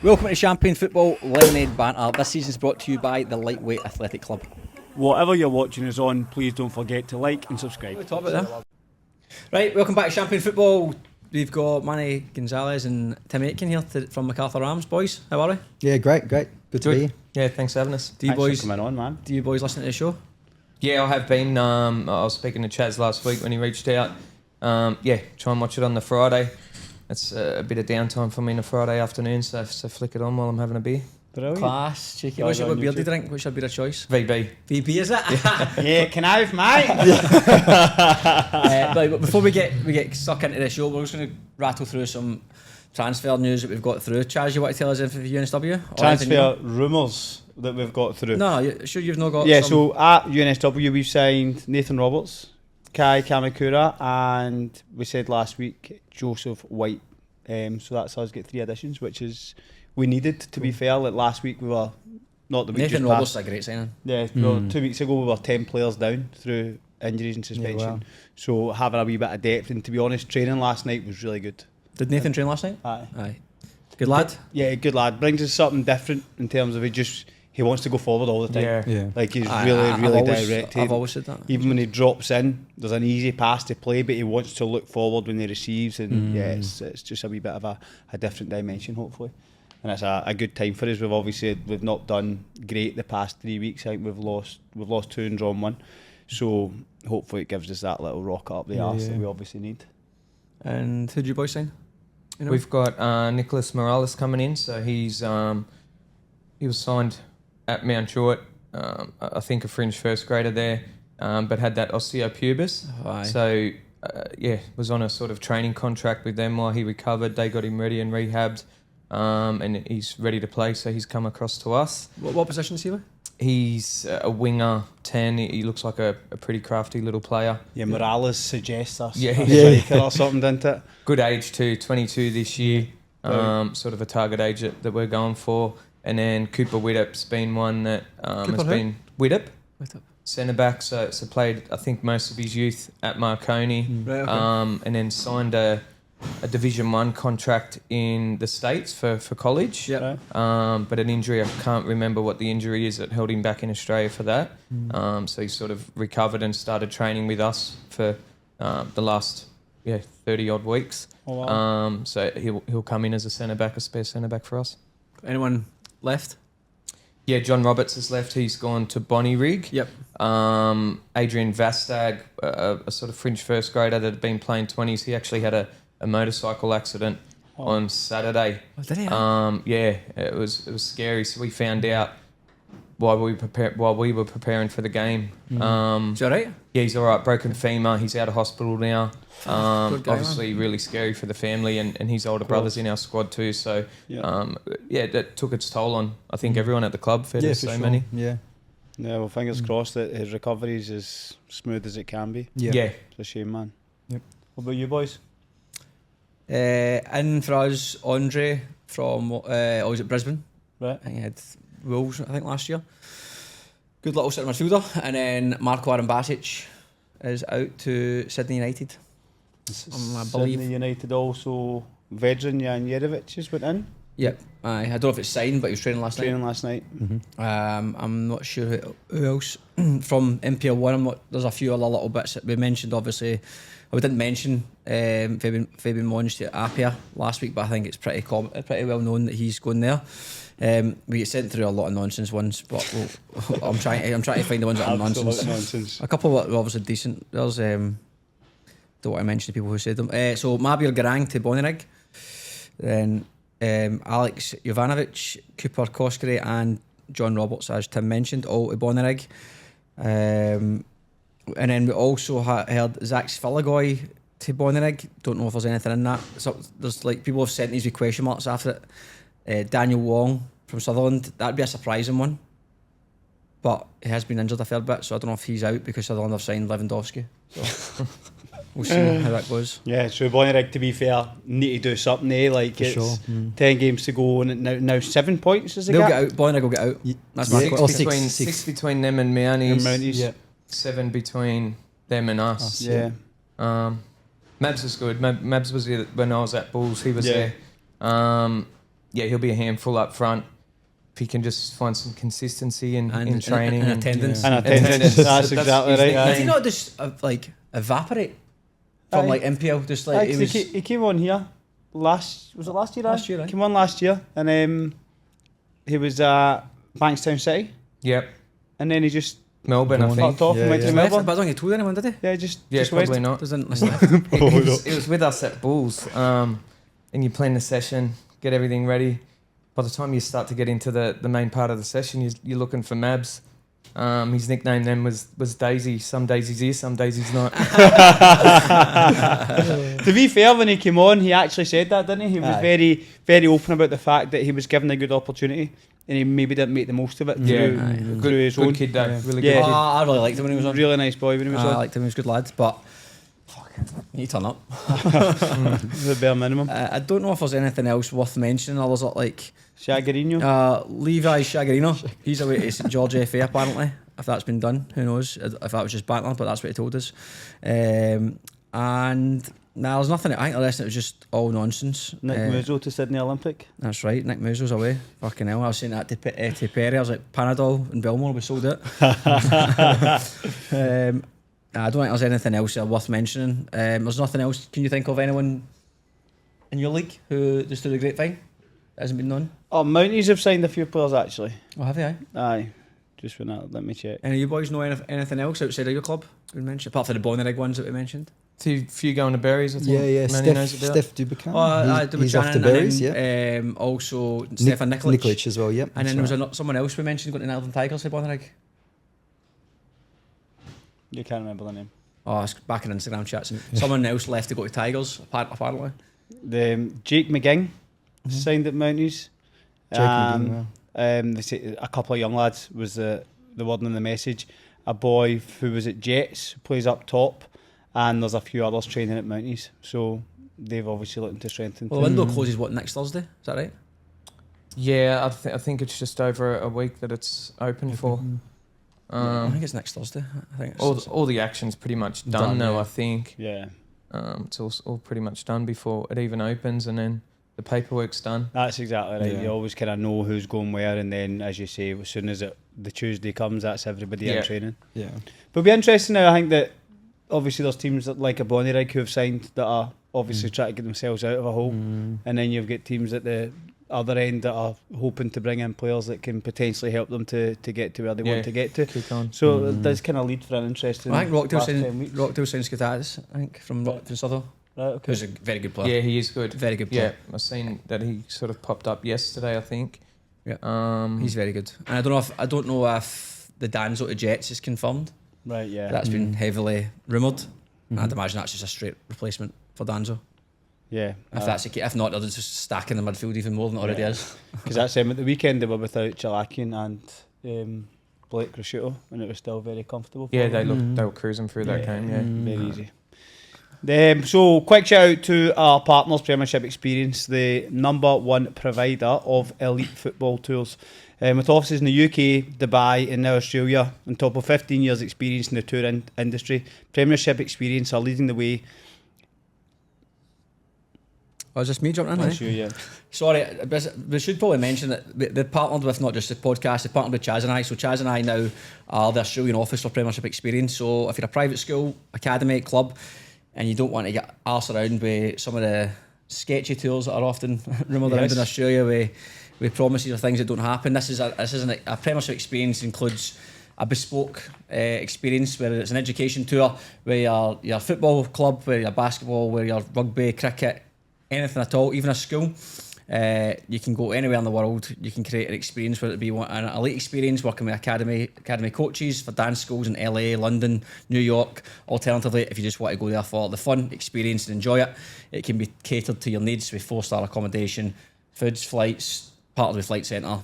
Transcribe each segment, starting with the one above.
Welcome to Champagne Football Lemonade Banter. This season is brought to you by the Lightweight Athletic Club. Whatever you're watching us on, please don't forget to like and subscribe. We'll talk about that. Right, welcome back to Champagne Football. We've got Mani Gonzalez and Tim Aitken here from Macarthur Rams. Boys, how are we? Yeah, great. Good to be here. Yeah, thanks for having us. Do you Thanks boys for coming on, man. Do you boys listen to the show? Yeah, I have been. I was speaking to Chaz last week when he reached out. Try and watch it on the Friday. It's a bit of downtime for me on a Friday afternoon, so flick it on while I'm having a beer. Brilliant. Class, cheeky. What's your beer do you drink? What's your beer of choice? VB. VB, is it? Yeah, can I have mine? But before we get stuck into the show, we're just going to rattle through some transfer news that we've got through. Chaz, you want to tell us anything for UNSW? Transfer rumours that we've got through. No, sure you've not got. Yeah, so at UNSW we've signed Nathan Roberts, Kai Kamakura, and we said last week Joseph White. So that's us get 3 additions, which is we needed. To be fair, like last week we were not the week Nathan just Roberts is passed. a great signing. Yeah, well, 2 weeks ago we were 10 players down through injuries and suspension. Yeah, wow. So having a wee bit of depth, and to be honest, training last night was really good. Did Nathan train last night? Aye. Good lad. Yeah, good lad. Brings us something different in terms of he wants to go forward all the time. Yeah. Like he's I've really always- direct. I've always said that. Even when he drops in, there's an easy pass to play, but he wants to look forward when he receives, and it's just a wee bit of a different dimension, hopefully. And it's a good time for us. We've not done great the past 3 weeks. I think we've lost 2 and drawn 1. So hopefully it gives us that little rocket up the arse that we obviously need. And who did you boys sign? You know? We've got Nicholas Morales coming in, so he was signed at Mount Short. I think a fringe first grader there, but had that osteopubis. Aye. So was on a sort of training contract with them while he recovered. They got him ready and rehabbed, and he's ready to play. So he's come across to us. What position is he with? He's a winger 10. He looks like a pretty crafty little player. Yeah, Morales suggests us. Yeah. Striker or something, didn't it? Good age too, 22 this year. Sort of a target age that we're going for. And then Cooper Widdop's been one that has been Widdop, centre back. So played I think most of his youth at Marconi. Right, okay. And then signed a Division 1 contract in the States for college. Yep. But an injury, I can't remember what the injury is that held him back in Australia for that. So he sort of recovered and started training with us for the last 30 odd weeks. Oh, wow. So he'll come in as a centre back, a spare centre back for us. Anyone left? Yeah, John Roberts has left. He's gone to Bonnie Rig. Yep. Adrian Vastag, a sort of fringe first grader that had been playing 20s. He actually had a motorcycle accident on Saturday. Oh, did he? It was scary. So we found out while we were preparing for the game. Is he alright? Yeah, he's all right. Broken femur. He's out of hospital now. Good guy, Obviously, really scary for the family, and his older brother's in our squad too. So, that took its toll on I think everyone at the club. Fair to say, Many. Yeah. Yeah, well, fingers crossed that his recovery is as smooth as it can be. Yeah. It's a shame, man. Yep. What about you boys? In for us, Andre from was it Brisbane? Right. I think he had Wolves, last year. Good little centre midfielder. And then Marko Arambasic is out to Sydney United. I believe. Sydney United also, veteran Jan Jerovic has went in. Yep. I don't know if it's signed, but he was training last Training last night. night. I'm not sure who else from NPL 1. There's a few other little bits that we mentioned, obviously. We didn't mention Fabian Monge to Apia last week, but I think it's pretty well known that he's going there. We get sent through a lot of nonsense ones, but I'm trying to find the ones that are nonsense. A couple that are obviously decent. There's don't want to mention the people who said them. So Mabir Garang to Bonnyrigg, then Alex Jovanovic, Cooper Coskery, and John Roberts, as Tim mentioned, all to Bonnyrigg. And then we also heard Zach Svilagoy to Bonnyrigg. Don't know if there's anything in that. So there's people have sent these with question marks after it. Daniel Wong from Sutherland, that'd be a surprising one. But he has been injured a fair bit, so I don't know if he's out because Sutherland have signed Lewandowski. So we'll see how that goes. Yeah, so Bonnyrigg, to be fair, need to do something, Like For it's sure. 10 games to go, and now 7 points is the They'll gap? get out. Bonnyrigg will get out. That's my question. Six between them and Mounties. And Mounties. Yeah. 7 between them and us. Yeah. Mabs was good. Mabs was here when I was at Bulls. He was there. he'll be a handful up front. If he can just find some consistency in training and attendance. And attendance, that's exactly right. Did he not just evaporate from NPL? Just like he came on here last year? Last year, Came on last year, and he was at Bankstown City. Yep. And then he just Melbourne, I think. fucked off and went to Melbourne. But I don't think he told anyone, did he? Yeah, just probably went. not. Doesn't listen. It was with us at Bulls, and you plan the session, get everything ready. By the time you start to get into the main part of the session, you're looking for Mabs. His nickname then was Daisy. Some days he's here, some days he's not. To be fair, when he came on, he actually said that, didn't he? He was very, very open about the fact that he was given a good opportunity and he maybe didn't make the most of it through his own. Good kid though, really Yeah. good kid. I really liked him when he was on. Really nice boy when he was I on. liked him, he was a good lad, but you turn up. The bare minimum. I don't know if there's anything else worth mentioning. Others like Shagarino. Levi Shagarino. He's away to St George FA apparently. If that's been done, who knows? If that was just banter, but that's what he told us. And there's nothing. I think the rest of it was just all nonsense. Nick Muzo to Sydney Olympic. That's right. Nick Muzo's away. Fucking hell. I was saying that to Perry. I was like, Panadol and Belmore, we sold it. I don't think there's anything else worth mentioning. There's nothing else. Can you think of anyone in your league who just did a great thing? That hasn't been done? Oh, Mounties have signed a few players actually. Oh, have they? Aye. Just for that, let me check. Any of you boys know anything else outside of your club we mentioned? Apart from the Bonnerig ones that we mentioned? A few going to Berries, I think. Yeah. Manny knows about. Steph Dubucan. He's off to Berries, also, Stefan Nikolic. Nikolic as well, yep. And then there was someone else we mentioned going to Northern Tigers at Bonnerig. You can't remember the name. Oh, it's back in Instagram chats. Someone else left to go to Tigers, apparently. Jake McGing signed at Mounties. Jake McGing, They say a couple of young lads was the word in the message. A boy who was at Jets plays up top, and there's a few others training at Mounties. So they've obviously looking to strengthen. Well, the window closes next Thursday? Is that right? Yeah, I think it's just over a week that it's open for. I think it's next Thursday. I think it's all the action's pretty much done now. I think. Yeah. It's all pretty much done before it even opens, and then the paperwork's done. That's exactly right. Yeah. You always kind of know who's going where, and then, as you say, as soon as the Tuesday comes, that's everybody in training. Yeah. But it'll be interesting now. I think that obviously there's teams like a Bonnerig who have signed that are obviously trying to get themselves out of a hole, and then you've got teams at the other end that are hoping to bring in players that can potentially help them to get to where they want to get to. Kick on. So it does kind of lead for an interesting. I think last 10 weeks. Rockdale sounds good at us, I think, from Southall. Right, okay. Who's a very good player. Yeah, he is good. Very good player. Yeah, I've seen that he sort of popped up yesterday, I think. Yeah. He's very good. And I don't know if the Danzo to Jets is confirmed. Right, yeah. That's been heavily rumoured. I'd imagine that's just a straight replacement for Danzo. Yeah. If that's the case, if not, they're just stacking the midfield even more than it already is. Because that's at the weekend they were without Chalakian and Blake Prosciutto, and it was still very comfortable. For them. They were cruising through that game. Yeah, very easy. So quick shout out to our partners, Premiership Experience, the #1 provider of elite football tours. With offices in the UK, Dubai and now Australia, on top of 15 years experience in the tour industry, Premiership Experience are leading the way. Oh, is this me jumping in? Sure, yeah. Sorry, we should probably mention that they partnered with not just the podcast, they partnered with Chaz and I. So Chaz and I now are the Australian office for Premiership Experience. So if you're a private school, academy, club, and you don't want to get arsed around with some of the sketchy tours that are often rumoured around in Australia with promises or things that don't happen, this isn't a Premiership Experience includes a bespoke experience, whether it's an education tour, where your football club, where your basketball, where your rugby, cricket, anything at all, even a school. You can go anywhere in the world. You can create an experience, whether it be an elite experience working with academy coaches for dance schools in LA, London, New York. Alternatively, if you just want to go there for the fun experience and enjoy it, it can be catered to your needs with 4-star accommodation, foods, flights, partnered with Flight Centre,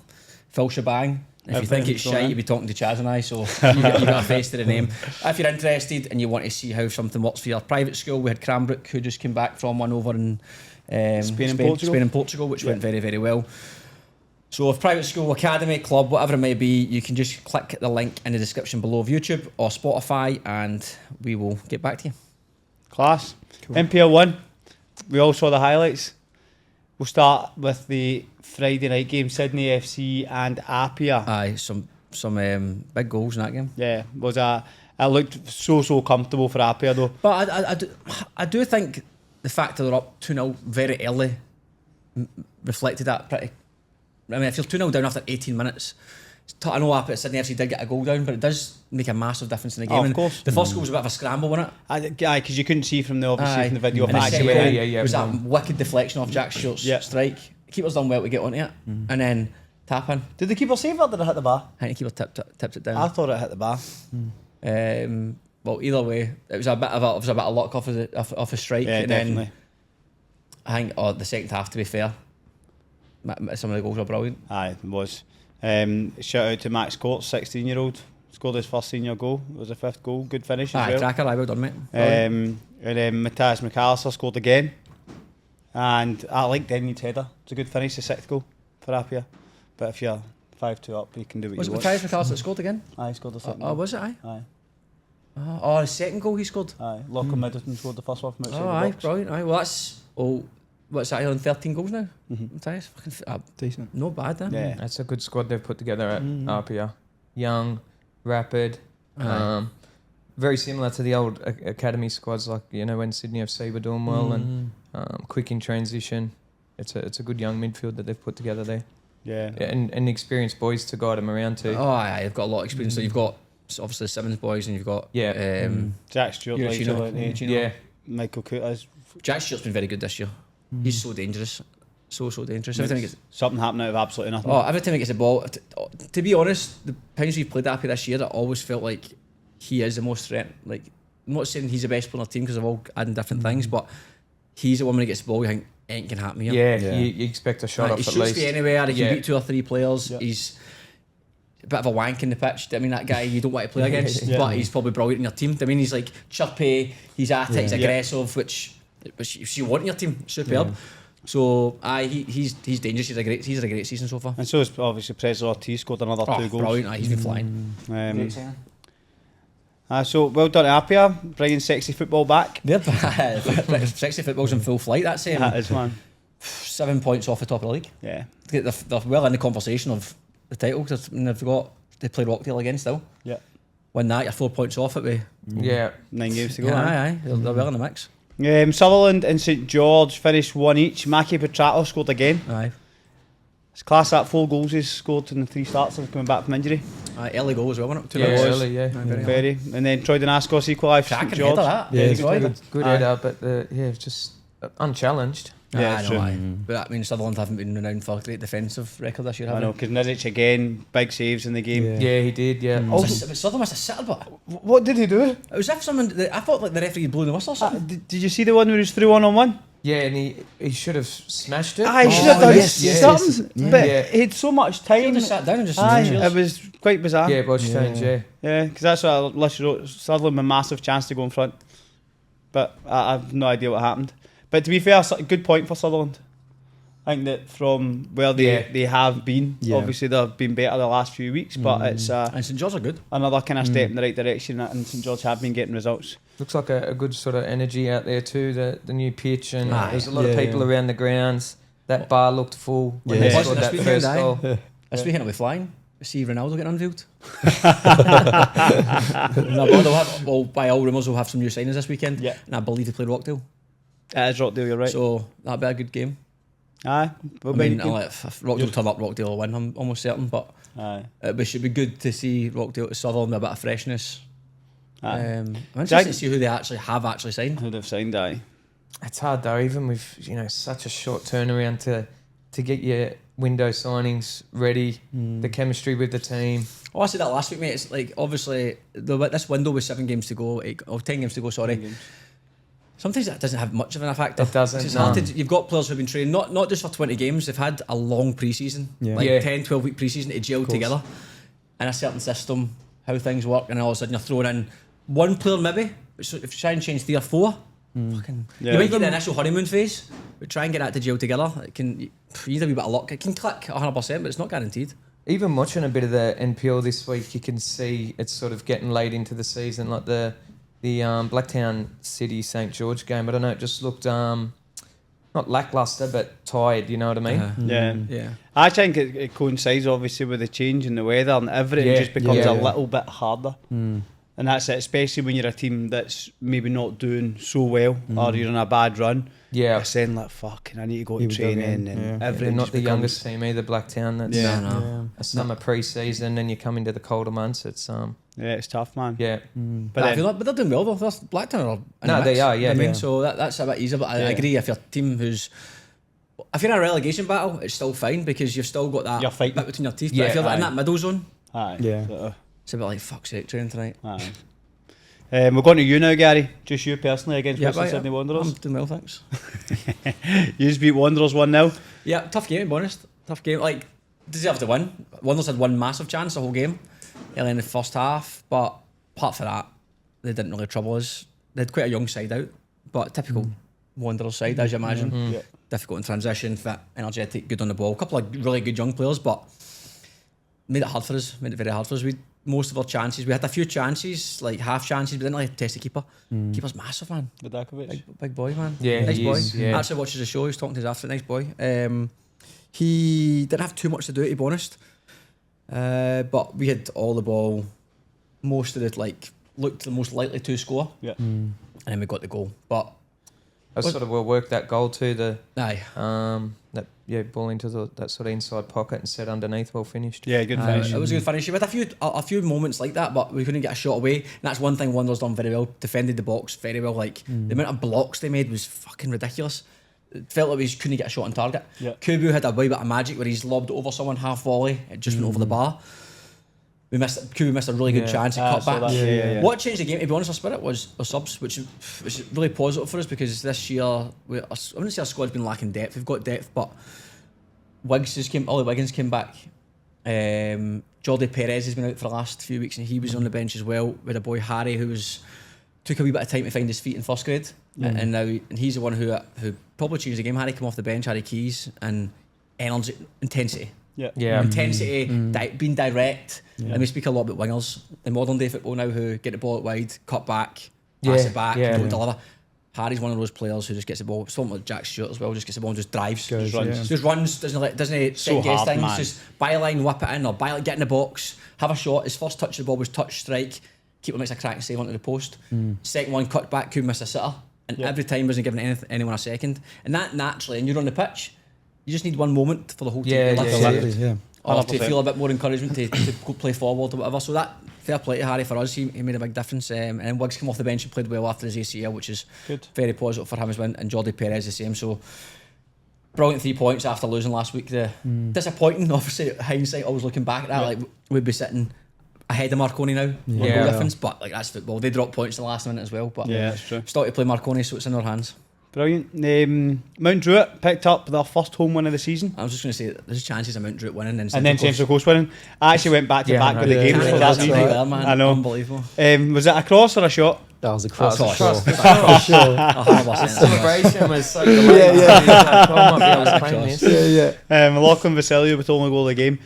full shebang. If you think it's shite, you'll be talking to Chaz and I, so you got a face to the name. If you're interested and you want to see how something works for your private school, we had Cranbrook, who just came back from one over in Spain and Portugal, which went very, very well. So if private school, academy, club, whatever it may be, you can just click the link in the description below of YouTube or Spotify, and we will get back to you. Class. Cool. NPL 1, we all saw the highlights. We'll start with the Friday night game, Sydney FC and Apia. Aye, some big goals in that game. Yeah, it looked so comfortable for Apia though. But I do think the fact that they're up 2-0 very early reflected that pretty. I mean, if you're 2-0 down after 18 minutes, I know Apia Sydney FC did get a goal down, but it does make a massive difference in the game. Of course. The first goal was a bit of a scramble, wasn't it? Aye, because you couldn't see from the video. And the Actually, second went goal in. was that wicked deflection off Jack Stewart's strike. The keeper's done well to get onto it, and then tap in. Did the keeper save it or did it hit the bar? I think the keeper tipped it down. I thought it hit the bar. Well, either way, it was a bit of luck off a strike, Yeah, and definitely. then I think the second half, to be fair, some of the goals were brilliant. Aye, it was. Shout out to Max Courts, 16-year-old. Scored his first senior goal. It was a 5th goal. Good finish as well. Cracker, well done, mate. And then Matthias Macarthur scored again. And I like Denny's header. It's a good finish, the 6th goal for Apia. But if you're 5-2 up, you can do what Was you it want. Matthias Macarthur that scored again? Aye, he scored the 2nd Oh, was it? Aye. Aye. Oh, the second goal he scored. Aye. Lachlan Middleton scored the first one from outside Oh, the aye, box. brilliant. Aye, well, that's what's that? He's on 13 goals now. Matthias, fucking Decent. not bad, then. Yeah. That's a good squad they've put together at Apia. Young, rapid, very similar to the old academy squads, like when Sydney FC were doing well and quick in transition. It's a good young midfield that they've put together there. Yeah. And experienced boys to guide them around too. Oh, aye, you've got a lot of experience. So you've got obviously the Simmons boys, and you've got Jack Stewart, you like, know, Yeah. Michael Couttas. Jack Stewart's been very good this year. He's so dangerous, so dangerous. Every time he gets Something happened out of absolutely nothing. every time he gets the ball, to be honest, the times we've played Appy this year, I always felt like he is the most threat. Like, I'm not saying he's the best player on the team because they're all adding different things, but he's the one when he gets the ball, you think anything can happen here. Yeah, you expect a shot off He at shoots least. me anywhere. He can Yeah. beat 2 or 3 players. Yeah. He's a bit of a wank in the pitch. I mean, that guy you don't want to play against, but he's probably brilliant in your team. I mean, he's like chirpy, he's at it, he's aggressive, which you want in your team. Superb. So, he's dangerous. He's a great season so far. And so is obviously Prezzo Ortiz scored another 2 goals. Brilliant. He's been flying. So well done Apia, bringing sexy football back. Yep. Sexy football's in full flight. That's That is, man. 7 points off the top of the league. Yeah. They're well in the conversation of the title because they play Rockdale again still. Yeah. Win that, you're 4 points off it. Yeah. 9 games to go. Aye. They're well in the mix. Sutherland and St George finished 1 each. Maki Petrato scored again. Aye. It's class that 4 goals he's scored in the 3 starts since coming back from injury. Early goal as well, wasn't it? Yeah, goals. early, yeah. Very. And then Troy Danaskos equalised for St Cracking George. header, that. Yeah, Very it's good. Good header, but just unchallenged. Yeah, I it's know, true. aye. But that means Sutherland haven't been renowned for a great defensive record this year, I have know, because Niric again, big saves in the game. Yeah, he did, yeah. they? Sutherland must have sat but What did he do? it was as if I thought like the referee blew the whistle or something. Did you see the one where he was through 1-on-1? Yeah, and he should have smashed it. He should have done yes, something. But Yeah. he had so much He time. just sat down and just It was quite bizarre. Yeah, it was strange, yeah. Yeah, because that's what I literally wrote. Sutherland with a massive chance to go in front. But I have no idea what happened. But to be fair, a good point for Sutherland. I think that from where they have been, obviously they've been better the last few weeks, but it's and St George are good. another kind of step in the right direction, and St George have been getting results. Looks like a good sort of energy out there too, the new pitch, and Aye. there's a lot of people around the grounds. That bar looked full when Yeah. they Wasn't scored this that weekend, first aye? goal. This weekend will be flying. See Ronaldo getting unveiled. No, but they'll have, well, by all rumours, they'll have some new signings this weekend. Yeah. And I believe they play Rockdale. It is Rockdale, you're right. So that'll be a good game. Aye. I mean, if Rockdale turn up, Rockdale will win, I'm almost certain. But Aye. it should be good to see Rockdale to Sutherland with a bit of freshness. Aye. I'm interested to see who they have signed. Who'd have signed, aye. It's hard though, even with such a short turnaround to get your window signings ready, the chemistry with the team. Oh, I said that last week, mate. It's like, obviously, this window with 7 games to go, 10 games to go, sorry. 10 games. Sometimes that doesn't have much of an effect. It doesn't, It's just no. hard to, you've got players who've been training, not just for 20 games, they've had a long pre-season, like 10, 12 week pre-season to gel together in a certain system, how things work, and all of a sudden you're throwing in one player maybe, so if you try and change 3 or 4, you might get the initial honeymoon phase, but try and get that to gel together. You need a wee bit of luck. It can click 100%, but it's not guaranteed. Even watching a bit of the NPL this week, you can see it's sort of getting late into the season, like the Blacktown City St George game. I don't know, it just looked not not lackluster, but tired. You know what I mean? Yeah. I think it coincides obviously with the change in the weather and everything just becomes a little bit harder. And that's it, especially when you're a team that's maybe not doing so well or you're on a bad run. Yeah. You're saying like, fucking, I need to go to training and everything. They're not just the becomes- youngest team either, Blacktown. That's a summer pre-season, and you come into the colder months. It's it's tough, man. yeah. But I then, feel like, but they're doing well though. That's Blacktown are in No, the they mix. are, yeah, I mean, yeah. so that's a bit easier. But I agree, if you're a team who's, if you're in a relegation battle, it's still fine because you've still got that You're fighting. bit between your teeth. Yeah, But if you're in aye. that middle zone, aye. Yeah. it's a bit like fuck's sake, training tonight. Aye. We're going to you now, Gary. Just you personally against Western right, Sydney I'm Wanderers. doing well, thanks. You just beat Wanderers 1-0. Yeah, tough game, to be honest. Tough game. Like, deserved to win. Wanderers had one massive chance the whole game, early in the first half. But apart from that, they didn't really trouble us. They had quite a young side out, but typical Wanderers side, as you imagine. Yeah. Difficult in transition, fit, energetic, good on the ball. A couple of really good young players, but made it hard for us. Made it very hard for us. Most of our chances, we had a few chances, like half chances, but didn't really test the keeper. Keeper's massive, man. Vidakovic. Big boy, man. Yeah, nice he boy. is, yeah. Actually watches the show. He was talking to his after. Nice boy. He didn't have too much to do, to be honest. But we had all the ball. Most of it, like, looked the most likely to score, Yeah. and then we got the goal. But That's sort of well worked that goal too. The aye, ball into that sort of inside pocket and set underneath. Well finished. Yeah, good finish. it was a good finish. We had a few moments like that, but we couldn't get a shot away. And that's one thing Wanderers done very well. Defended the box very well. Like the amount of blocks they made was fucking ridiculous. It felt like we just couldn't get a shot on target. Yeah. Kubu had a wee bit of magic where he's lobbed over someone half volley. It just went over the bar. Kubu missed a really good chance at saw cutback. that. Yeah. What changed the game, to be honest, our spirit was our subs, which is really positive for us because this year, I wouldn't say our squad's been lacking depth. We've got depth, but Ollie Wiggins came back. Jordi Perez has been out for the last few weeks and he was on the bench as well. We had a boy Harry who took a wee bit of time to find his feet in first grade, and now he's the one who probably changed the game. Harry came off the bench, Harry Keys, and energy, intensity. Yeah. Intensity, being direct, and we speak a lot about wingers in modern day football now who get the ball out wide, cut back, pass it back, don't deliver. Harry's one of those players who just gets the ball. Something like Jack Stewart as well, just gets the ball and just drives, Goes, runs. runs, doesn't second So guess hard, things, man. just byline, whip it in, or get in the box, have a shot. His first touch of the ball was touch strike. Keeper makes a crack and save onto the post. Second one, cut back, could miss a sitter, and every time wasn't giving anyone a second. And that naturally, and you're on the pitch, you just need one moment for the whole team to lift Yeah. or to 100%. feel a bit more encouragement to go play forward or whatever. So that fair play to Harry for us. He made a big difference. And then Wiggs came off the bench and played well after his ACL, which is Good. very positive for him as well. And Jordi Perez the same. So brilliant 3 points after losing last week. Disappointing, obviously, hindsight. Always looking back at that, like we'd be sitting ahead of Marconi now. One goal difference, but like that's football. They dropped points in the last minute as well. But Yeah, that's true. still to play Marconi, so it's in our hands. Brilliant. Mount Druitt picked up their first home win of the season. I was just going to say there's chances of Mount Druitt winning And then Central Coast winning. I actually went back to back with the games for that season. I know. Unbelievable. Was it a cross or a shot? That was a cross. Cross. For sure. 100%. Celebration was so delayed. I might be able to claim this. Yeah. Lachlan Vasilio with the only goal of the game.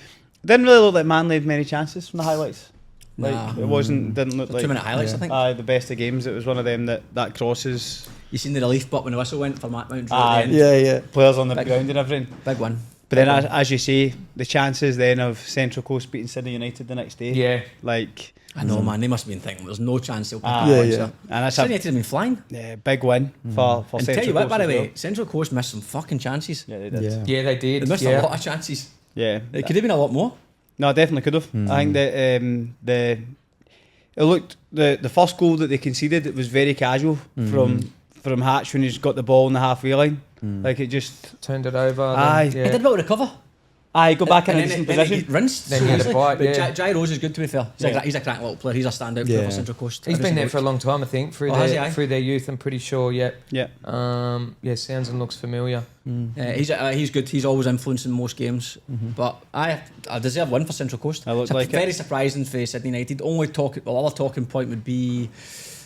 Didn't really look like Manly had many chances from the highlights. Like Nah. it didn't look like 2 minute highlights, I think. the best of games. It was one of them that crosses You seen the relief but when the whistle went for Mount Druitt Aye. at the end. Yeah. players on the Big- ground and everything. Big one. But then, as you say, the chances then of Central Coast beating Sydney United the next day. Yeah. Like, I know, man. They must have been thinking there's no chance they'll pick Ah. up Yeah, points yeah. there. and that's Sydney a United have been flying. big win for And Central tell you what, Coast by the as way, well. Central Coast missed some fucking chances. Yeah, they did. Yeah. Yeah, they did. They missed a lot of chances. Yeah. It could have been a lot more. No, definitely could have. I think that it looked the first goal that they conceded, it was very casual from Hatch when he's got the ball in the halfway line. Like it just Turned it over. Aye. Then, He did well to recover. go back in a And decent then position. he rinsed. Then he had a seriously. bite, But yeah. Jai Rose is good, to be fair. Yeah. He's a crack little player. He's a standout player Yeah. for Central Coast. He's been there for a long time, I think, through has he, their aye? through their youth. I'm pretty sure. Yeah. Yeah. Sounds and looks familiar. He's good. He's always influencing most games. But I deserve one for Central Coast. I looked It's like it. very surprising for Sydney United. Other talking point would be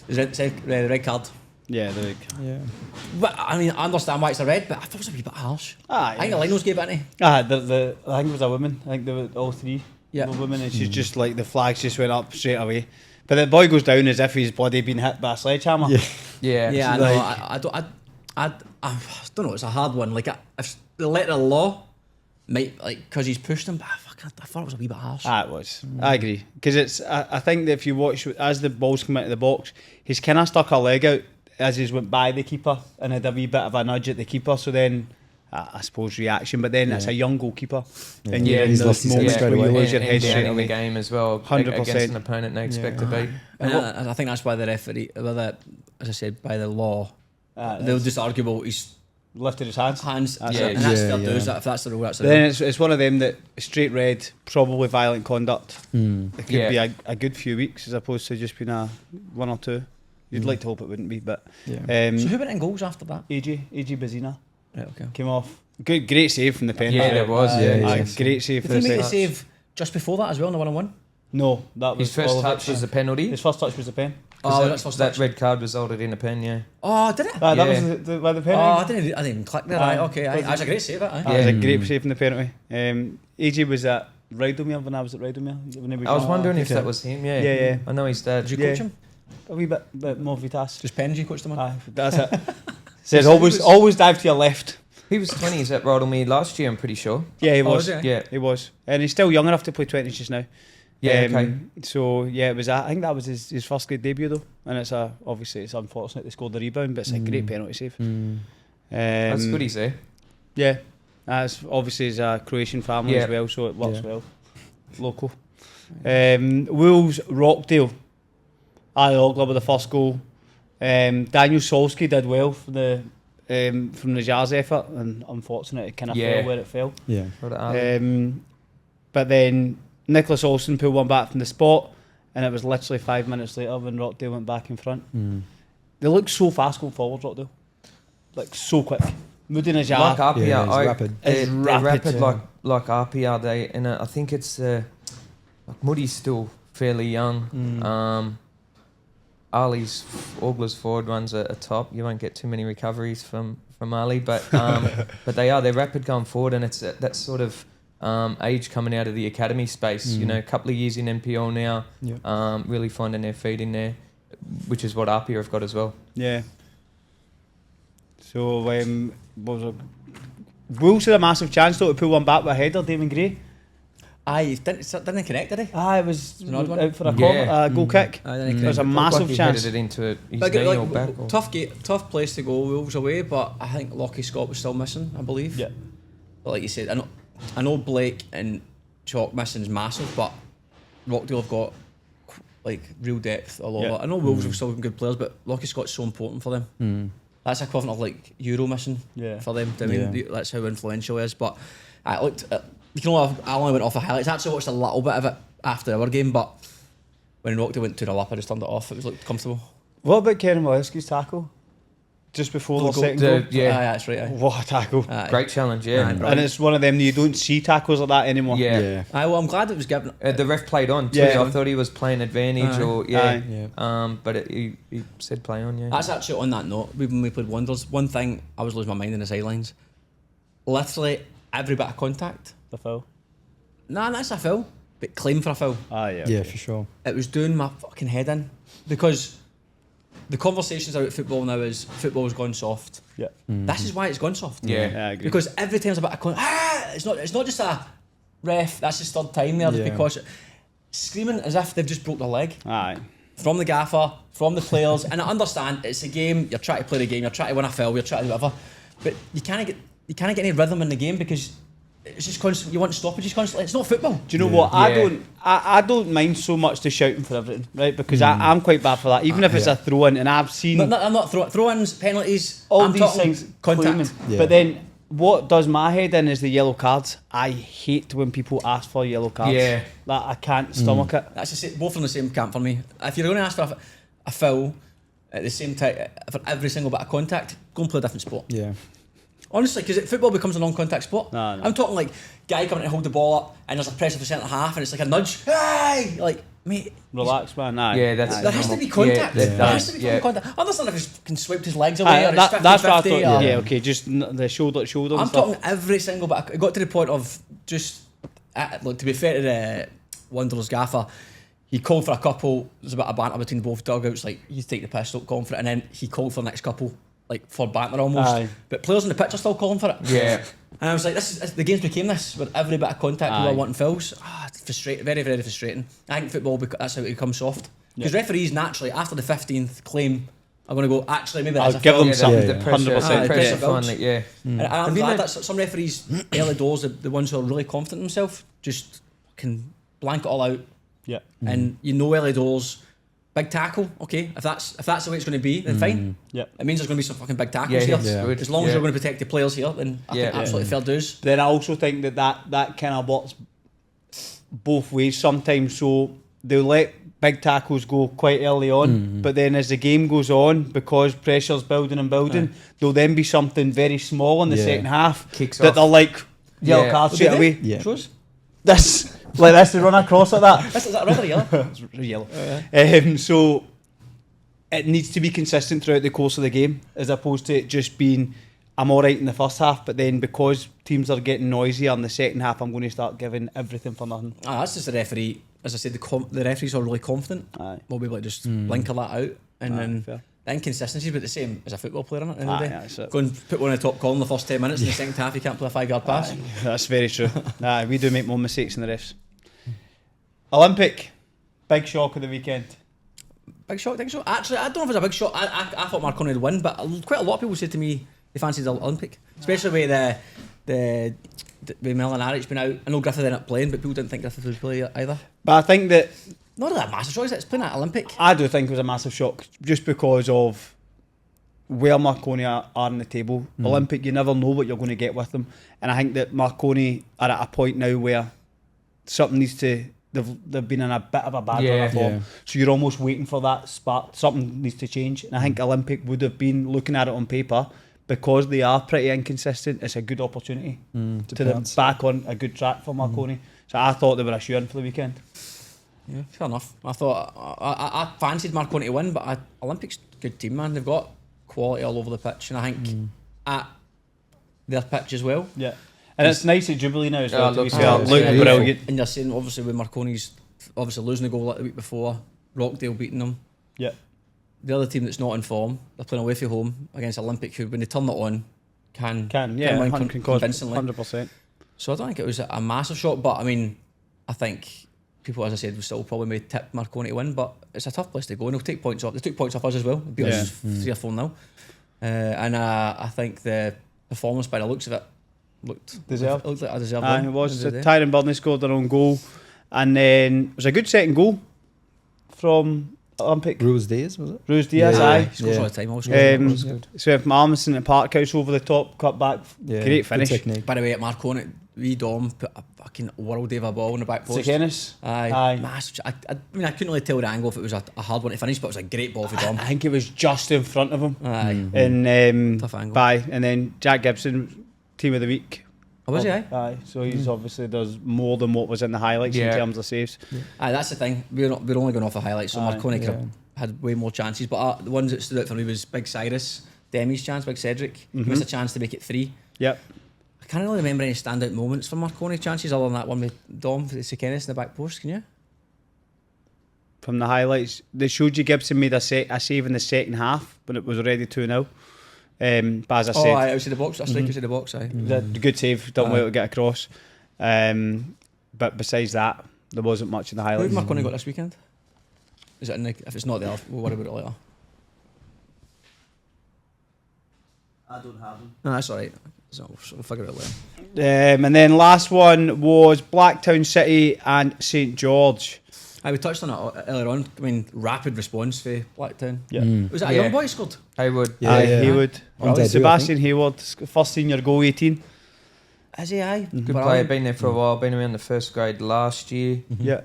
the red card. Yeah, the Yeah. But I mean, I understand why it's a red, but I thought it was a wee bit harsh. Aye. I think the Linos gave it, innit? I think it was a woman. I think they were all three Yeah. were women, and she's just like the flags just went up straight away. But the boy goes down as if he's bloody been hit by a sledgehammer. Yeah. Yeah. Yeah, I like- know. I don't. I don't know. It's a hard one. Like if the letter of the law might because he's pushed him, but I thought it was a wee bit harsh. It was. I agree because I think that if you watch as the ball's come into the box, he's kind of stuck a leg out as he's went by the keeper and had a wee bit of a nudge at the keeper. So then I suppose reaction, but then it's a young goalkeeper, and you're in those moments where you lose your head straight in away. the game as well, 100%. against an opponent they expect to beat. And I think that's why the referee, as I said, by the law, they'll just argue about his Lifted his hands. and that's Yeah, still yeah. does that. If that's the rule, that's the But then rule. it's one of them that straight red, probably violent conduct. It could be a good few weeks as opposed to just being a 1 or 2. You'd like to hope it wouldn't be, but Yeah. So who went in goals after that? AJ Bazina Right, okay. came off. Great save from the penalty. Yeah, there was. Great save. Did for he the make the set. save just before that as well in the 1-on-1? No, that was His first Oliver. touch was a penalty. His first touch was the pen. Oh, that's first that touch. red card resulted in a pen. Yeah. Oh, did it? That Yeah. was the Oh, penalty. I didn't even click there. Right, okay. was That's a great save, that. That was a great save from the penalty. AJ was at Ridomere when I was at Ridomere. I was wondering if that was him. Yeah. Yeah. I know his dad. Did you coach him? A wee bit more Vitas. Just pens you coached him on? Aye, that's it. Says always dive to your left. He was 20s at Rothermere last year, I'm pretty sure. Yeah, he Oh, was. was he? Yeah. He was, and he's still young enough to play 20s just now. Yeah, okay. So yeah, it was. I think that was his first grade debut though, and obviously it's unfortunate they scored the rebound, but it's a great penalty save. That's good, he's there. Yeah, that's obviously his a Croatian family as Yeah. well, so it works Yeah. well. Local. Wolves Rockdale. All Club with the first goal. Daniel Solski did well from the Jazz effort, and unfortunately it kind of Yeah. fell where it fell. Yeah. For the Ali. But then Nicholas Olsen pulled one back from the spot, and it was literally 5 minutes later when Rockdale went back in front. They look so fast going forward, Rockdale. Like so quick. Moody Najjar. Like RPR, Yeah, he's rapid. He's They're rapid, rapid yeah. like RPR. They and I think it's like Moody's still fairly young. Ali's Augler's forward runs are top. You won't get too many recoveries from Ali, but they're rapid going forward, and it's that sort of age coming out of the academy space. You know, a couple of years in NPL now, Yeah. really finding their feet in there, which is what RPR have got as well. Yeah. So what was it? Wolves had a massive chance though to pull one back with a header, Damon Gray. Aye, didn't connect, did he? It was an odd one. out for a Yeah. goal kick. Aye, didn't There was a massive Like he chance. headed it into his Like, knee or back. Or tough place to go, Wolves away, but I think Lockie Scott was still missing, I believe. Yeah. But like you said, I know Blake and Chalk missing is massive, but Rockdale have got like real depth all over. Yeah. I know Wolves have still got good players, but Lockie Scott's so important for them. That's equivalent of like Euro missing for them. I mean, that's how influential he is. But I looked at, I only went off the highlights. I actually watched a little bit of it after our game, but when Rockdale went 2-0 up, I just turned it off. It was looked comfortable. What about Kieran Walewski's tackle? Just before the second goal? yeah. Aye, that's right. Aye. What a tackle. Aye. Great challenge, yeah. Aye, And it's one of them, you don't see tackles like that anymore. Yeah. Aye, well, I'm glad it was given. The ref played on too. Yeah. I thought he was playing advantage, Aye. or Yeah. but he said play on, yeah. That's actually on that note. When we played Wanderers, one thing I was losing my mind in the sidelines. Literally every bit of contact. The foul. Nah, that's a foul. But claim for a foul. Yeah, for sure. It was doing my fucking head in because the conversations about football now is football's gone soft. Yeah. This is why it's gone soft. Yeah. Yeah, I agree. Because every time there's a bit of it's not just a ref. That's his third time there just Yeah. because screaming as if they've just broke their leg. Aye. From the gaffer, from the players, and I understand it's a game. You're trying to play the game. You're trying to win a foul. You're trying to do whatever, but you can't get any rhythm in the game because it's just constant. You want stoppages constantly. It's not football. Do you know what? Yeah. I don't mind so much the shouting for everything, right? Because I'm quite bad for that. Even if it's a throw in, and I've seen I'm not throw-ins, penalties. all I'm these talking things contact. claiming. Yeah. But then what does my head in is the yellow cards. I hate when people ask for yellow cards. Yeah. Like I can't stomach it. That's the same, both from the same camp for me. If you're going to ask for a foul at the same time for every single bit of contact, go and play a different sport. Yeah. Honestly, because football becomes a non-contact sport. No. I'm talking like guy coming to hold the ball up and there's a pressure for centre half and it's like a nudge. Hey! Like, mate, Relax, man. Aye. Yeah, that's- there has to be contact. Yeah, There has to be yeah. contact. I understand if he's can swiped his legs away or it's 50-50. That's what I thought. or- Yeah, okay, just the shoulder to shoulder. I'm and stuff. talking every single bit. It got to the point of just, look, to be fair to the Wanderers gaffer, he called for a couple. There's a bit of banter between both dugouts. Like, you take the piss, don't call for it. And then he called for the next couple. like for banter almost. Aye. But players on the pitch are still calling for it. Yeah. And I was like, the game's became this, with every bit of contact people Aye. are wanting fouls. It's frustrating, very, very frustrating. I think football, that's how it becomes soft. Because referees naturally, after the 15th claim, are going to go, actually, maybe that's I'll a give foul. them something. The pressure, 100%. the pressure Yeah. finally, yeah. And I'm glad that some referees, early doors, the ones who are really confident in themselves, just can blank it all out. Yeah. And you know early doors, big tackle, okay, if that's the way it's going to be, then fine. Yeah. It means there's going to be some fucking big tackles Yeah, here. yeah. Good. As long as you're going to protect the players here, then I think absolutely fair dues. Then I also think that kind of works both ways sometimes. So they'll let big tackles go quite early on, but then as the game goes on, because pressure's building and building, there'll then be something very small in the second half Kicks that off. they're like, yellow Yeah. card straight away. Yeah. Shows? This, like this, to run across like that. Is that a red or a yellow? Yellow. So it needs to be consistent throughout the course of the game, as opposed to it just being, I'm all right in the first half, but then because teams are getting noisier in the second half, I'm going to start giving everything for nothing. That's just the referee. As I said, the referees are really confident. Aye. We'll be able to just blinker that out, and then fair. the inconsistencies, but the same as a football player, isn't it? At the end of the Aye, day? that's it. Go and put one in the top column the first 10 minutes, in the second half you can't play a 5-yard pass. That's very true. We do make more mistakes than the refs. Olympic, big shock of the weekend. Big shot, think so? Actually, I don't know if it's a big shot. I thought Marconi would win, but quite a lot of people said to me they fancied the Olympic, especially with with Molinaric been out. I know Griffith ended up playing, but people didn't think Griffith would play either. But I think that Not really a massive shot, is it? It's playing at Olympic. I do think it was a massive shock just because of where Marconi are in the table. Olympic, you never know what you're going to get with them, and I think that Marconi are at a point now where something needs to. They've been in a bit of a bad run of form, so you're almost waiting for that spark. Something needs to change, and I think Olympic would have been looking at it on paper because they are pretty inconsistent. It's a good opportunity to put them back on a good track for Marconi. So I thought they were a shoe-in for the weekend. Yeah, fair enough. I thought I fancied Marconi to win, but Olympics good team, man. They've got quality all over the pitch, and I think at their pitch as well. Yeah, and it's nice at Jubilee now as well. To be looks fair. good. Look Yeah. brilliant. And you're saying obviously with Marconi's obviously losing the goal the week before, Rockdale beating them. Yeah, The other team that's not in form, they're playing away from home against Olympic, who when they turn it on can win convincingly. 100%. So I don't think it was a massive shock, but I mean, I think people, as I said, will still probably may tip Marconi to win, but it's a tough place to go, and they'll take points off. They took points off us as well. Beat us 3 or 4-0. And I think the performance, by the looks of it, looked Deserved. It looked like a deserved Aye, win. it was. End of the day. Tyron Burnley scored their own goal, and then it was a good second goal from Olympic. Bruce Days, was it? Bruce Diaz, Yeah. aye. He scores all the time. Always So if Marmison and Parkhouse over the top, cut back, great good finish. technique. By the way, at Marconi, we Dom put a fucking world of a ball in the back post. Sekenis. Aye. Massive. I mean, I couldn't really tell the angle if it was a hard one to finish, but it was a great ball for Dom. I think it was just in front of him. Aye. And Tough angle. and then Jack Gibson, team of the week. Oh, was he? Aye. Aye. So he's obviously does more than what was in the highlights in Yeah. terms of saves. Aye, that's the thing. We're only going off the highlights, so Aye, Marconi could have had way more chances. But the ones that stood out for me was Big Cyrus, Demi's chance, Big Cedric. He missed a chance to make it 3. Yep. I can't really remember any standout moments for Marconi chances other than that one with Dom for the Sekenis in the back post. Can you? From the highlights, they showed you Gibson made a save in the second half when it was already 2-0. But as I said, aye, outside the box. A strike outside the box. Aye. the good save, done well to get across. But besides that, there wasn't much in the Who highlights. have Marconi got this weekend? Is it in the, if it's not there, we'll worry about it later. I don't have them. No, that's all right. So we'll figure it out later. And then last one was Blacktown City and St George. Aye, we touched on it earlier on. I mean, rapid response for Blacktown. Yeah. Was that a Yeah. young boy who scored? Haywood. Yeah, Aye, yeah. Haywood. On debut, I Sebastian Hayward, first senior goal, 18. Is he? Aye. Good player, been there for a while, been around the first grade last year. Yeah.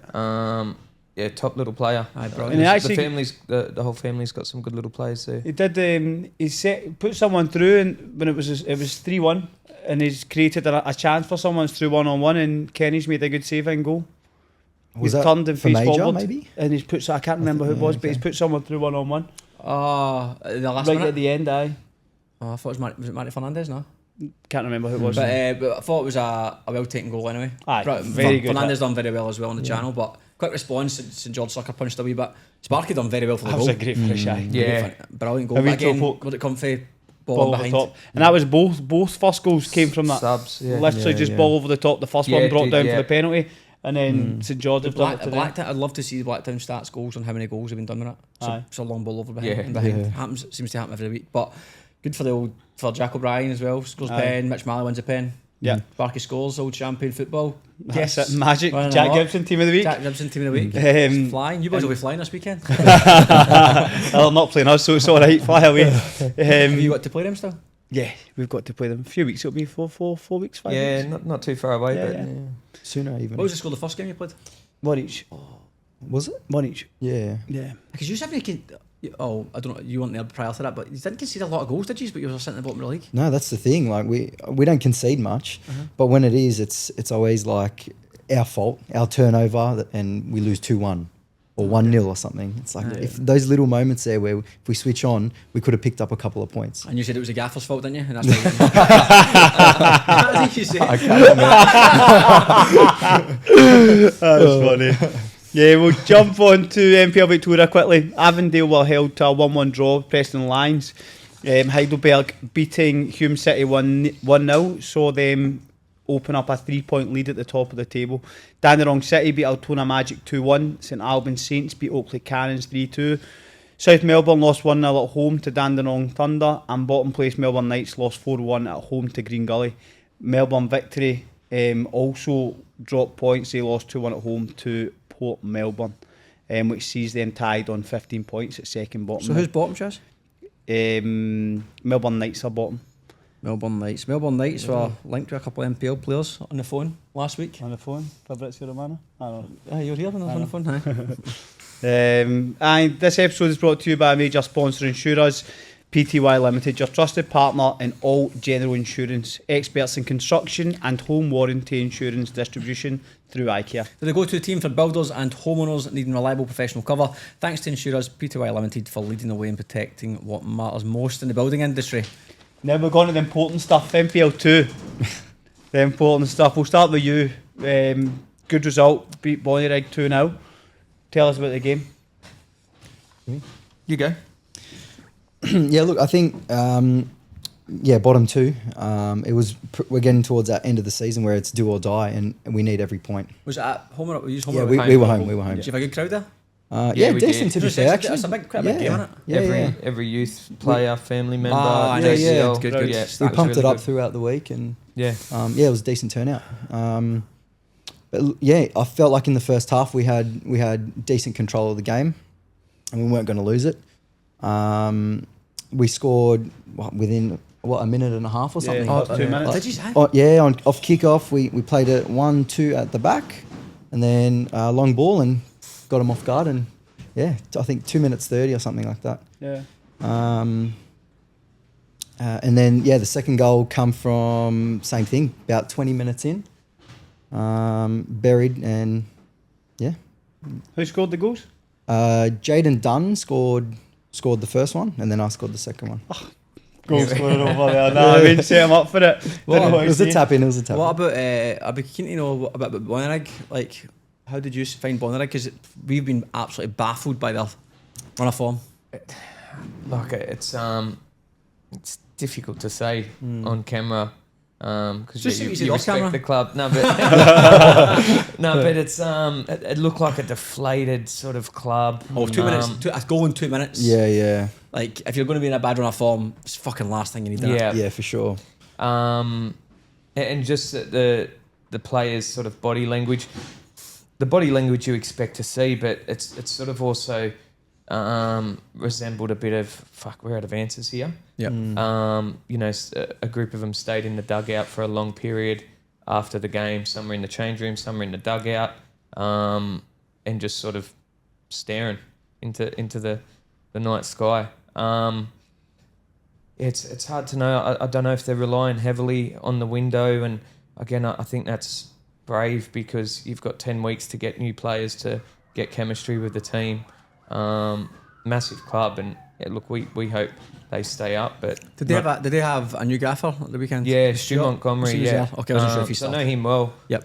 Yeah, top little player. Aye, And brilliant. he actually, The whole family's got some good little players there. he did. He put someone through, and when it was 3-1, and he's created a chance for someone's through 1-on-1, and Kenny's made a good save and goal. Was He's that turned and for faced Niger, forward, maybe? and he's put. I can't remember who it was, but he's put someone through 1-on-1 The last right minute. at the end. Aye, I thought was it Matty Fernandez? No. can't remember who it was. But I thought it was a well taken goal anyway. Aye, Right, very good. Fernandez done very well as well on the channel, but quick response. St George sucker punched a wee bit. Sparky done very well for the That goal. was a great finish. Aye. Yeah. Brilliant goal. Have we But again, told folk- would it come for ball over the behind. top. And that was both first goals came from that. Subs, yeah. Literally just ball over the top. The first one brought down for the penalty. And then St George have done it today. I'd love to see the Blacktown stats goals on how many goals have been done with it. It's a long ball over behind. Seems to happen every week. But good for Jack O'Brien as well. Scores pen. Mitch Malley wins a pen. Yeah. Barky scores, old champion football. Yes, magic. Jack Gibson, team of the week. Jack Gibson, team of the week. It's flying. You boys will be flying this weekend. They're not playing us, so it's alright. Fly away. Have you got to play them still? Yeah, we've got to play them. A few weeks. It'll be 4 weeks, 5 weeks. Yeah, not too far away, but Sooner even. What was the score of the first game you played? One each. Was it? One each. Yeah. Yeah. Because you said I don't know. You weren't there prior to that, but you didn't concede a lot of goals, did you? But you were sitting at the bottom of the league. No, that's the thing. Like we don't concede much, but when it is, it's always like our fault, our turnover, and we lose 2-1 or 1-0 or something. It's like if those little moments there where if we switch on, we could have picked up a couple of points. And you said it was the gaffer's fault, didn't you? And that's what you said. I can't remember. That's funny. Yeah, we'll jump on to NPL Victoria quickly. Avondale were held to a 1-1 draw with Preston Lions. Heidelberg beating Hume City 1-0, saw them open up a 3-point lead at the top of the table. Dandenong City beat Altona Magic 2-1. St Albans Saints beat Oakley Cannons 3-2. South Melbourne lost 1-0 at home to Dandenong Thunder, and bottom place Melbourne Knights lost 4-1 at home to Green Gully. Melbourne Victory also dropped points. They lost 2-1 at home to Port Melbourne, which sees them tied on 15 points at second bottom. So who's bottom, Chaz? Melbourne Knights are bottom. Melbourne Knights were linked to a couple of NPL players on the phone last week. On the phone? Fabrizio Romano? I don't know. You were here when I was on the phone, huh? And this episode is brought to you by a major sponsor, Insurers. PTY Limited, your trusted partner in all general insurance, experts in construction and home warranty insurance distribution through iCare. They're the go-to team for builders and homeowners needing reliable professional cover. Thanks to Insurers, PTY Limited, for leading the way in protecting what matters most in the building industry. Now we're going to the important stuff, NPL 2. The important stuff. We'll start with you. Good result, beat Bonnyrigg 2-0. Tell us about the game. you go. Yeah, look, I think bottom two. It was we're getting towards that end of the season where it's do or die, and we need every point. Was it at home or we we were home. We were home. Did you have a good crowd there? Yeah, we decent did. to be fair. Actually, It's quite a big game, isn't it? Yeah, Every youth player, family member, nice. JCL. Good. Yeah, we it was pumped really it up good. throughout the week, and Yeah. it was a decent turnout. But yeah, I felt like in the first half we had decent control of the game, and we weren't going to lose it. We scored within a minute and a half or something. Yeah, 2 minutes. Did you say? Off kickoff we played it 1-2 at the back, and then long ball and got them off guard, and I think 2 minutes 30 or something like that. Yeah. And then the second goal come from same thing, about 20 minutes in, buried, and Who scored the goals? Jaden Dunn scored the first one, and then I scored the second one. Goal scorer over there. No, I mean, set him up for it. It was a tap in. What about? I'd be keen to know about Bonnyrigg. Like, how did you find Bonnyrigg? Because we've been absolutely baffled by their run of form. Like it's difficult to say on camera because Just you see off respect camera. the club. No, but but it's it looked like a deflated sort of club. Oh, 2 minutes. A goal in 2 minutes. Yeah. Like, if you're going to be in a bad run of form, it's fucking last thing you need. Yeah. For sure. And just the players' sort of body language, the body language you expect to see, but it's sort of also resembled a bit of we're out of answers here. Yep. A group of them stayed in the dugout for a long period after the game. Some were in the change room, some were in the dugout, and just sort of staring into the night sky. It's hard to know. I don't know if they're relying heavily on the window, and again, I think that's brave because you've got 10 weeks to get new players to get chemistry with the team. Massive club, and look, we hope they stay up. But Did they have a new gaffer at the weekend? Yeah, Stu Montgomery. Yeah, Okay, I wasn't sure if he so I started. know him well. Yep.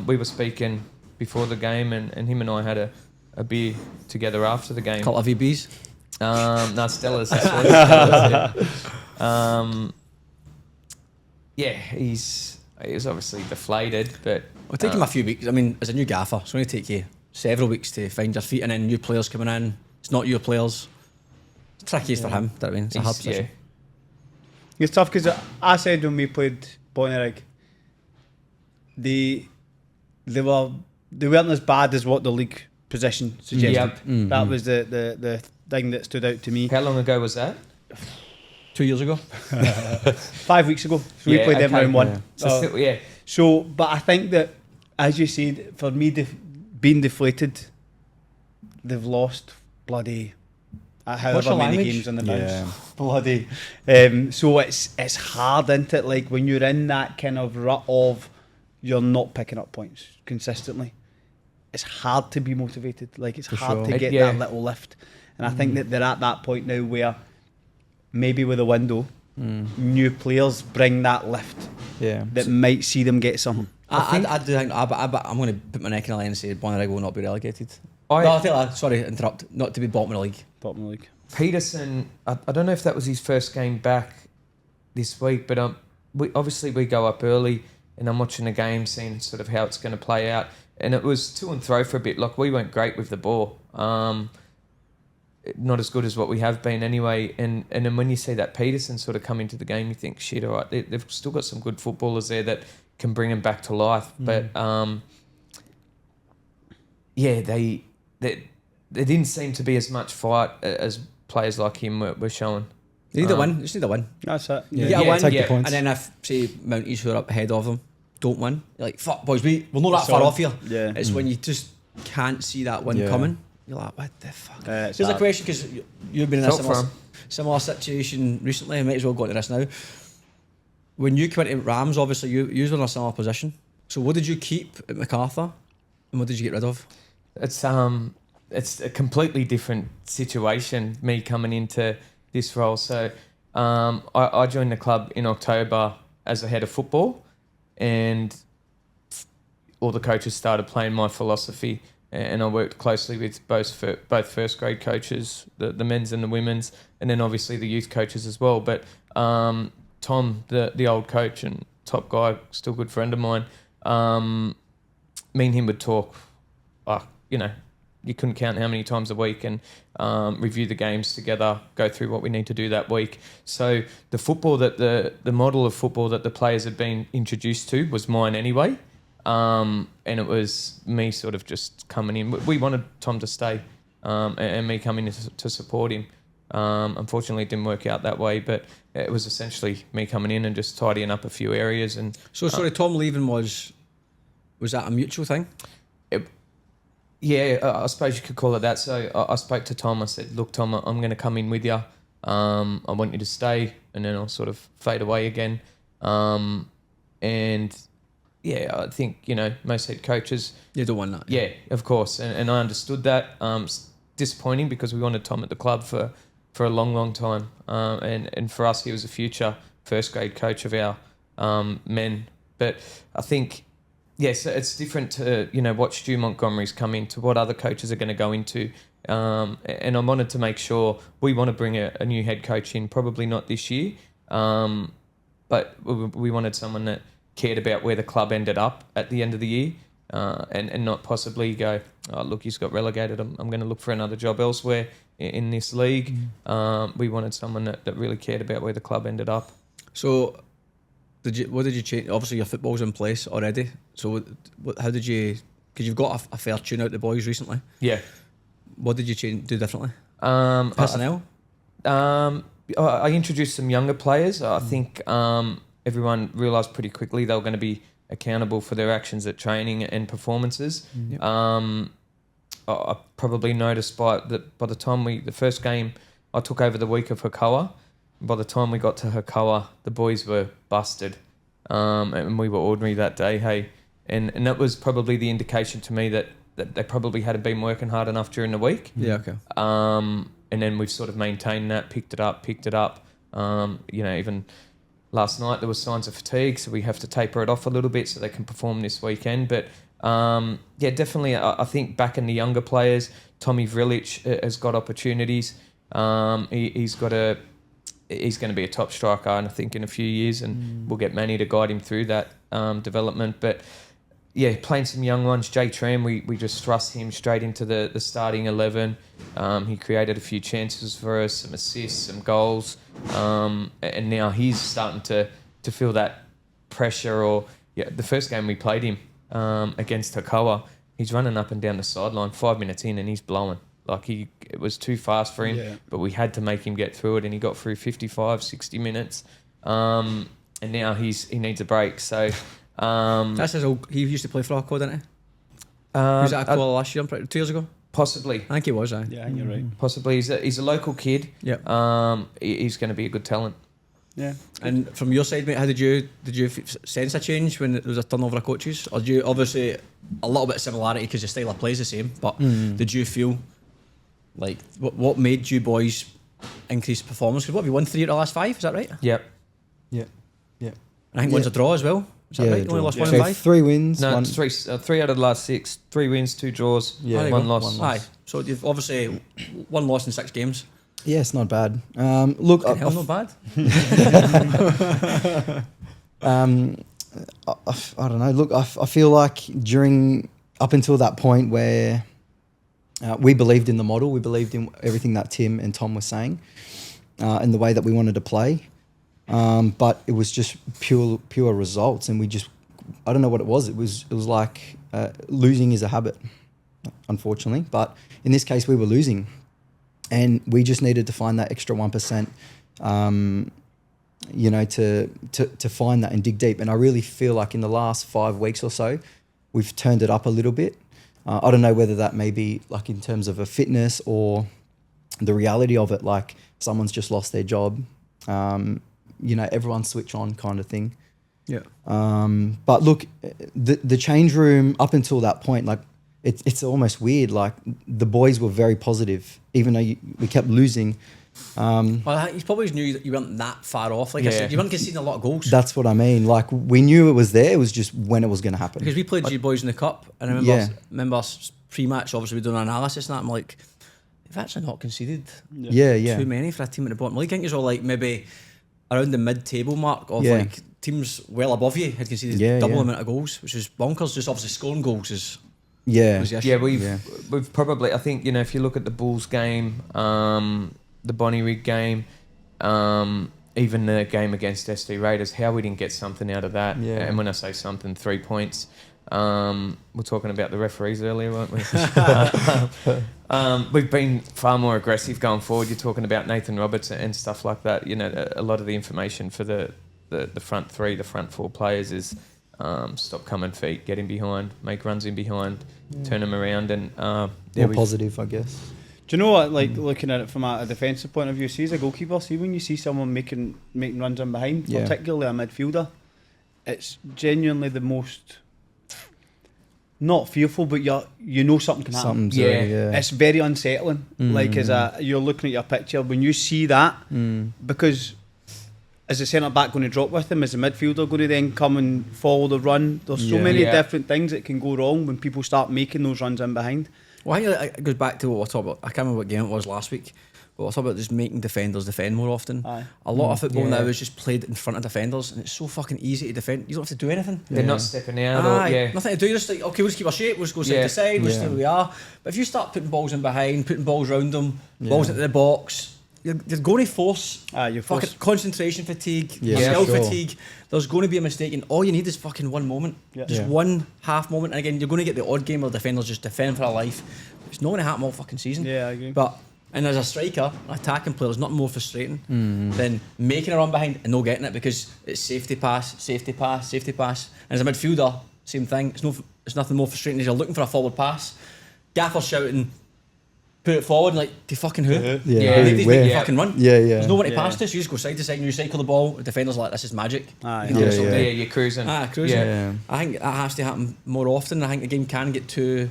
We were speaking before the game, and him and I had a beer together after the game. Couple of VBs. No, Stella's. Stella's yeah, he's obviously deflated, but It'll take him a few weeks. I mean, as a new gaffer, it's going to take you several weeks to find your feet, and then new players coming in. It's not your players. It's trickiest for him. Do you know what I mean? It's a hard position. It's tough because I said when we played Bonnyrigg, they weren't as bad as what the league position suggested. Yep. Mm-hmm. That was the thing that stood out to me. How long ago was that? 2 years ago. 5 weeks ago. So we played them round one. Yeah. So still, yeah. So, but I think that, as you said, for me, being deflated, they've lost bloody however many games on the bounce. Yeah. Bloody. So it's hard, isn't it? Like when you're in that kind of rut of you're not picking up points consistently, it's hard to be motivated. Like it's hard to get that little lift. And I think that they're at that point now where maybe with a window, new players bring that lift. Yeah. That might see them get something. I do think I'm going to put my neck in the line and say Bonnyrigg will not be relegated. Sorry, interrupt. Not to be bottom of the league. Bottom of the league. Peterson, I don't know if that was his first game back this week, but we go up early and I'm watching the game, seeing sort of how it's going to play out. And it was to and fro for a bit. Like we weren't great with the ball. Not as good as what we have been anyway. And then when you see that Peterson sort of come into the game, you think, shit, all right, they've still got some good footballers there that can bring them back to life. But they didn't seem to be as much fight as players like him were showing. You need a win. You just need a win. That's it. You get a win, take the points. and then if, say, Mounties who are up ahead of them don't win, you're like, fuck, boys, we're not that far off here. Yeah. It's when you just can't see that win coming. You're like, what the fuck? It's Here's a hard. question, because you've been in a Felt for similar situation recently. I might as well go into this now. When you came into Rams, obviously, you were in a similar position. So what did you keep at Macarthur, and what did you get rid of? It's a completely different situation, me coming into this role. So I joined the club in October as a head of football, and all the coaches started playing my philosophy, and I worked closely with both first grade coaches, the men's and the women's, and then obviously the youth coaches as well. But Tom, the old coach and top guy, still a good friend of mine, me and him would talk, you couldn't count how many times a week, and review the games together, go through what we need to do that week. So the football that the model of football that the players had been introduced to was mine anyway. And it was me sort of just coming in. We wanted Tom to stay, and me coming in to support him. Unfortunately, it didn't work out that way, but it was essentially me coming in and just tidying up a few areas. And So, sorry, Tom leaving was that a mutual thing? I suppose you could call it that. So I spoke to Tom. I said, look, Tom, I'm going to come in with you. I want you to stay, and then I'll sort of fade away again. And yeah, I think, most head coaches... You don't want that. Yeah, of course. And I understood that. It's disappointing because we wanted Tom at the club for a long, long time. And for us, he was a future first grade coach of our men. But I think... Yes, it's different to, what Stu Montgomery's come into, what other coaches are going to go into. And I wanted to make sure we want to bring a new head coach in, probably not this year, but we wanted someone that cared about where the club ended up at the end of the year, and not possibly go, oh, look, he's got relegated, I'm going to look for another job elsewhere in this league. We wanted someone that really cared about where the club ended up. So... What did you change? Obviously, your football's in place already. So, how did you? Because you've got a fair tune out the boys recently. Yeah. What did you do differently? Personnel. I introduced some younger players. I think everyone realised pretty quickly they were going to be accountable for their actions at training and performances. Yep. I probably noticed by the time the first game, I took over the week of Hakoah. By the time we got to Hakoah, the boys were busted, and we were ordinary that day. Hey, and that was probably the indication to me that they probably hadn't been working hard enough during the week. Yeah, okay. And then we've sort of maintained that, picked it up. Even last night there were signs of fatigue, so we have to taper it off a little bit so they can perform this weekend. But definitely, I think back in the younger players, Tommy Vrilic has got opportunities. He's going to be a top striker, and I think in a few years, and we'll get Mani to guide him through that development. But yeah, playing some young ones. Jay Tram, we just thrust him straight into the starting 11. He created a few chances for us, some assists, some goals, and now he's starting to feel that pressure. Or the first game we played him against Hakoa, he's running up and down the sideline 5 minutes in, and he's blowing. Like it was too fast for him, but we had to make him get through it, and he got through 55, 60 minutes, and now he needs a break. So. That's his old. He used to play for Alcoa, didn't he? He was at Alcoa last year, 2 years ago. Possibly. I think he was. Yeah, I think you're right. Possibly. He's a local kid. Yeah. He's going to be a good talent. Yeah. And from your side, mate, how did you sense a change when there was a turnover of coaches? Or did you obviously a little bit of similarity because the style of play is the same? But did you feel like what made you boys increase performance? Because what have you won 3 out of the last 5? Is that right? Yep. Yeah. I think one's a draw as well. Is that right? Only lost 1 in 5? 3 wins. No, one. 3 out of the last 6. 3 wins, 2 draws. Yeah, one loss. Aye. So you've obviously 1 loss in 6 games. Yeah, it's not bad. Look, Hell, not bad. I don't know. Look, I feel like up until that point where we believed in the model, we believed in everything that Tim and Tom were saying, and the way that we wanted to play. But it was just pure results, and I don't know what it was. It was like losing is a habit, unfortunately. But in this case, we were losing, and we just needed to find that extra 1%. To find that and dig deep. And I really feel like in the last 5 weeks or so, we've turned it up a little bit. I don't know whether that may be like in terms of a fitness or the reality of it, like someone's just lost their job. Everyone switch on kind of thing. Yeah. But look, the change room up until that point, like it's almost weird. Like the boys were very positive, even though we kept losing. Well, he probably knew that you weren't that far off. Like I said, you weren't conceding a lot of goals. That's what I mean. Like we knew it was there. It was just when it was going to happen. Because we played you boys in the cup, and I remember us pre-match. Obviously, we done an analysis, and that I'm like, they've actually not conceded too many for a team in the bottom league. I think it's all like maybe around the mid-table mark of like teams well above you had conceded double amount of goals, which is bonkers. Just obviously scoring goals was the issue. We've probably, I think, if you look at the Bulls game, the Bonnie Rig game, even the game against SD Raiders, how we didn't get something out of that. Yeah. And when I say something, 3 points. We're talking about the referees earlier, weren't we? We've been far more aggressive going forward. You're talking about Nathan Roberts and stuff like that. A lot of the information for the front 3, the front 4 players is stop coming feet, get in behind, make runs in behind, turn them around, and more positive, I guess. Do you know what? Like looking at it from a defensive point of view, see as a goalkeeper, see when you see someone making runs in behind, particularly a midfielder, it's genuinely the most not fearful, but you know something can happen. It's very unsettling. Like you're looking at your picture when you see that, because is the centre back going to drop with him? Is the midfielder going to then come and follow the run? There's so many different things that can go wrong when people start making those runs in behind. Well, I think it goes back to what we're talking about. I can't remember what game it was last week, but we're talking about just making defenders defend more often. A lot of football now is just played in front of defenders, and it's so fucking easy to defend. You don't have to do anything. They're not stepping out. Nothing to do. You're just like, okay, we'll just keep our shape. We'll just go side to side. We'll stay where we are. But if you start putting balls in behind, putting balls round them, balls into the box, you're going to force fucking concentration fatigue, skill fatigue. There's going to be a mistake, and all you need is fucking one moment, just one half moment. And again, you're going to get the odd game where defenders just defend for their life. It's not going to happen all fucking season. Yeah, I agree. And as a striker, an attacking player, there's nothing more frustrating than making a run behind and not getting it, because it's safety pass, safety pass, safety pass. And as a midfielder, same thing. It's nothing more frustrating as you're looking for a forward pass. Gaffer shouting, put it forward, and like, to fucking who? These make you fucking run. There's no one to pass this. You just go side to side and you cycle the ball. The defender's like, this is magic. You're cruising. Cruising. I think that has to happen more often. I think the game can get too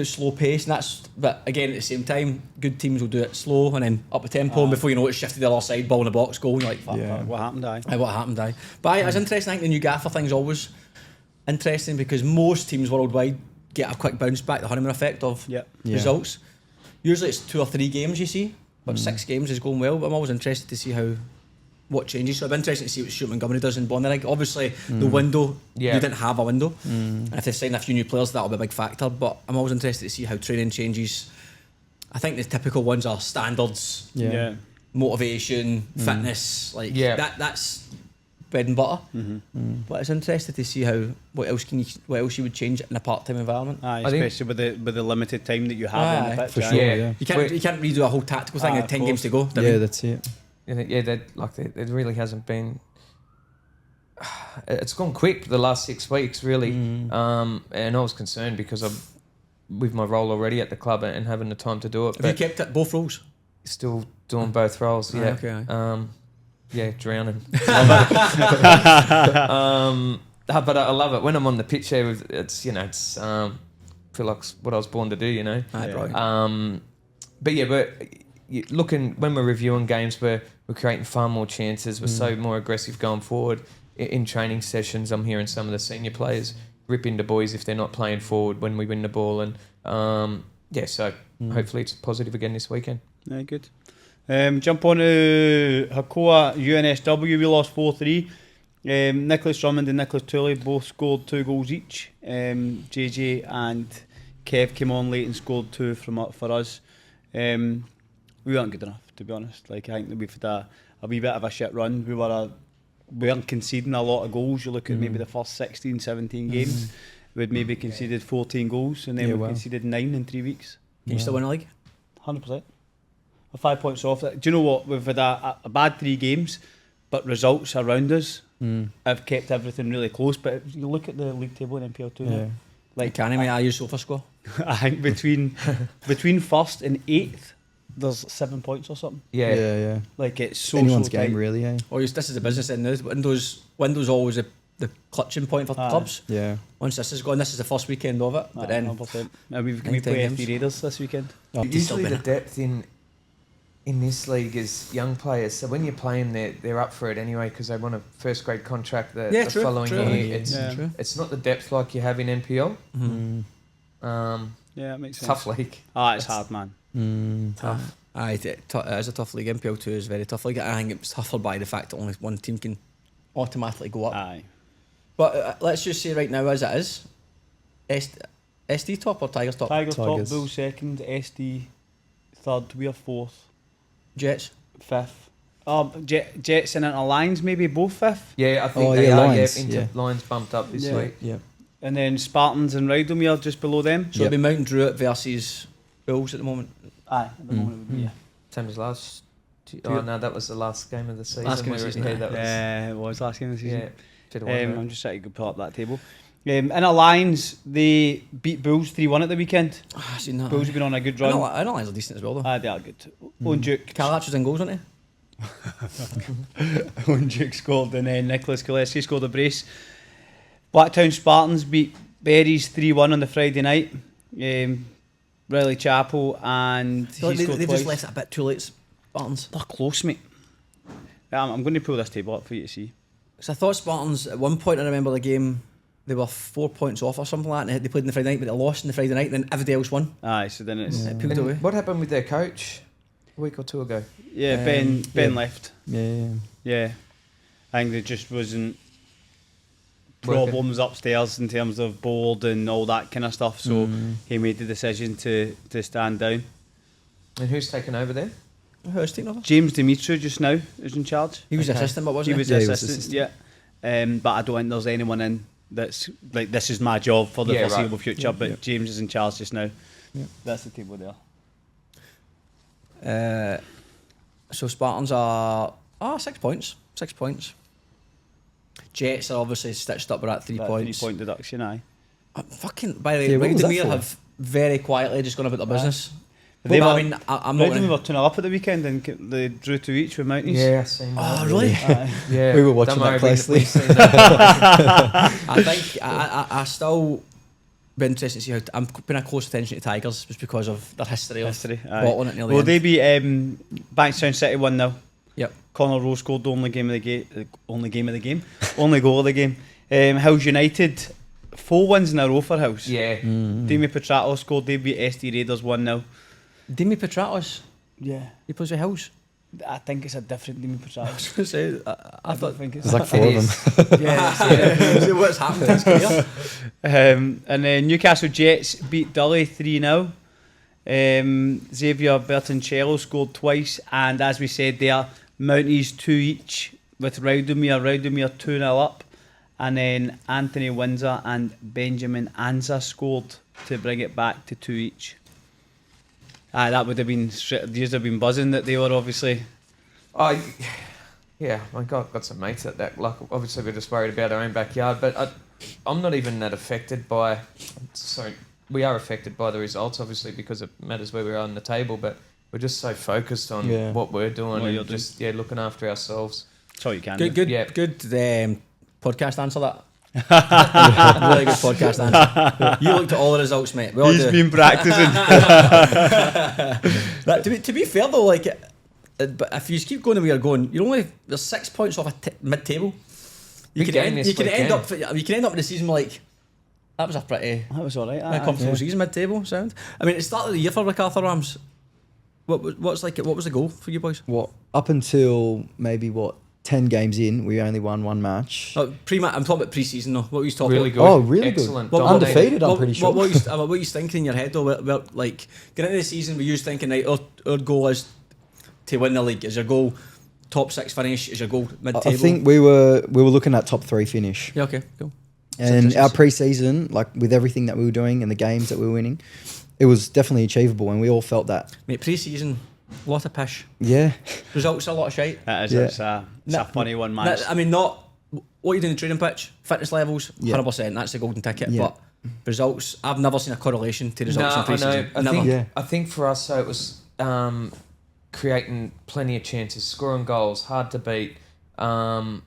slow pace, and but again, at the same time, good teams will do it slow and then up a tempo, and before you know it, shifted to the other side, ball in the box, goal, and you're like, fuck, what happened, what happened, But it's interesting. I think the new gaffer thing's always interesting, because most teams worldwide get a quick bounce back, the honeymoon effect of results. Usually it's 2 or 3 games you see, but 6 games is going well. But I'm always interested to see what changes. So I'd be interested to see what Stuart Montgomery does in Bonnyrigg. Obviously, the window, you didn't have a window. And if they've signed a few new players, that'll be a big factor. But I'm always interested to see how training changes. I think the typical ones are standards, motivation, fitness. That's bread and butter. But it's interesting to see what else you would change in a part-time environment. Especially with the limited time that you have on the pitch. For sure, yeah. You can't redo a whole tactical thing in 10 games to go. That's it. It really hasn't been. It's gone quick the last 6 weeks, really. And I was concerned because I'm with my role already at the club and having the time to do it. Have you kept it both roles? Still doing both roles, yeah. Okay. Drowning. But I love it when I'm on the pitch here. It's feel like what I was born to do, But looking when we're reviewing games, we're creating far more chances. We're so more aggressive going forward. In training sessions, I'm hearing some of the senior players rip into boys if they're not playing forward when we win the ball, and so hopefully it's positive again this weekend. Yeah, good. Jump on to Hakoah UNSW. We lost 4-3. Nicholas Drummond and Nicholas Tooley both scored 2 goals each. JJ and Kev came on late and scored 2 for us. We weren't good enough, to be honest. I think that we've had a wee bit of a shit run. We weren't conceding a lot of goals. You look at maybe the first 16, 17 games, we'd maybe conceded 14 goals, and then we conceded 9 in 3 weeks. Can you still win a league? 100%. We're 5 points off. Do you know what? We've had a bad 3 games, but results around us have kept everything really close. But if you look at the league table in NPL 2, I use sofa score. I think between first and 8th, there's 7 points or something. Yeah. It's so anyone's tight. game, really. Yeah. This is the business end now. Windows always the clutching point for clubs. Yeah. Once this is gone, this is the first weekend of it. But then 100%. We play FD Raiders this weekend. Usually the depth in this league is young players. So when you're playing, they're up for it anyway because they want a first grade contract the following year. It's not the depth like you have in NPL. It makes sense. Tough league. It's hard, man. Tough. It is a tough league. NPL 2 is a very tough league. I think it's tougher by the fact that only one team can automatically go up. But let's just say right now, as it is, SD top or Tigers top? Tigers top, Bulls second, SD third, we are 4th. Jets 5th. Jets and Inter Lions maybe both 5th. Yeah, I think they are. Lions bumped up this week. Yeah. And then Spartans and Rydalmere are just below them. So it'll be Mountain Druitt versus Bulls at the moment. At the moment it would be, Same as last. That was the last game of the season. Last game of the season. It was last game of the season. I'm just trying to pull up that table. Inter Lions, they beat Bulls 3-1 at the weekend. I've seen that. Bulls have been on a good run. Inter Lions are decent as well though. They are good. Owen Duke. Kalach was in goals, wasn't he? Owen Duke scored, and then Nicholas Gillespie scored a brace. Blacktown Spartans beat Berries 3-1 on the Friday night. Riley Chapel and they just left it a bit too late, Spartans. They're close, mate. I'm going to pull this table up for you to see. Because I thought Spartans, at one point I remember the game, they were 4 points off or something like that, and they played on the Friday night, but they lost on the Friday night, and then everybody else won. So then it's... It peeled away. What happened with their coach a week or 2 ago? Ben left. Yeah. I think there just wasn't problems upstairs in terms of board and all that kind of stuff, so he made the decision to stand down. And who's taken over there? Who's taken over? James Dimitri just now is in charge. He was assistant, but wasn't he? He was assistant, but I don't think there's anyone in that's like, this is my job for the foreseeable future, but James is in charge just now. That's the table there. So Spartans are 6 points. 6 points. Jets are obviously stitched up with that 3 points. 3 point deduction, aye. By the way, Rydalmere have very quietly just gone about their business. I'm not Rydalmere were 2-0 up at the weekend and they drew 2 each with Mounties. Yeah, I've seen that. Oh, really? Yeah. We were watching that closely. I think I still be interested to see how I'm paying a close attention to Tigers just because of their history bottling it nearly. Well, they beat Bankstown City 1-0. Yep. Connor Rowe scored the only goal of the game. Hills United, 4 wins in a row for Hills. Yeah. Demi Petrato scored. They beat SD Raiders 1-0. Demi Petratos. Yeah. He plays with Hills. I think it's a different team for I was going to say, I thought... think There's like 4 of them. Yeah, what's happened in his career? And then Newcastle Jets beat Dully 3-0. Xavier Bertoncello scored twice, and as we said there, Mounties 2 each with Rowdomir 2-0 up, and then Anthony Windsor and Benjamin Anza scored to bring it back to 2 each. That would have been these have been buzzing that they were obviously. Yeah, my God, got some mates that like obviously we're just worried about our own backyard, but I'm not even that affected by. Sorry, we are affected by the results obviously because it matters where we are on the table, but we're just so focused on what we're doing and just looking after ourselves. That's all you can. Good podcast answer that. Really good podcast answer. You looked at all the results, mate. He's been practicing. To be fair though, like, but if you keep going the way you're going, there's 6 points off mid-table. You can end up with the season like that was a pretty alright. comfortable season mid-table. Sound. I mean, it started the year for Macarthur Rams. What was the goal for you boys? Up until maybe 10 games in, we only won 1 match. I'm talking about pre-season though. What were you talking Really about? good. Really Excellent. good. Undefeated, I'm pretty sure. What you thinking in your head though? Well, like getting into the season, were you thinking right? Our goal is to win the league. Is your goal top 6 finish? Is your goal mid-table? I think we were looking at top 3 finish. Yeah. Okay. Cool. And our pre-season, like with everything that we were doing and the games that we were winning, it was definitely achievable, and we all felt that. Mate, pre-season, a lot of pish. Yeah. Results a lot of shite. That is. It's a funny one, man. I mean, not what you do in the training pitch, fitness levels, 100%. That's the golden ticket. Yeah. But results, I've never seen a correlation to results in pre-season. I think for us, so it was creating plenty of chances, scoring goals, hard to beat. And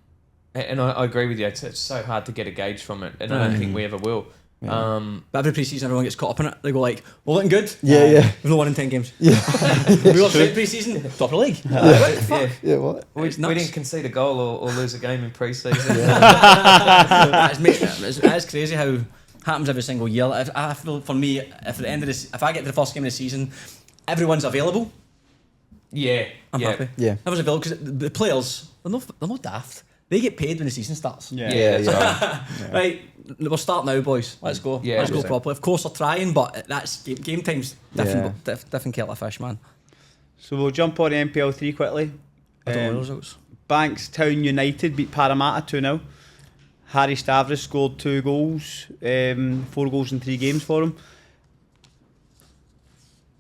I agree with you. It's so hard to get a gauge from it, and I don't think we ever will. Yeah. But every pre-season, everyone gets caught up in it. They go like, "We're looking good." Yeah. We've not won in 10 games. Yeah. We got great pre-season, top of the league. What the fuck? Yeah. What? We didn't concede a goal or lose a game in pre-season. It's crazy how it happens every single year. I feel for me, if at the end of this, if I get to the first game of the season, everyone's available. I'm happy. Yeah. Everyone's available because the players they're not daft. They get paid when the season starts. Yeah. Right, we'll start now, boys. Let's go. Yeah, Let's go properly. Of course, they're trying, but that's game time's different. Different kettle of fish, man. So we'll jump on NPL 3 quickly. I don't know the results. Bankstown United beat Parramatta 2-0. Harry Stavros scored 2 goals, 4 goals in 3 games for him.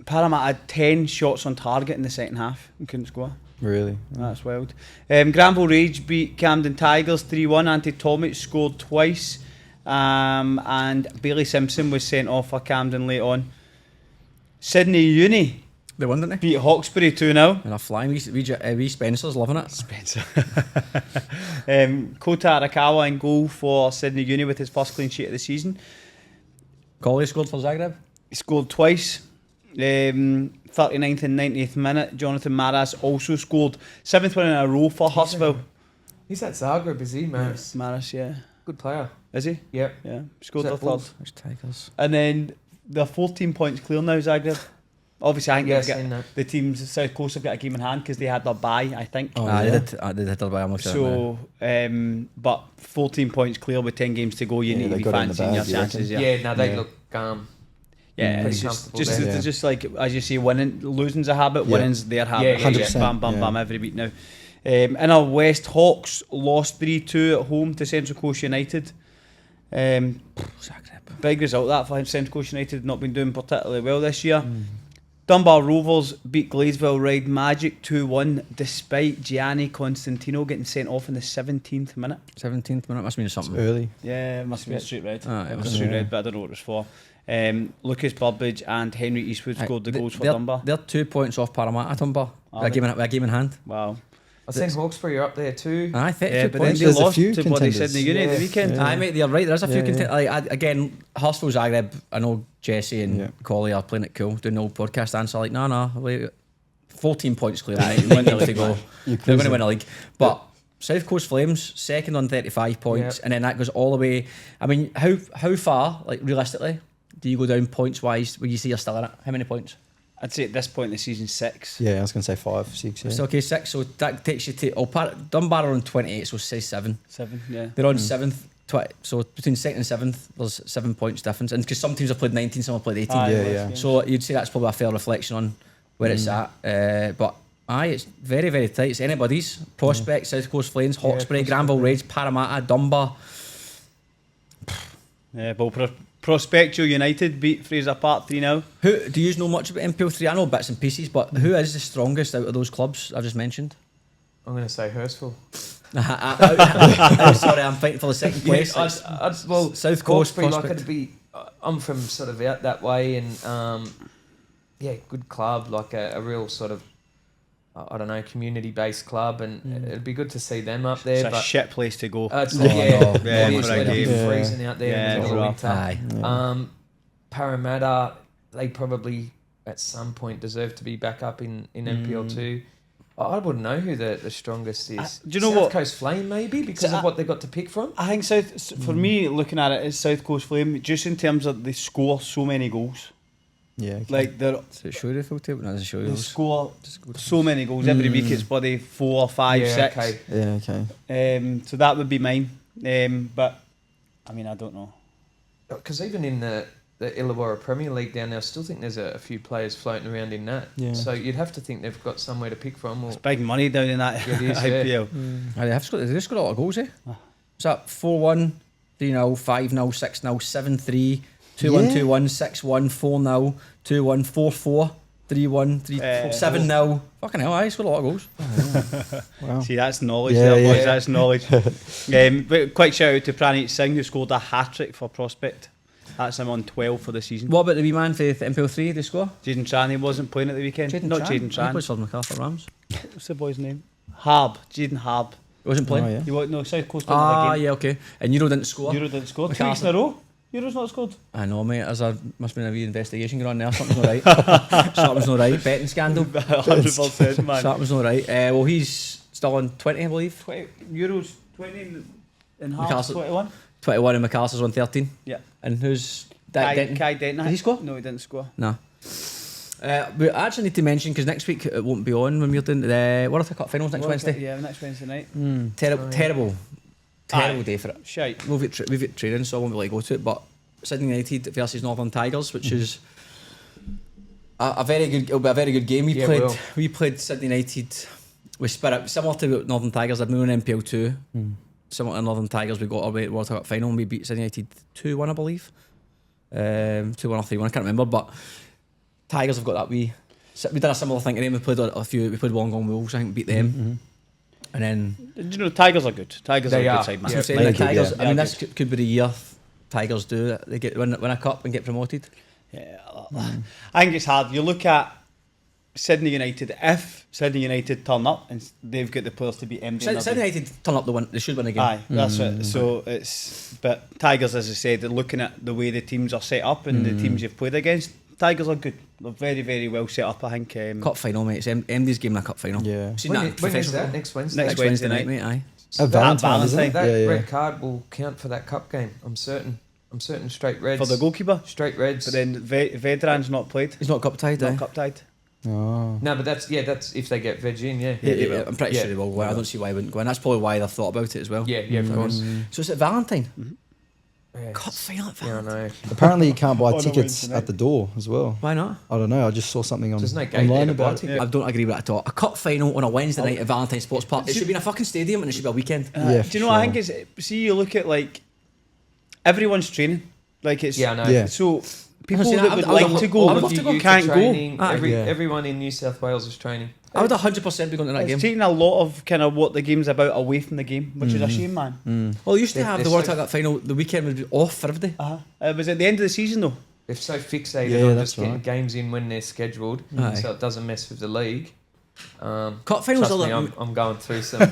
Parramatta had 10 shots on target in the second half and couldn't score. Really? That's wild. Granville Rage beat Camden Tigers 3-1. Ante Tomic scored twice. And Bailey Simpson was sent off for Camden late on. Sydney Uni They won, didn't they? beat Hawkesbury 2-0. And a flying wee Spencer's loving it. Spencer. Kota Arakawa in goal for Sydney Uni with his first clean sheet of the season. Collie scored for Zagreb. He scored twice. 39th and 90th minute. Jonathan Maras also scored 7th win in a row for Hurstville. He's at Zagreb, is he, Maris? Maras, yeah. Good player. Is he? Yep. Yeah. Scored Is the that third. Wolves? There's Tigers. And then they're 14 points clear now, Zagreb. Obviously, I think Yeah, they've got- seen that. the teams South Coast have got a game in hand because they had their bye, I think. Oh, They yeah. did their bye almost. So, but 14 points clear with 10 games to go. You Yeah, need to they be got it in the fancying your bag, you chances. reckon? Yeah, Yeah, they Yeah. look yeah. pretty It's comfortable just there. it's just like as you say, losing's a habit. Yeah. Winning's their habit. Yeah, yeah, 100%, Bam, bam, yeah. bam every week now. In our West, Hawks lost 3-2 at home to Central Coast United. Zagreb. Big result that for Central Coast United. Not been doing particularly well this year. Dunbar Rovers beat Gladesville Red Magic 2-1 despite Gianni Constantino getting sent off in the 17th minute. 17th minute must mean something. Early. Yeah, it must have been a straight red. It It was was. a straight Yeah. red, but I don't know what it was for. Lucas Burbage and Henry Eastwood scored the goals for Dunbar. They're 2 points off Parramatta, Dunbar. Are A game in hand. Wow. I think Hawkesbury are up there too. Aye, 32 Yeah, but then points. they There's a lost few to bloody contenders. Sydney Uni at the Yeah. weekend. Yeah. Aye, mate, they're right. There's a few Yeah. contenders. Again, Hurstville, Zagreb. I know Jesse and Yeah. Collie are playing it cool, doing the old podcast answer. Like, no, wait, 14 points clear. Aye, 9 games to go. You're They're going to cruising. win a league. But South Coast Flames, second on 35 points, Yep. and then that goes all the way. I mean, how far, like realistically, do you go down points wise when you see you're still in it? How many points? I'd say at this point in the season 6. Yeah, I was going to say 5, 6. Yeah. So okay, 6. So that takes you to Dunbar are on 28. So say 7. 7, yeah. They're on 7th. So between 2nd and 7th, there's 7 points difference. And because some teams have played 19, some have played 18. yeah. So you'd say that's probably a fair reflection on where it's at. But it's very, very tight. It's anybody's. Prospect, South Coast Flames, Hawkesbury, Granville Rage, Parramatta, Dunbar. Yeah, but Prospectual United beat Fraser Park 3-0. Who do you know much about NPL 3? I know bits and pieces, but who is the strongest out of those clubs I've just mentioned? I'm going to say Hurstville. Sorry, I'm fighting for the second place. Well, South Coast Hawkesbury, Prospect. I'm from sort of out that way, and good club, like a real sort of, I don't know, community-based club, and it'd be good to see them up there. It's a shit place to go. No. Freezing out there in the middle of winter. Aye. Parramatta, they probably at some point deserve to be back up in NPL 2. I wouldn't know who the strongest is. Do you know South what? Coast Flame, maybe, because of what they got to pick from? I think for me, looking at it, is South Coast Flame, just in terms of they score so many goals. Yeah. Okay. Like, they're... So show you the full table? No, it's show you They those. score so many goals every week. It's bloody 4, 5, 6. Okay. Yeah, okay. So that would be mine. But I mean, I don't know. Because even in the Illawarra Premier League down there, I still think there's a few players floating around in that. Yeah. So you'd have to think they've got somewhere to pick from. Or It's big money down in that It is, IPL. They just got a lot of goals, eh? What's that? 4-1, 3-0, 5-0, 6-0, 7-3, 2-1, 2-1, 6-1, 4-0, 2-1, 4-4, 3-1, 3-4, 7-0. Fucking hell, he's got a lot of goals. Wow. See, that's knowledge Yeah, there, boys. yeah. That's knowledge. But quick shout out to Pranit Singh, who scored a hat-trick for Prospect. That's him on 12 for the season. What about the wee man for NPL 3? Did he score? Jaden Tran, he wasn't playing at the weekend. Not Jaden He Tran. plays for the Macarthur Rams. What's the boy's name? Harb. Jaden Harb. He wasn't playing? Oh, yeah. You want no South Coast didn't have a game. Yeah, okay. And Euro didn't score? Euro didn't score. 2 weeks Macarthur. in a row. Euro's not scored. I know, mate. Must have been a wee investigation going on there. Something's not right. Something's not right. Betting scandal. 100%, man. Something's not right. Well, he's still on 20, I believe. 20 Euros, 20 and half, Macarthur- 21. 21 and Macarthur's on 13. Yeah. And who's Kai Denton? Denton. Did he score? No, he didn't score. No. We actually need to mention, because next week it won't be on when we're doing the World Cup finals next Wednesday. Yeah, next Wednesday night. Terrible day for it. Shite. We've got training, so I won't be able to go to it. But Sydney United versus Northern Tigers, which is a very good. It'll be a very good game. We played Sydney United with spirit, similar to Northern Tigers. I've been in NPL 2. Similar to Northern Tigers, we got our way to World Cup final and we beat Sydney United 2-1, I believe. 2-1 or 3-1, I can't remember. But Tigers have got that we did a similar thing to them. We played Wollongong Wolves, I think, beat them. And then You know, Tigers are good. Tigers are a good side, man. I'm saying they're the good, Tigers. yeah. I mean, They're this could be the year Tigers do it. They win a cup and get promoted. Yeah, I think it's hard. You look at Sydney United. If Sydney United turn up and they've got the players to beat MD, Sydney United turn up the win. They should win again. aye, that's it. So but Tigers, as I said, looking at the way the teams are set up and the teams you've played against, Tigers are good. They're very, very well set up. I think. Cup final, mate. It's MD's game in a cup final. Yeah. Seen When that is professional that? football? Next Wednesday? Next Wednesday Wednesday night, mate. Aye. A Valentine, isn't it? That Yeah. red card will count for that cup game. I'm certain straight reds. For the goalkeeper. Straight reds. But then Vedran's not played. He's not cup tied, Not eh? cup tied. Oh. No, but that's if they get veg in, yeah. Yeah, I'm pretty Yeah. sure he will. I don't see why he wouldn't go, and that's probably why they've thought about it as well. Yeah, of course. So it's at Valentine. Yeah. Cup final at Yeah, I Valentine. know. Apparently you can't buy On a tickets Wednesday at the door as well. Why not? I don't know. I just saw something on There's no gate there online to buy about it. tickets. I don't agree with that at all. A cup final on a Wednesday night at Valentine Sports Park. It should be in a fucking stadium and it should be a weekend. Yeah, Do you know what I think is? See, you look at like everyone's training. Like it's Yeah, I know. Yeah. So people seen that that. would I would like love- to I go would love to go. can't go. Training, Aye. Yeah. Everyone in New South Wales is training. I would 100% be going to that It's game. taking a lot of kind of what the game's about away from the game, which is a shame, man. Well, they used to They're- have the they're World so- Cup final. The weekend would be off for everybody. It was at the end of the season though. They're so fixated Yeah, on that's just getting right. games in when they're scheduled, Aye. so it doesn't mess with the league. Cup finals Trust are me, like, I'm going through some.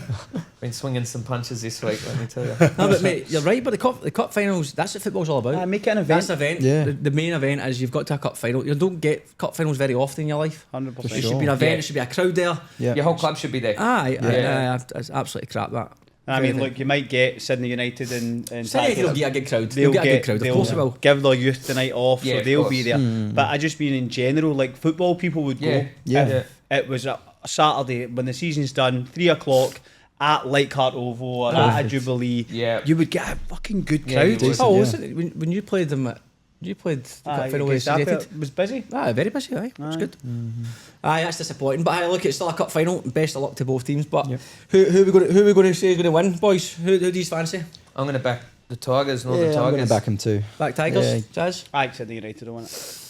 Been swinging some punches this week. Let me tell you. no, but mate, you're right. But the cup finals, that's what football's all about. Make it an That's event. the event. Yeah. The main event is you've got to a cup final. You don't get cup finals very often in your life. 100%. It Sure. should be an event. Yeah. It should be a crowd there. Yeah. Your whole club should be there. Aye, Yeah. it's absolutely crap that. I mean, look, you might get Sydney United and Sydney United will get a good crowd. They'll They'll get a good crowd. Of course they will. Give their youth the night off, Yeah, so of they'll course. be there. But I just mean in general, like football people would go. Yeah. If it was a Saturday when the season's done, 3 o'clock at Leichhardt Oval or at a Jubilee. Yeah. You would get a fucking good Yeah, crowd. you would. Oh, Yeah. was it when you played them? You played the cup final with Gestapo United. was busy. Very busy. Aye, that's good. Aye, that's disappointing. But aye, look, it's still a cup final. Best of luck to both teams. But who we going to say is going to win, boys? Who do you fancy? I'm going to back the Tigers, Northern Yeah, I'm going Tigers. to back him too. Back Tigers, Yeah. Chaz. I Sydney United, I want it.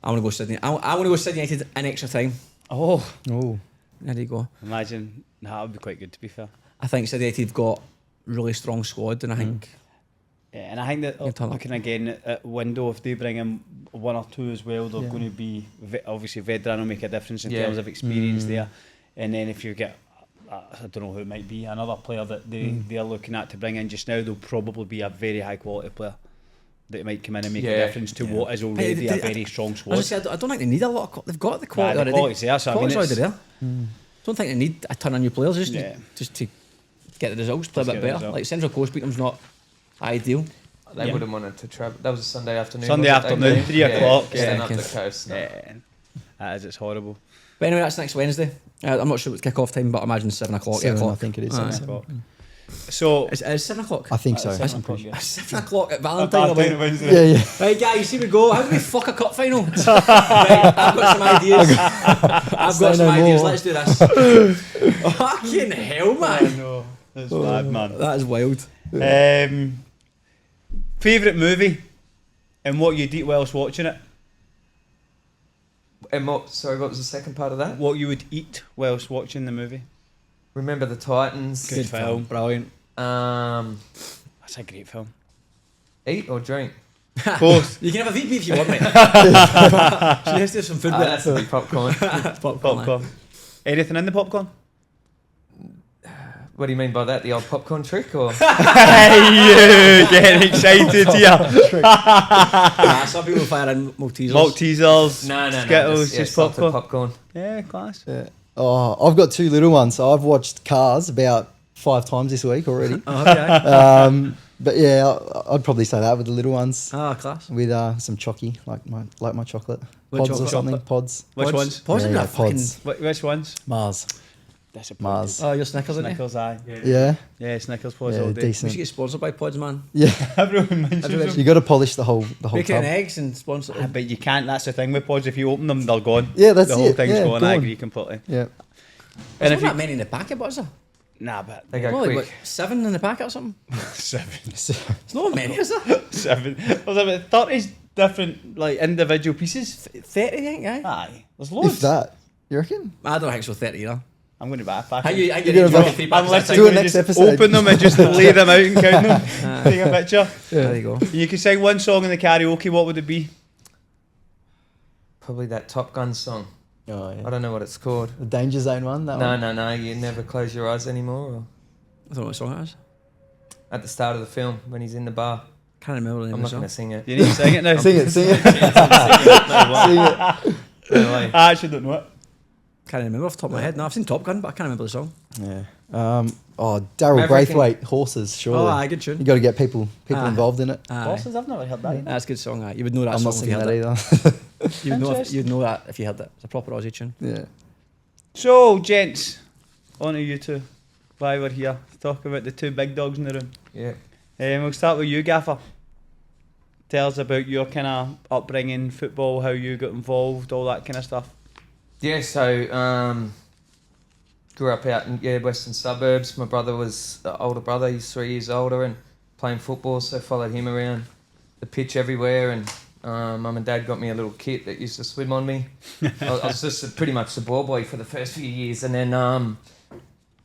I want to go Sydney. I want to go Sydney United in extra time. Oh, Oh, There you go. imagine that would be quite good to be fair. I think Sydney United have got really strong squad, and I think Yeah, and I think that turn up. looking again at window, if they bring in 1 or 2 as well, they're going to be obviously veteran will make a difference in terms of experience there. And then if you get, I don't know who it might be, another player that they're looking at to bring in just now, they'll probably be a very high quality player that might come in and make a difference to what is already a very strong squad. as I said, I don't think they need a lot. They've got the quality the already. quality's there, so I mean, Quality's it's- already there. Don't think they need a ton of new players just Yeah. to get the results, play a Just bit get the better. result. Like Central Coast beat them's not ideal. They would have wanted to travel. That was a Sunday afternoon. Sunday wasn't it? afternoon, 3 o'clock. Stand Yeah. up the coast. No. Yeah, that is, it's horrible. But anyway, that's next Wednesday. I'm not sure what kick-off time, but I imagine 7 o'clock, 8 7, o'clock. I think it is. Aye. 7. 7 o'clock. So, It's 7 o'clock. I think so. That's 7 o'clock, yeah. 7 o'clock at Valentine. Yeah, yeah. Right, guys, here we go. How do we fuck a cup final? Right, I've got some ideas. I've got Say some no ideas. more. Let's do this. Fucking hell, man. no, that's bad, man. That is wild. Favourite movie and what you'd eat whilst watching it? And what was the second part of that? What you would eat whilst watching the movie? Remember the Titans. Good film. Brilliant. That's a great film. Eat or drink? Both. You can have a VP if you want, mate. She has to do some food with That's the big popcorn. Popcorn. Anything in the popcorn? What do you mean by that? The old popcorn trick, or? Hey, you getting excited here? Some people fire in Maltesers. Maltesers, No, Skittles, just salted popcorn. popcorn. Yeah, class. Yeah. Oh, I've got 2 little ones, so I've watched Cars about 5 times this week already. Okay. But yeah, I'd probably say that with the little ones, Class. with some chocky, like my chocolate, What pods chocolate? or something. Pods. Which ones? Pods? Yeah, Pods. Which ones? Mars. Disappointed. Oh, your Snickers, isn't it? Snickers, aye. Yeah. Yeah, Snickers pods Yeah, all day. We should decent. get sponsored by Pods, man. Yeah. Everyone mentions Everyone- them. You got to polish the whole Bacon tub. and eggs and sponsor. But you can't, that's the thing with pods, if you open them, they're gone. Yeah, that's the whole it. thing's Yeah, gone, I gone. agree completely. Yeah. There's And not if you... that many in the packet, but is there? Nah, but... They go Well, quick. like 7 in the packet or something? 7. It's not many, is there? 7. There's about 30 different, like, individual pieces. 30, I think, aye. Aye. There's loads. If that, you reckon? I don't think so, 30 either. I'm going to buy a pack. How you You're eat gonna your buy- 3 I'm packets at a literally time? Do a going to next just episode. open them and just lay them out and count them. Take a picture. There you go. You could sing one song in the karaoke, what would it be? Probably that Top Gun song. Oh, I yeah. don't know what it's called. The Danger Zone one. That one. No. You never close your eyes anymore. Or I don't know what song it is. at the start of the film when he's in the bar. Can't remember the name I'm of not the going to song. sing it. You need to sing it now. Sing it. Sing it. No way. Sing it. No way. I actually don't know it. Can't remember off the top of my head. No, I've seen Top Gun, but I can't remember the song. Yeah. Daryl Maverick Braithwaite, Horses. Surely. Oh, aye, good tune. You got to get people Aye. involved in it. Aye. Bosses, I've never heard that. That's a good song, aye. You would know that I'm song not if you singing heard that it. either. You'd know that if you heard it. It's a proper Aussie tune. Yeah. So, gents, on to you two. Why we're here to talk about the 2 big dogs in the room. Yeah. We'll start with you, Gaffer. Tell us about your kind of upbringing, football, how you got involved, all that kind of stuff. Yeah, so grew up out in western suburbs. My brother was the older brother. He's 3 years older and playing football, so followed him around the pitch everywhere. And mum and dad got me a little kit that used to swim on me. I was just pretty much the ball boy for the first few years, and then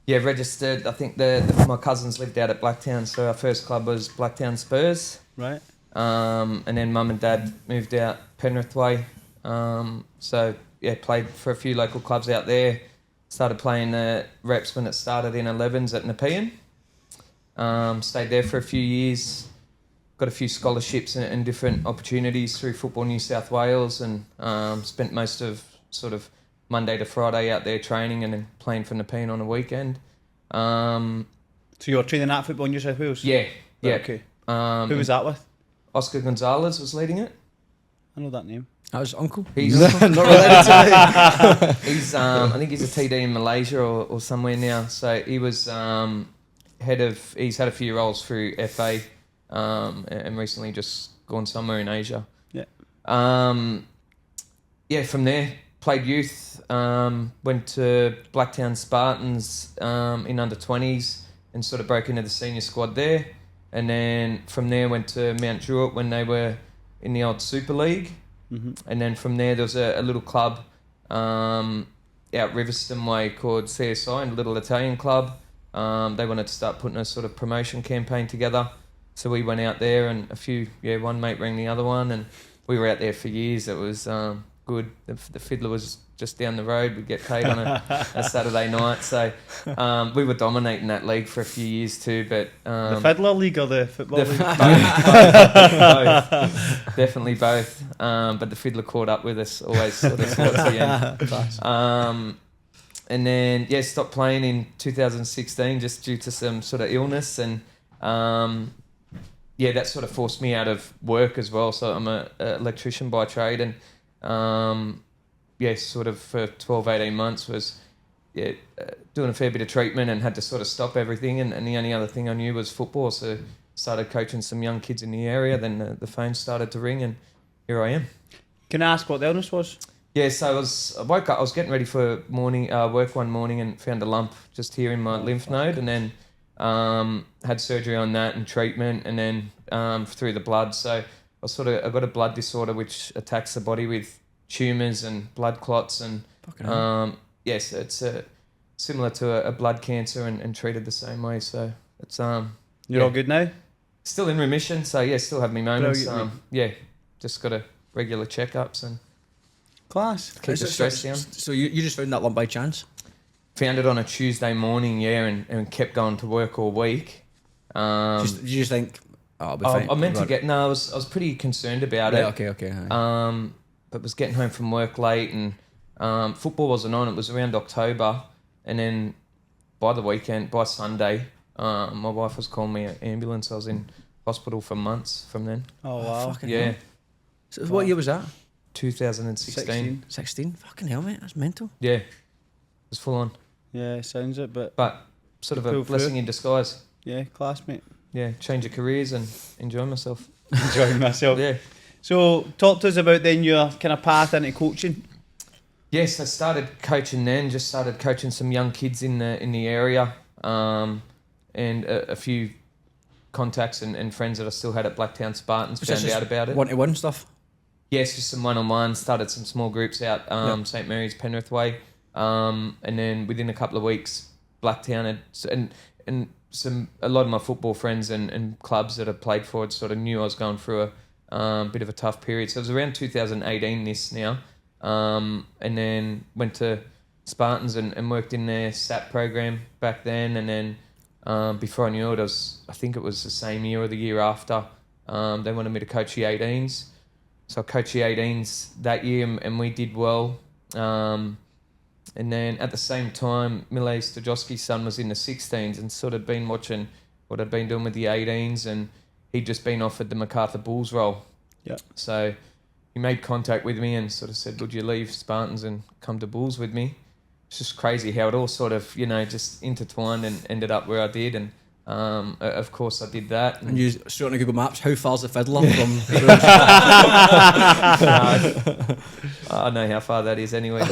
registered. I think my cousins lived out at Blacktown, so our first club was Blacktown Spurs. Right. And then mum and dad moved out Penrith way. So yeah, played for a few local clubs out there. Started playing reps when it started in 11s at Nepean. Stayed there for a few years. Got a few scholarships and different opportunities through Football New South Wales, and spent most of sort of Monday to Friday out there training and then playing for Nepean on a weekend. So you were training that football in New South Wales? Yeah, yeah. Right, okay. Who was that with? Oscar Gonzalez was leading it. I know that name. That was uncle. He's Not related to me. he's I think he's a TD in Malaysia or somewhere now. So he was he's had a few roles through FA and recently just gone somewhere in Asia. Yeah. From there, played youth, went to Blacktown Spartans in under-20s and sort of broke into the senior squad there. And then from there went to Mount Druitt when they were in the old Super League. Mm-hmm. And then from there was a little club out Riverston way called CSI, a little Italian club. They wanted to start putting a sort of promotion campaign together. So we went out there and one mate rang the other one and we were out there for years. It was good. The fiddler was just down the road. We'd get paid on a Saturday night. So we were dominating that league for a few years too. But the Fiddler League or the Football League? Both. Definitely both. But the fiddler caught up with us always sort of towards the end. And then, stopped playing in 2016 just due to some sort of illness. And that sort of forced me out of work as well. So I'm an electrician by trade. And sort of for 12, 18 months was doing a fair bit of treatment and had to sort of stop everything. And the only other thing I knew was football. So started coaching some young kids in the area. Then the phone started to ring and here I am. Can I ask what the illness was? Yeah, so I woke up, I was getting ready for work one morning and found a lump just here in my lymph node and then had surgery on that and treatment and then through the blood. So I got a blood disorder which attacks the body with tumours and blood clots and so it's similar to a blood cancer and treated the same way. So it's You're all good now? Still in remission, so still have me moments. Brilliant. Just got a regular checkups and Class. keep the stress down. So you just found that lump by chance? Found it on a Tuesday morning, and kept going to work all week. Did you just think, I'll be fine? I meant to get... No, I was pretty concerned about it. Okay. But was getting home from work late and football wasn't on. It was around October. And then by Sunday, my wife was calling me an ambulance. I was in hospital for months from then. Oh, wow. Yeah. So what year was that? 2016. 16? Fucking hell, mate. That's mental. Yeah. It was full on. Yeah, sounds it, but sort of a Pull blessing through. in disguise. yeah, class, mate. Yeah, change of careers and enjoy myself. Enjoying myself. Yeah. So, talk to us about then your kind of path into coaching. Yes, I started coaching then. Just started coaching some young kids in the area, and a few contacts and friends that I still had at Blacktown Spartans found out about it. One-to-one stuff? Yes, just some one-on-one. Started some small groups out St Mary's, Penrith Way, and then within a couple of weeks, Blacktown had and a lot of my football friends and clubs that I played for it sort of knew I was going through a bit of a tough period. So it was around 2018 this now, and then went to Spartans and worked in their SAP program back then, and then before I knew it, I think it was the same year or the year after, they wanted me to coach the 18s. So I coached the 18s that year and we did well. And then at the same time, Milej Stojowski's son was in the 16s and sort of been watching what I'd been doing with the 18s, and he'd just been offered the Macarthur Bulls role. Yeah. So he made contact with me and sort of said, would you leave Spartans and come to Bulls with me? It's just crazy how it all sort of, just intertwined and ended up where I did. And of course I did that. And you straight on Google Maps, how far's the fiddler from... I know how far that is anyway.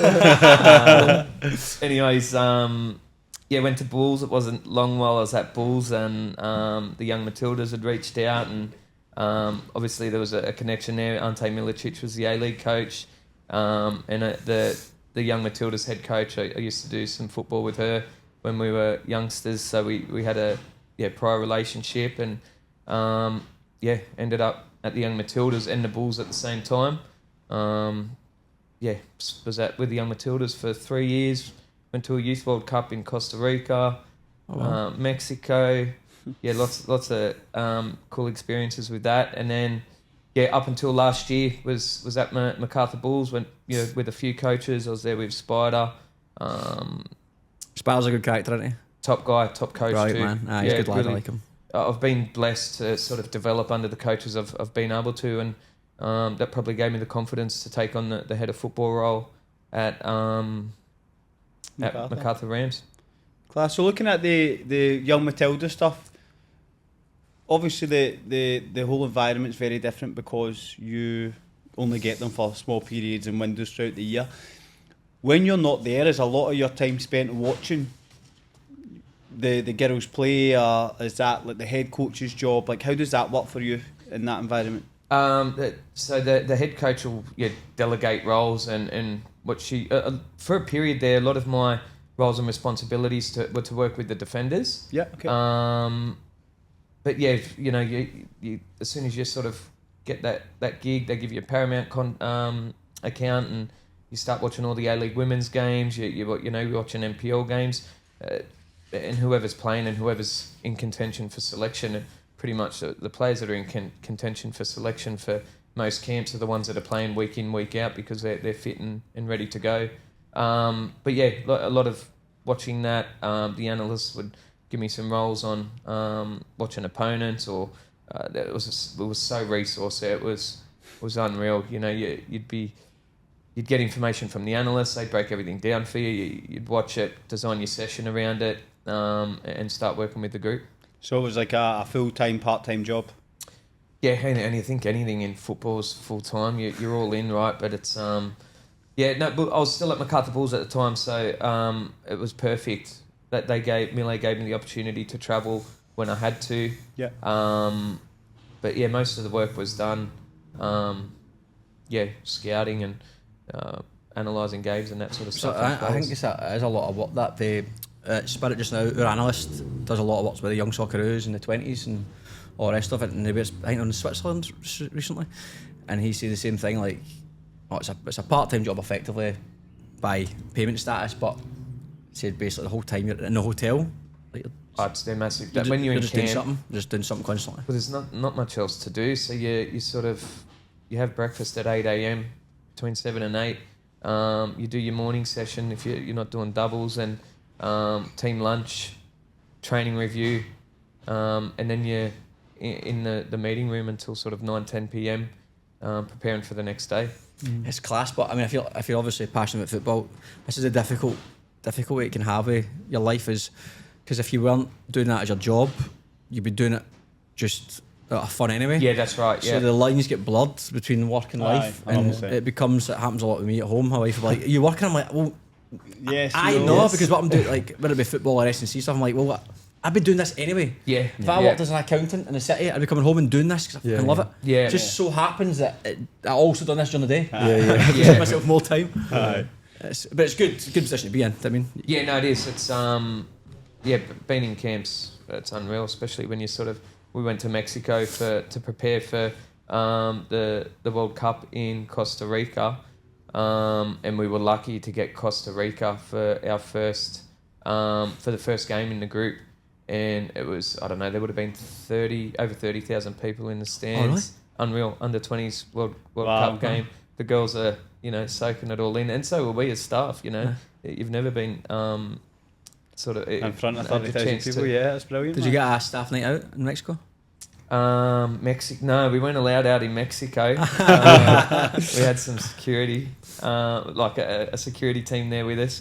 Anyways, went to Bulls. It wasn't long while I was at Bulls, and the young Matildas had reached out, and obviously there was a connection there. Ante Milicic was the A-League coach, and the young Matildas head coach, I used to do some football with her when we were youngsters, so we had a prior relationship, and ended up at the young Matildas and the Bulls at the same time. Was with the young Matildas for 3 years. Went to a Youth World Cup in Costa Rica, Mexico. Lots of cool experiences with that. And then, up until last year was at Macarthur Bulls. Went with a few coaches. I was there with Spider. Spider's a good character, isn't he? top guy, top coach Right, too. man. He's a good lad. I like him. I've been blessed to sort of develop under the coaches I've been able to, and that probably gave me the confidence to take on the head of football role at Macarthur Rams. Class. So looking at the young Matilda stuff, obviously the whole environment's very different because you only get them for small periods and windows throughout the year. When you're not there, is a lot of your time spent watching the girls play, or is that like the head coach's job? Like, how does that work for you in that environment? So the head coach will delegate roles and what she for a period there, a lot of my roles and responsibilities were to work with the defenders. Yeah. Okay. But yeah, you as soon as you sort of get that gig, they give you a Paramount account, and you start watching all the A-League women's games. You're watching NPL games, and whoever's playing and whoever's in contention for selection. And pretty much the players that are in contention for selection for most camps are the ones that are playing week in, week out because they're fit and ready to go. But yeah, a lot of watching that. The analysts would give me some roles on watching opponents, or it was so resourced. It was unreal. You'd get information from the analysts. They'd break everything down for you. You'd watch it, design your session around it, and start working with the group. So it was like a full-time, part-time job? Yeah, and you think anything in football is full-time. You're all in, right? But it's... but I was still at Macarthur Bulls at the time, so it was perfect that Millet gave me the opportunity to travel when I had to. Yeah. But yeah, most of the work was done. Scouting and analysing games and that sort of stuff. So I think it's a lot of work that the Spirit just now, our analyst, does a lot of work with the young Socceroos in the 20s and all the rest of it, and he was, I think, on Switzerland recently, and he said the same thing, like, it's a part-time job effectively by payment status, but he said basically the whole time you're in the hotel, like, they're massive. When you're in just camp, doing something constantly. Well, there's not much else to do, so you sort of, you have breakfast at 8 a.m, between 7 and 8. You do your morning session if you're not doing doubles, and team lunch, training review, and then you're in the meeting room until sort of 9-10 p.m, preparing for the next day. It's class, but I mean, if you're obviously passionate about football, this is a difficulty it can have with your life, is because if you weren't doing that as your job, you'd be doing it just out of fun anyway. Yeah, that's right. Yeah. So the lines get blurred between work and life, and it happens a lot with me at home. My wife will be like, "Are you working?" I'm like, "Well, yes, I know, because what I'm doing, like, whether it be football or S&C stuff, I'm like, well, I've been doing this anyway. Yeah. If I worked as an accountant in the city, I'd be coming home and doing this because I fucking love it. Yeah. It just so happens that I also done this during the day. Yeah. Give myself more time. But it's good. It's a good position to be in. I mean. Yeah, no, it is. It's being in camps, it's unreal, especially when you sort of. We went to Mexico to prepare for the World Cup in Costa Rica, and we were lucky to get Costa Rica for our first for the first game in the group. And it was, I don't know, there would have been over 30,000 people in the stands. Oh, really? Unreal. Under 20s World Cup game. The girls are, soaking it all in. And so were we as staff, You've never been sort of... In front of 30,000 people, yeah, that's brilliant. Did you get a staff night out in Mexico? Mexico? No, we weren't allowed out in Mexico. We had some security, like a security team there with us.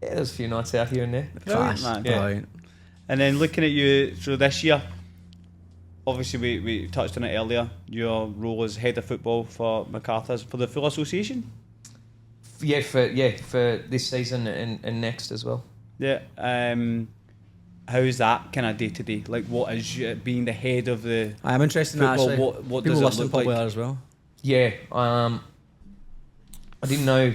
There was a few nights out here and there. Class, man. Yeah. Brilliant. And then looking at you, so this year, obviously we touched on it earlier, your role as head of football for Macarthur's, for the full association? Yeah, for this season and next as well. Yeah. How is that kind of day to day? Like, what is being the head of the I'm interested in football, that, actually. what People does it listen look probably like? are as well. Yeah, I didn't know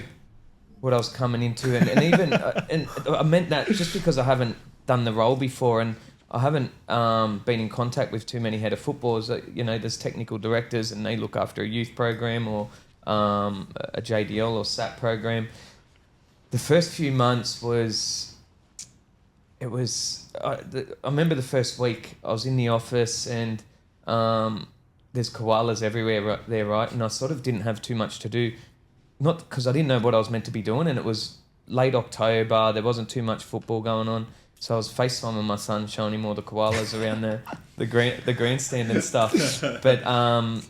what I was coming into, and even and I meant that just because I haven't done the role before, and I haven't been in contact with too many head of footballers. There's technical directors, and they look after a youth program or a JDL or SAP program. The first few months I remember the first week I was in the office, and there's koalas everywhere there, right? And I sort of didn't have too much to do. Not because I didn't know what I was meant to be doing, and it was late October. There wasn't too much football going on. So I was FaceTiming my son, showing him all the koalas around the grandstand and stuff. But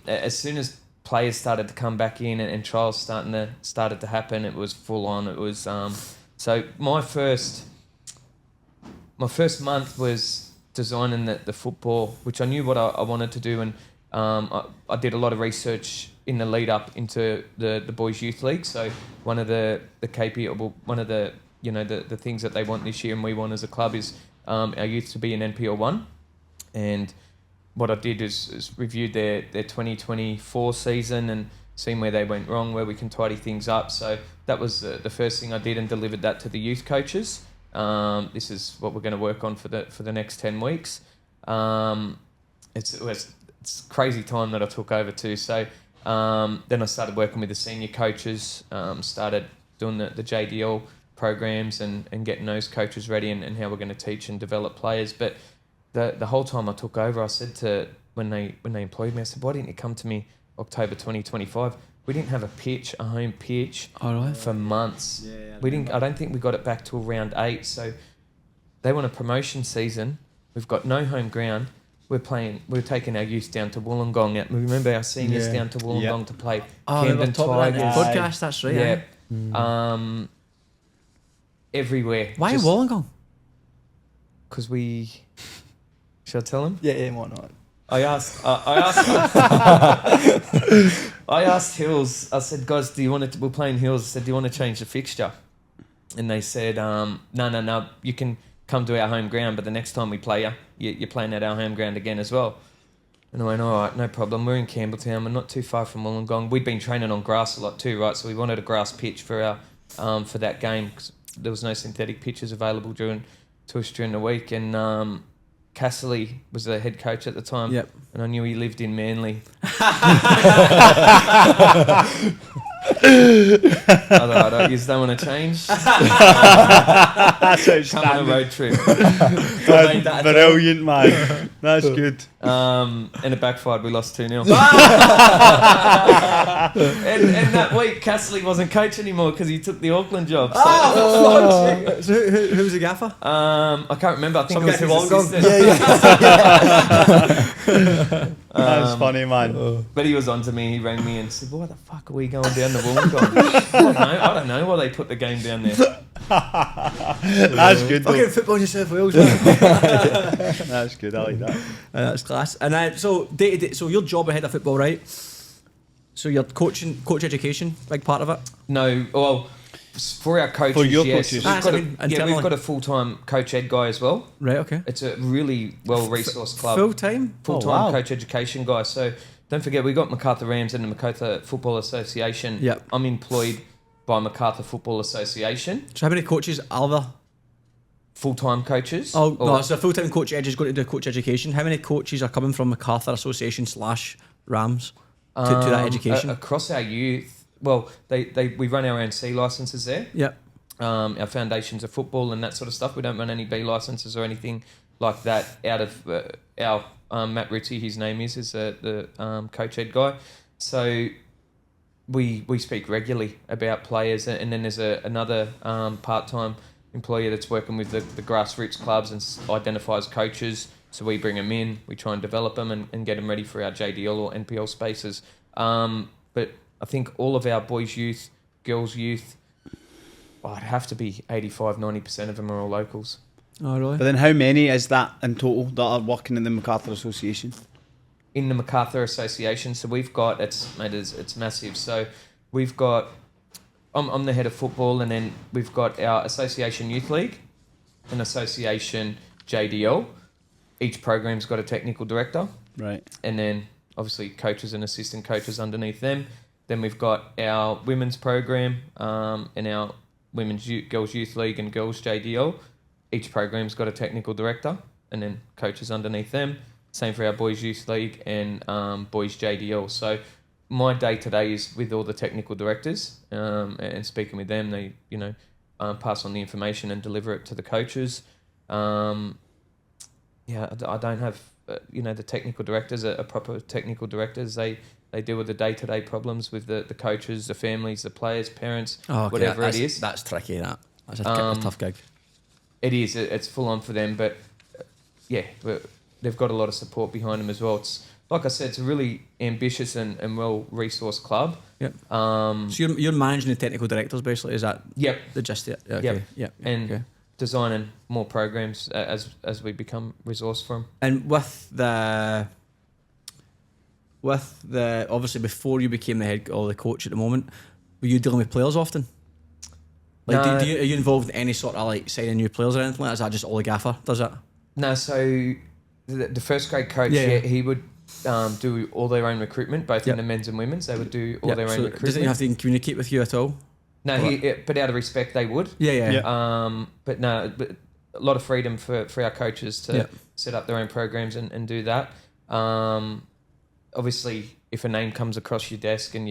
as soon as players started to come back in and trials started to happen, it was full on. It was so my first month was designing the football, which I knew what I wanted to do, and I did a lot of research in the lead up into the boys youth league. So one of the the things that they want this year and we want as a club is our youth to be in NPL 1. And what I did is reviewed their 2024 season and seen where they went wrong, where we can tidy things up. So that was the first thing I did, and delivered that to the youth coaches. This is what we're going to work on for the next 10 weeks. It's a crazy time that I took over too. So then I started working with the senior coaches, started doing the JDL programs and getting those coaches ready and how we're going to teach and develop players. But the whole time I took over, I said to when they employed me, I said, why didn't you come to me October 2025? We didn't have a home pitch for months. I don't think we got it back till round 8. So they want a promotion season. We've got no home ground. We're taking our youth down to Wollongong. Remember our seniors down to Wollongong to play Camden Tigers. Podcast, that's right. Yeah. Everywhere. Why Wollongong? Because should I tell him? Yeah, why not? I asked Hills. I said, guys, we're playing Hills. I said, do you want to change the fixture? And they said, no. You can come to our home ground, but the next time we play you're playing at our home ground again as well. And I went, all right, no problem. We're in Campbelltown. We're not too far from Wollongong. We'd been training on grass a lot too, right? So we wanted a grass pitch for our for that game, because there was no synthetic pitches available to us during the week. And Casserly was the head coach at the time. Yep. And I knew he lived in Manly. I don't want to change. That's Come on a road trip. That's brilliant, man. That's good. And it backfired. We lost 2-0. and that week, Casserly wasn't coach anymore because he took the Auckland job. So, So who was the gaffer? I can't remember. I think it was his Wollongong. assistant. That's funny, man. But he was on to me. He rang me and said, why the fuck are we going down to Wollongong? I don't know why they put the game down there. That's good, though. Fucking football New South Wales. That's good. I like that. That's class. And so day to day, so your job ahead of football, right? So you're coach education, big part of it. No, well, for our coaches, For your yes. coaches. We've got a full-time coach ed guy as well. Right. Okay. It's a really well-resourced club. Full-time Coach education guy. So don't forget, we got Macarthur Rams and the Macarthur Football Association. Yep. I'm employed by Macarthur Football Association. So how many coaches are there? Full-time coaches. Oh no, so a full-time coach ed is going to do coach education. How many coaches are coming from Macarthur Association / Rams to that education? Across our youth, well, we run our own C licenses there. Yep. Our foundations of football and that sort of stuff. We don't run any B licenses or anything like that out of our Matt Ritchie, his name is the coach ed guy. So we speak regularly about players, and then there's another part-time employee that's working with the grassroots clubs and identifies coaches. So we bring them in, we try and develop them and get them ready for our JDL or NPL spaces. But I think all of our boys' youth, girls' youth, it'd have to be 85-90% of them are all locals. Oh, really? But then how many is that in total that are working in the Macarthur Association? In the Macarthur Association, so we've got, it's massive. So we've got, I'm the head of football, and then we've got our Association Youth League and Association JDL. Each program's got a technical director. Right. And then obviously coaches and assistant coaches underneath them. Then we've got our women's program and our girls youth league and girls JDL. Each program's got a technical director and then coaches underneath them. Same for our boys youth league and boys JDL. So my day to day is with all the technical directors and speaking with them. They pass on the information and deliver it to the coaches. I don't have the technical directors are proper technical directors. They They deal with the day-to-day problems with the coaches, the families, the players, parents, Oh, okay. whatever it is. That's tricky. That's a tough gig. It is. It's full on for them, but they've got a lot of support behind them as well. It's like I said, it's a really ambitious and well-resourced club. Yep. So you're managing the technical directors basically. Is that Yep. the gist of it? Yeah, okay. Yep. Yeah. And okay. designing more programs as we become resource for them. And with the obviously before you became the head or the coach at the moment, were you dealing with players often? Like, No. are you involved in any sort of like signing new players or anything like that? Is that just all the gaffer does it? No, so the first grade coach, he would do all their own recruitment, both in the men's and women's. They would do all their own recruitment. Doesn't he have to communicate with you at all? No, but out of respect, they would. Yeah. But no, but a lot of freedom for our coaches to set up their own programs and do that. Obviously, if a name comes across your desk and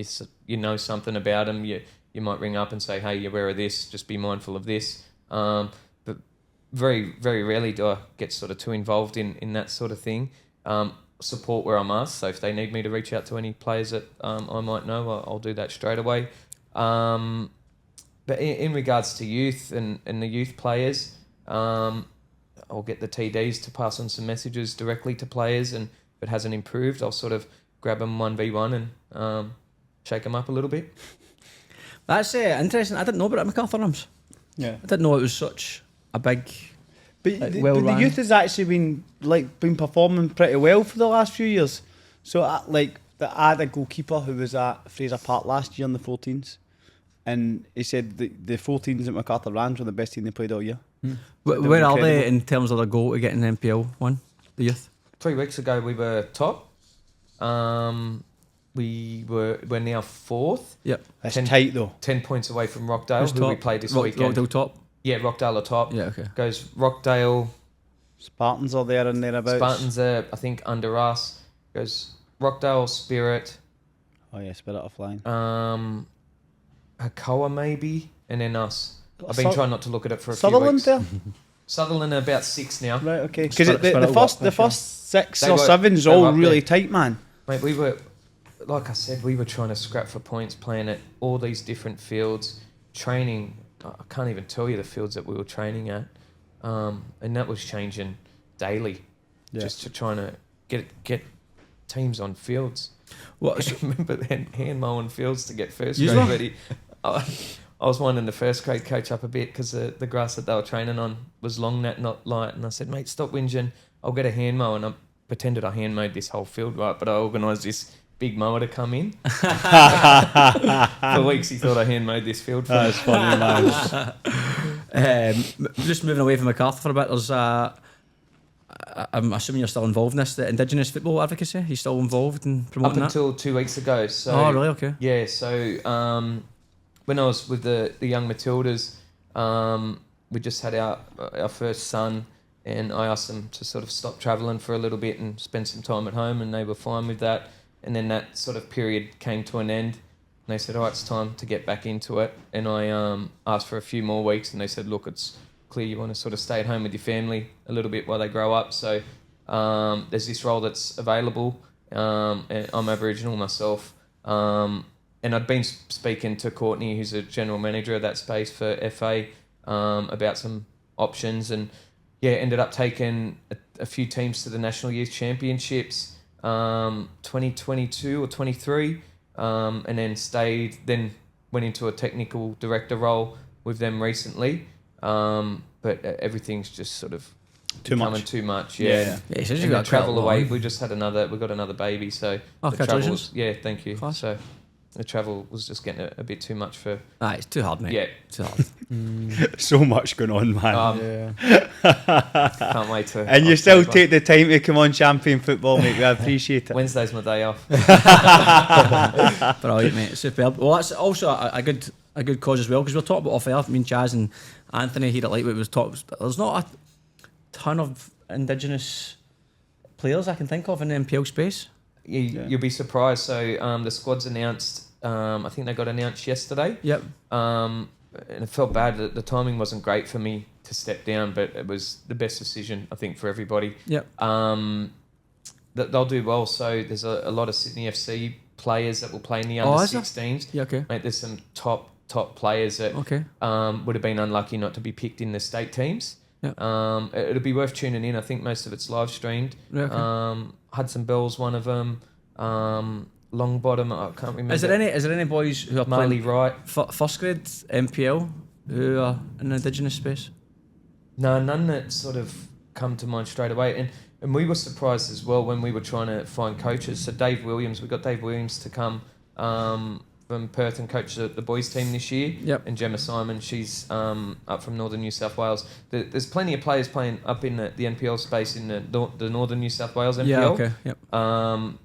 you know something about them, you might ring up and say, hey, you're aware of this, just be mindful of this. But very, very rarely do I get sort of too involved in that sort of thing. Support where I'm asked, so if they need me to reach out to any players that I might know, I'll do that straight away. But in regards to youth and the youth players, I'll get the TDs to pass on some messages directly to players, and if it hasn't improved, I'll sort of grab them 1v1 and shake them up a little bit. That's interesting. I didn't know about it, Macarthur Rams. Yeah. I didn't know it was such a big. But, Like, but well-run. the youth has actually been performing pretty well for the last few years. So I had a goalkeeper who was at Fraser Park last year in the 14s, and he said the 14s at Macarthur Rams were the best team they played all year. Where are they in terms of their goal to getting an NPL one? The youth. 3 weeks ago, we were top. We're now fourth. Yep. That's tight though. 10 points away from Rockdale, Who's who top? we played this weekend. Rockdale top. Yeah, Rockdale are top. Yeah. Okay. Goes Rockdale. Spartans are there and thereabouts. Spartans are, I think, under us. Goes Rockdale, Spirit. Oh yeah, Spirit are flying. Hakoa maybe, and then us. I've been trying not to look at it for a Sutherland few weeks. there? Sutherland are about 6 now. Right, okay. Because Spirit the first 6 They or were- 7's they were all up really there. tight, man. Mate, we were, like I said, we were trying to scrap for points, playing at all these different fields, training. I can't even tell you the fields that we were training at, and that was changing daily, just to trying to get teams on fields. What? I remember then hand mowing fields to get first You grade were? ready. I was winding the first grade coach up a bit because the grass that they were training on was long, not light, and I said, mate, stop whinging. I'll get a hand mower, and I pretended I hand mowed this whole field, right? But I organised this big mower to come in. For weeks he thought I hand mowed this field for him. That's funny, man. Just moving away from Macarthur for a bit. There's I'm assuming you're still involved in this, the Indigenous football advocacy. You're still involved in Up promoting that? until 2 weeks ago. So Oh, really? Okay. Yeah, so when I was with the young Matildas, we just had our first son, and I asked them to sort of stop travelling for a little bit and spend some time at home, and they were fine with that. And then that sort of period came to an end, and they said, all right, it's time to get back into it. And I asked for a few more weeks, and they said, look, it's clear you want to sort of stay at home with your family a little bit while they grow up. So there's this role that's available, and I'm Aboriginal myself. And I'd been speaking to Courtney, who's a general manager of that space for FA, about some options, and ended up taking a few teams to the National Youth Championships, 2022 or 23, and then went into a technical director role with them recently. But everything's just sort of becoming too much. Yeah. Yeah, he says And you've the got travel travel away. on. We got another baby, so Oh, the congratulations. travel. Thank you. Class. So the travel was just getting a bit too much for. It's too hard, mate. Yeah. Too hard. So much going on, man. Can't wait to. And you still October. take the time to come on Champion Football, mate. We appreciate it. Wednesday's my day off. Brilliant, mate. Superb. Well, that's also a good cause as well, because we're talking about off air. I mean, Chaz and Anthony here at Lightweight was talking. There's not a ton of Indigenous players I can think of in the NPL space. You'll be surprised. So the squad's announced. I think they got announced yesterday. Yep. And it felt bad that the timing wasn't great for me to step down, but it was the best decision, I think, for everybody. Yep. That they'll do well. So there's a lot of Sydney FC players that will play in the Oh, under is there? 16s. Yeah, okay. Mate, there's some top players that Okay. would have been unlucky not to be picked in the state teams. Yeah. It'll be worth tuning in. I think most of it's live streamed. Yeah, okay. Hudson Bell's one of them. Longbottom, I can't remember. Is there any boys who are Marley playing Wright? first grade NPL who are in the Indigenous space? No, none that sort of come to mind straight away. And we were surprised as well when we were trying to find coaches. So Dave Williams, we got Dave Williams to come from Perth and coach the boys team this year. Yep. And Gemma Simon, she's up from Northern New South Wales. There's plenty of players playing up in the NPL space in the Northern New South Wales NPL. Yeah, okay. Yep.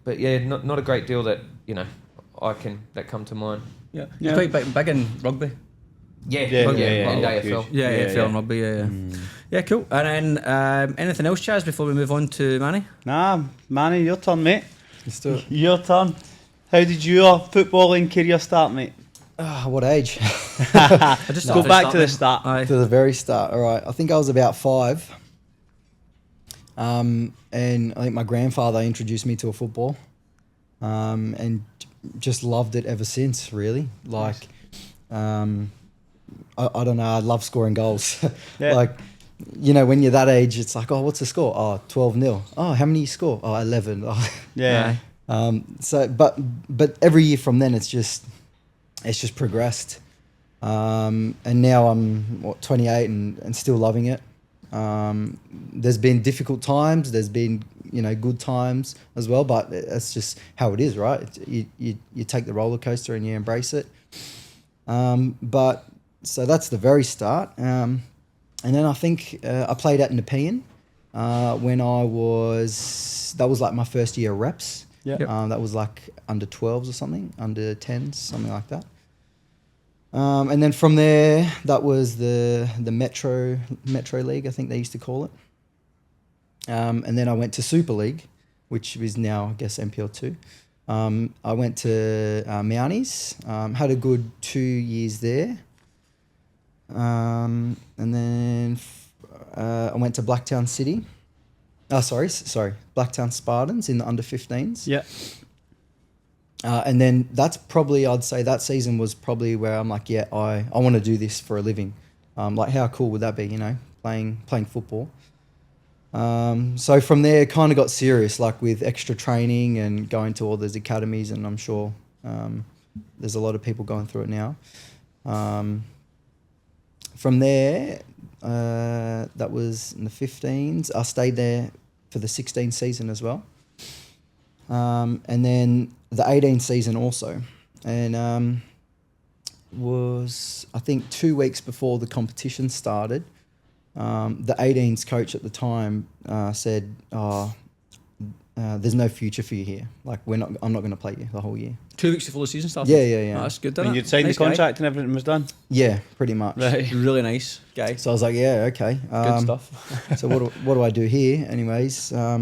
But yeah, not a great deal that that come to mind. Yeah. You're quite big in rugby. Yeah, Yeah, rugby, yeah, and yeah. AFL. Yeah, Yeah, AFL yeah. and rugby, yeah. Yeah, cool. And then anything else, Chaz, before we move on to Manny? Nah, Manny, your turn, mate. Let's do it. Your turn. How did your footballing career start, mate? What age? I just Go back to the start. Aye. To the very start. All right. I think I was about 5. And I think my grandfather introduced me to a football. And just loved it ever since, really. Like, I don't know, I love scoring goals. Yeah. Like, when you're that age, it's like, oh, what's the score? Oh, 12-0. Oh, how many you score? Oh, 11. Oh. Yeah. But every year from then, it's just progressed. And now I'm 28 and still loving it. There's been difficult times. There's been good times as well. But it's just how it is, right? You take the roller coaster and you embrace it. But so that's the very start. And then I think I played at Nepean when that was like my first year of reps. Yeah. Yep. That was like under 12s or something, under 10s, something like that. And then from there, that was the Metro League, I think they used to call it. And then I went to Super League, which is now, I guess, NPL 2. I went to Mounties, had a good 2 years there. And then I went to Blacktown City. Oh, sorry, Blacktown Spartans in the under 15s. Yeah. And then that's probably, I'd say that season was probably where I'm like, yeah, I want to do this for a living. Like how cool would that be, playing football. So from there, kind of got serious, like with extra training and going to all those academies, and I'm sure there's a lot of people going through it now. From there, that was in the 15s. I stayed there for the 16 season as well. And then the 18 season also. And was, I think, 2 weeks before the competition started, the 18s coach at the time said, there's no future for you here. Like, I'm not going to play you the whole year. 2 weeks before the season started? Yeah. Oh, that's good, When isn't you'd it? signed Nice the guy. contract and everything was done. Yeah, pretty much. Right. Really nice guy. So I was like, yeah, okay. Good stuff. So what do I do here? Anyways, I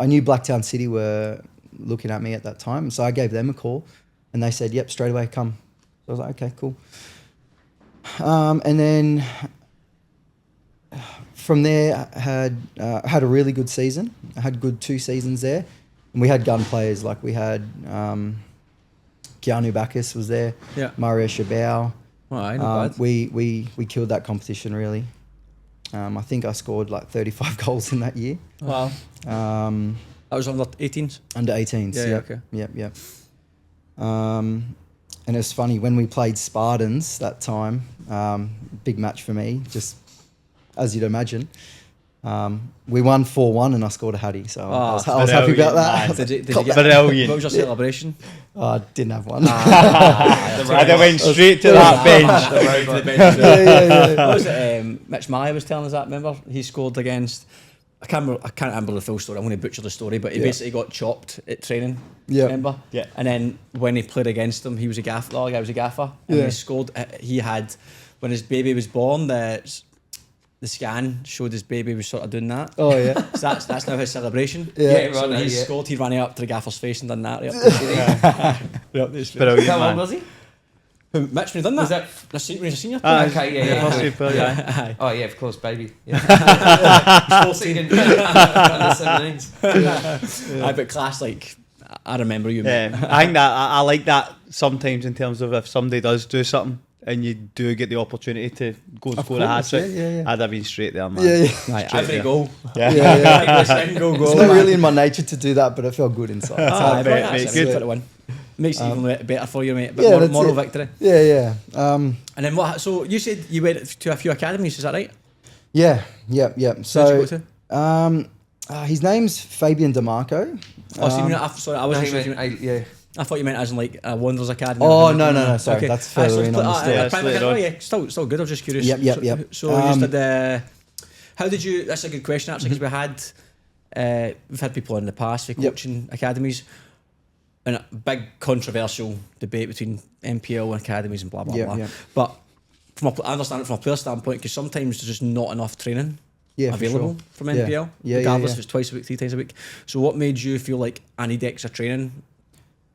knew Blacktown City were looking at me at that time. So I gave them a call and they said, yep, straight away, come. So I was like, okay, cool. And then from there, I had a really good season. I had good 2 seasons there. And we had gun players, like we had Keanu Bacchus was there, Yeah. Mario Shabao. All right, not bad. We killed that competition, really. I think I scored like 35 goals in that year. Wow. That was under 18s? Under 18s. Yeah, yep. okay. Yep. And it's funny, when we played Spartans that time, big match for me, just as you'd imagine. We won 4-1 and I scored a hattie, so I was happy about that. Did you get, Brilliant. what was your celebration? I didn't have one. I'd have went straight to that bench. Yeah. What was it? Mitch Malley was telling us that. Remember, he scored against. I can't remember the full story. I'm going to butcher the story, but he basically got chopped at training. Yeah. Remember? Yeah. And then when he played against him, he was a gaffer. The other guy was a gaffer, and Yeah. he scored. He had, when his baby was born, the scan showed his baby was sort of doing that. Oh, yeah. So that's now his celebration. Yeah. So right, he yeah. scored. He ran up to the gaffer's face and done that. Right Brilliant, How old man. was he? Mitch, when he done that? Was that? When he's a senior? Okay, yeah. Must be brilliant. Aye. Oh yeah, of course, baby. Yeah. 14 under 17s. Aye, but class like I remember you, Yeah, mate. I think that I like that sometimes in terms of if somebody does do something and you do get the opportunity to go and Of score a hat course, trick, yeah. I'd have been straight there, man. Yeah, yeah. Right, Straight every there. goal. Yeah. Yeah. Single goal. It's not really in my nature to do that, but it felt good inside. So, Aye, bet, that's mate, it, good. For the win. Makes it even better for you, mate. But yeah, that's moral it. victory. Yeah. And then what? So you said you went to a few academies, is that right? Yeah. Where'd So, you go to? his name's Fabian DeMarco. Oh, so you mean, sorry, I wasn't sure if you meant, Yeah. I thought you meant as in like a Wanderers Academy. Oh, no, sorry, that's further in on the the story. Yeah, private later academy, on. yeah, still good. I was just curious. Yep. So you just did. How did you? That's a good question actually, because we've had people in the past for coaching academies, and a big controversial debate between NPL academies and blah blah blah. Yeah. But I understand it from a player standpoint, because sometimes there's just not enough training for available sure. from NPL, Yeah, regardless if it's twice a week, 3 times a week. So what made you feel like I need extra training?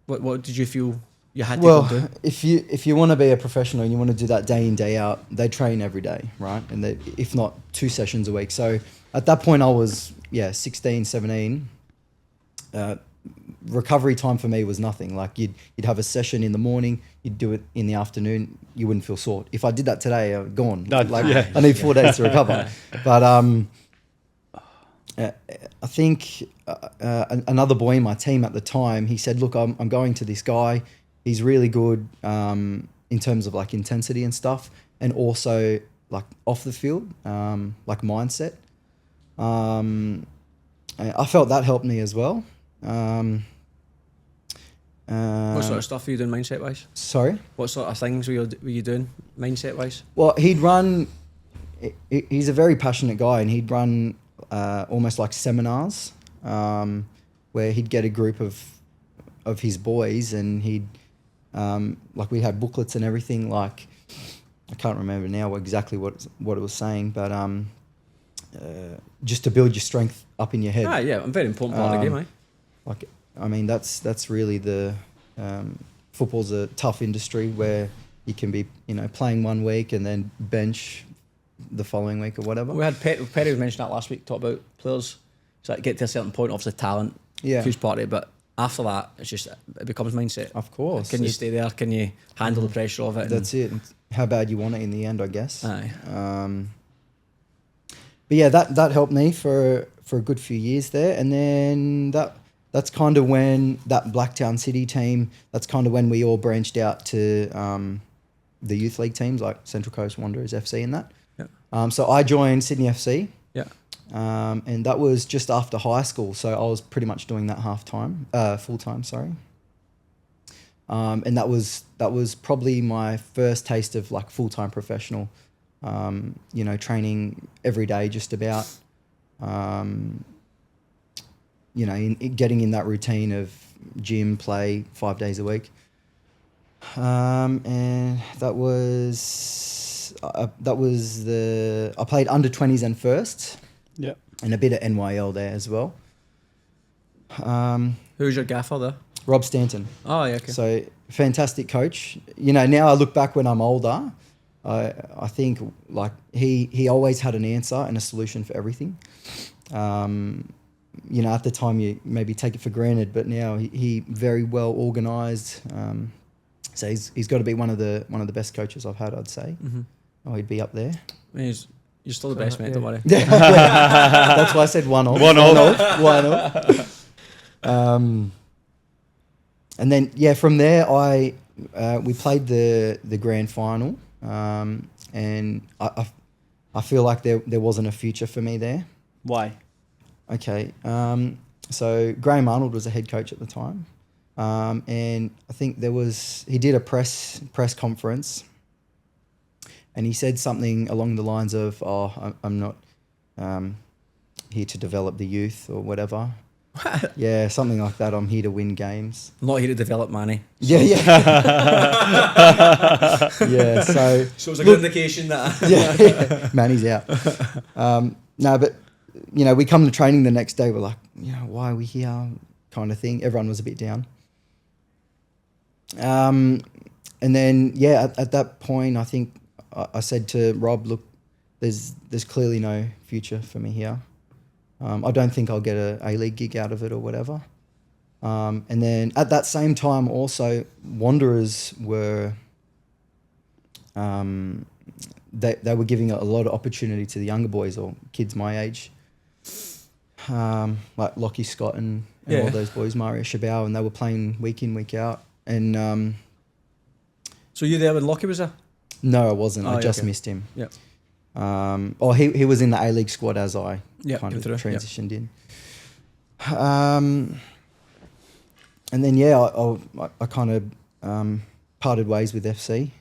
What did you feel you had to go do? Well, if you want to be a professional and you want to do that day in, day out, they train every day, right? And they, if not 2 sessions a week. So at that point I was 16, 17. Recovery time for me was nothing. Like you'd have a session in the morning, you'd do it in the afternoon, you wouldn't feel sore. If I did that today, I'm gone. No, I need 4 days to recover. But I think another boy in my team at the time, he said, look, I'm going to this guy. He's really good in terms of like intensity and stuff, and also like off the field, like mindset. I felt that helped me as well. What sort of stuff were you doing mindset wise? Sorry? What sort of things were you doing mindset wise? Well, he'd run, he's a very passionate guy, and he'd run almost like seminars where he'd get a group of his boys, and he'd, like we had booklets and everything, like, I can't remember now exactly what it was saying, but just to build your strength up in your head. Ah, yeah, a very important part of the game, eh? Like, I mean, that's really the football's a tough industry where you can be, playing 1 week and then bench the following week or whatever. We had Perry mentioned that last week, talk about players. So get to a certain point, obviously talent, huge part of it, but after that, it becomes mindset. Of course. Can you stay there? Can you handle the pressure of it? That's it. How bad you want it in the end, I guess. Aye. But yeah, that helped me for a good few years there, and then that's kind of when that Blacktown City team. That's kind of when we all branched out to the youth league teams like Central Coast Wanderers FC and that. Yeah. So I joined Sydney FC. Yeah. And that was just after high school, so I was pretty much doing that full time. Sorry. And that was probably my first taste of like full time professional. Training every day, just about. Getting in that routine of gym, play 5 days a week. And that was I played under 20s and firsts. Yeah. And a bit of NYL there as well. Who's your gaffer there? Rob Stanton. Oh, yeah, okay. So fantastic coach. Now I look back when I'm older, I think like he always had an answer and a solution for everything. At the time you maybe take it for granted, but now he very well organised. So he's got to be one of the best coaches I've had, I'd say. Mm-hmm. Oh, he'd be up there. I mean, you're still the best, mate. Don't worry. That's why I said one off. One off. And then from there we played the grand final, and I feel like there wasn't a future for me there. Why? Okay. So Graham Arnold was the head coach at the time, and I think he did a press conference, and he said something along the lines of, I'm not here to develop the youth or whatever. Yeah, something like that. I'm here to win games. I'm not here to develop Mani. Yeah. Yeah, so it was a good indication that... yeah, Manny's out. No, but, we come to training the next day, we're like, why are we here? Kind of thing. Everyone was a bit down. And then, at that point, I think I said to Rob, look, there's clearly no future for me here. I don't think I'll get a A-League gig out of it or whatever. And then at that same time also, Wanderers were... They were giving a lot of opportunity to the younger boys or kids my age, like Lockie Scott and all those boys, Mario Shabao, and they were playing week in, week out. And So you there when Lockie was there? no, I wasn't. I just missed him. Yeah. He was in the A-League squad as I kind of through, transitioned in. And then I kind of parted ways with FC.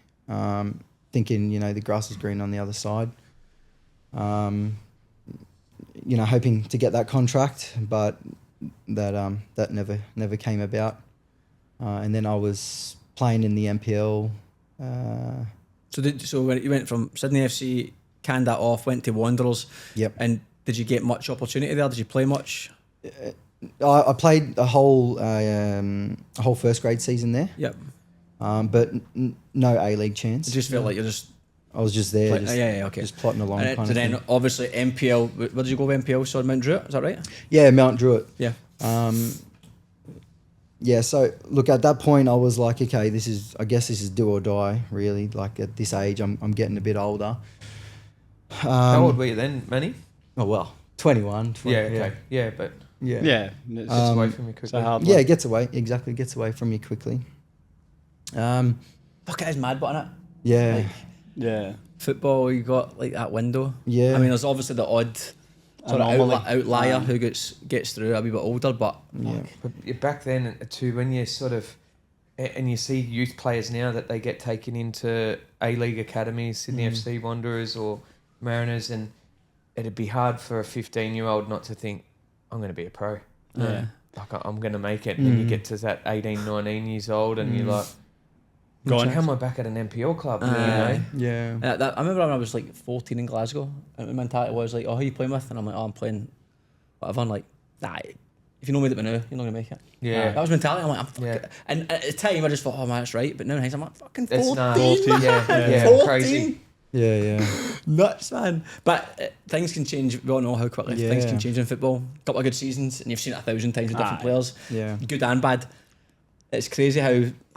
Thinking, the grass was green on the other side. Hoping to get that contract, but that never came about. And then I was playing in the NPL. So when you went from Sydney FC, canned that off, went to Wanderers. Yep. And did you get much opportunity there? Did you play much? I played a whole first grade season there. Yep. But no A-League chance. It just felt like you're just... I was just there, okay. just plotting along. And kind of then thing. obviously NPL, where did you go with NPL? So Mount Druitt, is that right? Yeah, Mount Druitt. Yeah. So look, at that point I was like, okay, I guess this is do or die, really. Like at this age, I'm getting a bit older. How old were you then, Manny? Oh well, 21. 20, Yeah, okay. Yeah, but Yeah. Yeah. it's away from you quickly. It's a hard Yeah, one. it gets away from you quickly. Fuck, it is mad, but innit? Yeah. Like, Yeah. football, you got like that window. Yeah. I mean, there's obviously the odd sort of Anomaly. outlier who gets through a wee bit older, but Yeah. But back then too, when you sort of, and you see youth players now that they get taken into A-League academies, Sydney FC Wanderers or Mariners, and it'd be hard for a 15-year-old not to think, I'm going to be a pro. yeah. Like I'm going to make it. And you get to that 18, 19 years old and you're like, Gone. how am I back at an NPL club? Yeah. I remember when I was like 14 in Glasgow, and my mentality was like, "Oh, who are you playing with?" And I'm like, "Oh, I'm playing whatever." I'm like, "Nah, if you know me that we know, you're not gonna make it." Yeah. That was mentality. I'm like, "I'm fucking." Yeah. And at the time, I just thought, "Oh man, that's right." But now in hindsight, I'm like, "Fucking It's 14, not. man. Yeah, 14. crazy. Yeah. Nuts, man." But things can change. We all know how quickly things Yeah. can change in football. A couple of good seasons, and you've seen it 1,000 times with different Aye. players, Yeah. good and bad. It's crazy how,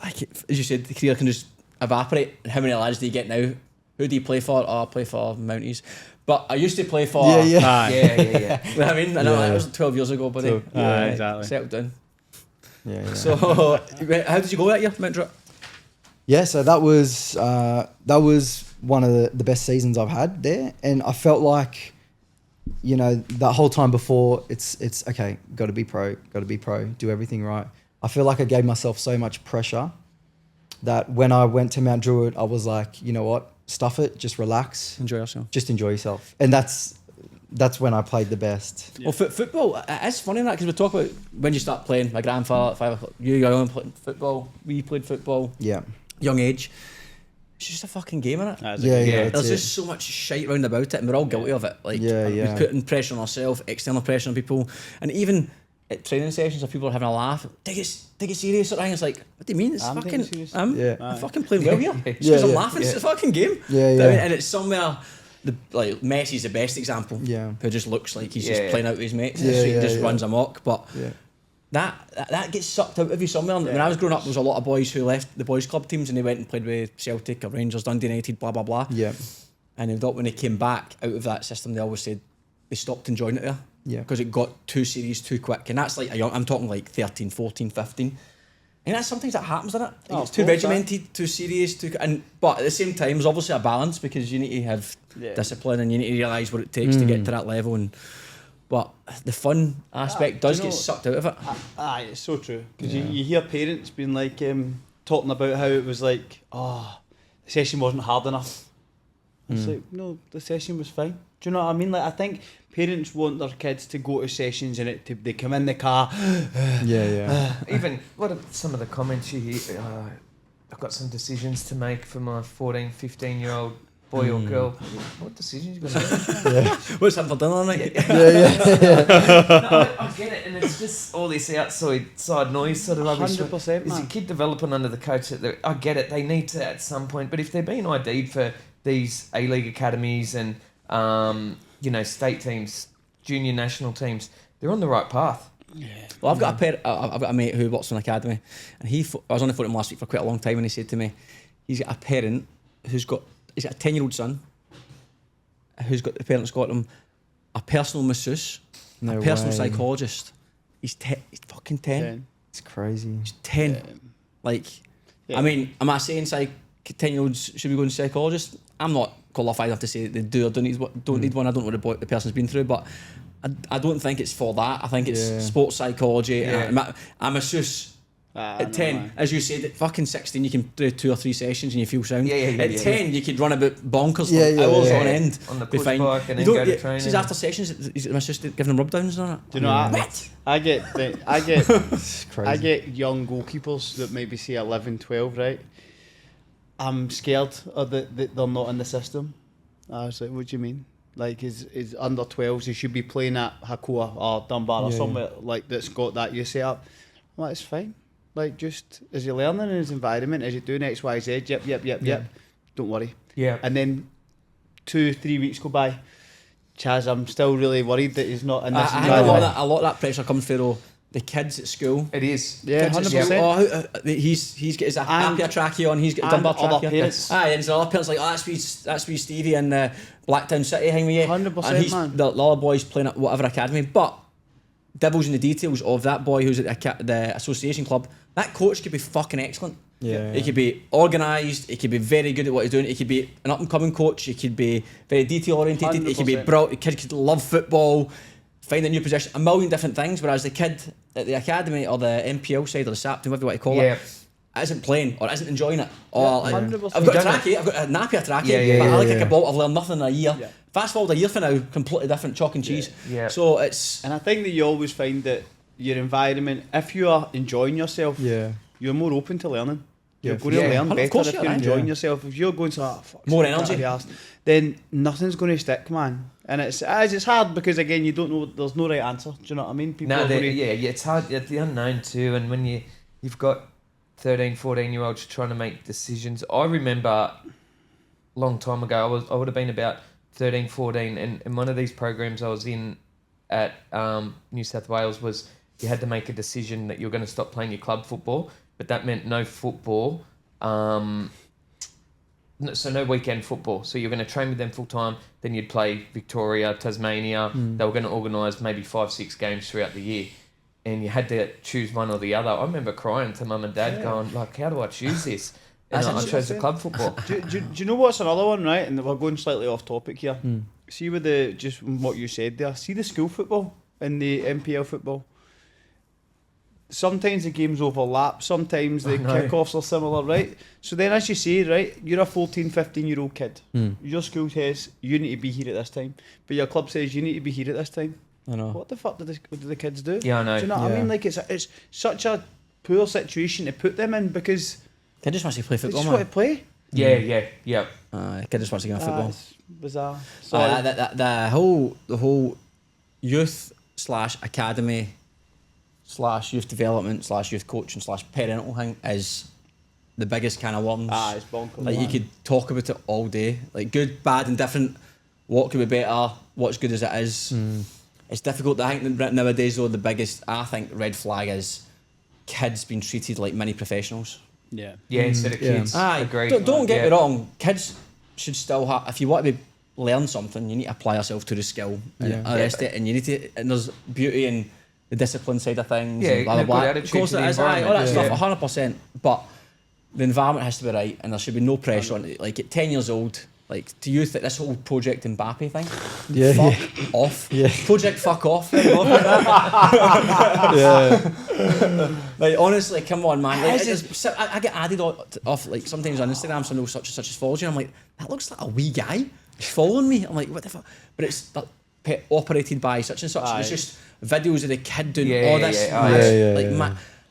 like, as you said, the career can just evaporate. And how many lads do you get now? Who do you play for? Oh, I play for Mounties. But I used to play for... Yeah. Aye. Yeah. You know what I mean? I know Yeah. that was 12 years ago, buddy. So, aye, exactly. Settled down. Yeah. So, how did you go that year, Mount Druitt? Yeah, so that was one of the best seasons I've had there, and I felt like, that whole time before, it's okay, got to be pro, do everything right. I feel like I gave myself so much pressure that when I went to Mount Druitt, I was like, you know what, stuff it, just relax, Enjoy yourself. just enjoy yourself, and that's when I played the best. Well, football, it's funny that because we talk about when you start playing. My grandfather at 5 o'clock, you go and playing football. We played football, Yeah, young age. It's just a fucking game, innit? That's yeah. There's That's just so much shite round about it, and we're all guilty of it. Like, Yeah. we're putting pressure on ourselves, external pressure on people, and even at training sessions, if people are having a laugh, take it serious. Sort of thing. It's like, what do you mean? It's I'm taking fucking. it serious. Yeah. I'm fucking playing well here. Just Yeah, because I'm yeah, laughing, it's a fucking game. Yeah, You know what I yeah. mean? And it's somewhere. Like Messi's the best example. Yeah. Who just looks like he's Yeah. just playing out with his mates. Yeah, He yeah, just yeah. runs amok, but. Yeah. That gets sucked out of you somewhere. And when I was growing up, there was a lot of boys who left the boys' club teams and they went and played with Celtic or Rangers, Dundee United, blah blah blah. Yeah. And they thought when they came back out of that system, they always said they stopped enjoying it there. Yeah. Because it got too serious too quick. And that's like I'm talking like 13, 14, 15. And that's sometimes that happens, isn't it? Like Oh, it's too of course, regimented, too serious, but at the same time, there's obviously a balance because you need to have discipline and you need to realise what it takes to get to that level. But the fun aspect does do you get know- sucked out of it. Aye, it's so true. Because you hear parents being like, talking about how it was like, oh, the session wasn't hard enough. It's like, no, the session was fine. Do you know what I mean? Like, I think parents want their kids to go to sessions and they come in the car. Yeah. Even, what are some of the comments you hear? I've got some decisions to make for my 14, 15-year-old boy or girl. What decisions you got to make? What's that for dinner night? No, I get it, and it's just all this outside noise sort of rubbish. 100%, Is man. your kid developing under the coach? I get it, they need to at some point, but if they're being ID'd for these A-League academies and state teams, junior national teams, they're on the right path. Well, I've got a mate who works in an academy, and I was on the phone to him last week for quite a long time, and he said to me, he's got a parent he's got a 10-year-old son who's got the parents got him a personal masseuse, a personal psychologist. He's fucking 10. It's crazy. He's 10. Yeah. Like, I mean, am I saying 10-year-olds should be going to psychologist? I'm not qualified enough to say they do or don't need one. I don't know what the person's been through, but I don't think it's for that. I think it's sports psychology. And a masseuse at 10, as you said, at fucking 16 you can do 2 or 3 sessions and you feel sound. At 10 you could run about bonkers for hours on end. On the push bike and then go to training. See, after sessions, is my sister giving them rub downs and all that? Do you know what? I get young goalkeepers that maybe say 11, 12, right? I'm scared of that they're not in the system. I was like, what do you mean? Like, is under 12s, he should be playing at Hakoah or Dunbar or somewhere like that's got that you set up. Well, it's fine. Like, just, is he learning in his environment? Is he doing X, Y, Z? Yep. Don't worry. Yeah. And then 2-3 weeks go by. Chaz, I'm still really worried that he's not in this environment. A lot of that pressure comes through, though, the kids at school. It is. Yeah, 100%. He's got his Apia trackie on, he's got Dunbar trackie on. Parents. And so other parents like, that's wee Stevie in Blacktown City hang with you. 100%, and he's, man. The other boy's playing at whatever academy, but devils in the details of that boy who's at the association club, that coach could be fucking excellent. Yeah. He could be organised, he could be very good at what he's doing, he could be an up and coming coach, he could be very detail orientated, he could be brilliant, the kid could love football, find a new position, a million different things, whereas the kid at the academy or the NPL side or the SAP, whatever you want to call it, isn't playing or isn't enjoying it. Or like, I've got a trackie, I've got a Napier trackie, but I like a ball, I've learned nothing in a year. Yeah. Fast forward a year from now, completely different, chalk and cheese. Yeah. So it's... And I think that you always find that your environment, if you are enjoying yourself, you're more open to learning. You're going to learn better if you're enjoying yourself. If you're going to more energy, then nothing's going to stick, man. And it's hard because again you don't know. There's no right answer. Do you know what I mean? People it's hard. It's the unknown too. And when you've got 13, 14-year-olds trying to make decisions. I remember a long time ago. I would have been about 13, 14, and in one of these programs I was in at New South Wales was you had to make a decision that you're going to stop playing your club football. But that meant no football, so no weekend football. So you're going to train with them full time, then you'd play Victoria, Tasmania. They were going to organise maybe 5-6 games throughout the year. And you had to choose one or the other. I remember crying to mum and dad going, like, how do I choose this? And I chose the club football. Do you know what's another one, right? And we're going slightly off topic here. See with just what you said there, see the school football and the NPL football. Sometimes the games overlap, sometimes the kickoffs are similar, right? So then as you say, right, you're a 14, 15-year-old kid. Your school says you need to be here at this time, but your club says you need to be here at this time. I know. What the fuck do the kids do? Yeah, I know. Do you know what I mean? Like it's such a poor situation to put them in because kid just wants to play football, they just want to play. Yeah. Kid just wants to get on football. It's bizarre. The whole youth / academy / youth development / youth coaching / parental thing is the biggest can of worms. It's bonkers. Like, you could talk about it all day, like good, bad, and different. What could be better? What's good as it is? It's difficult. I think that nowadays, though, the biggest red flag is kids being treated like mini professionals. Yeah. Instead of kids. Agreed. Don't get me wrong. Kids should still have. If you want to learn something, you need to apply yourself to the skill and arrest it. And you need to. And there's beauty in the discipline side of things. Yeah, and blah, blah, blah. Of course it is. All that stuff, 100%. But the environment has to be right, and there should be no pressure on it. Like at 10 years old, like to you, this whole Project Mbappe thing. Fuck off. Yeah. Project Fuck Off. Like honestly, come on, man. Like, I get added off like sometimes on Instagram. Some such and such as follows you. I'm like, that looks like a wee guy following me. I'm like, what the fuck? But it's operated by such and such. And it's just videos of the kid doing all this.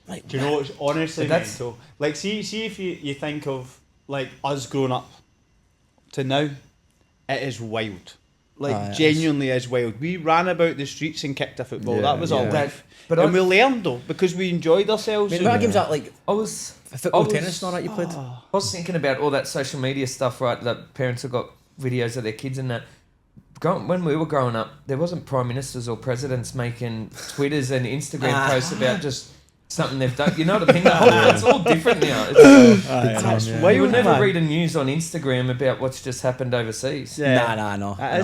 Like, do you know what's honestly mental? Like, see if you think of like us growing up to now, it is wild. Like, genuinely is wild. We ran about the streets and kicked a football. That was our life. And we learned though because we enjoyed ourselves. I mean, what games that like? Football, tennis, and all that you played. I was thinking about all that social media stuff, right? That parents have got videos of their kids and that. when we were growing up, there wasn't prime ministers or presidents making Twitters and Instagram posts about just something they've done. You know what I mean? It's all different now. You would never read a news on Instagram about what's just happened overseas. Nah.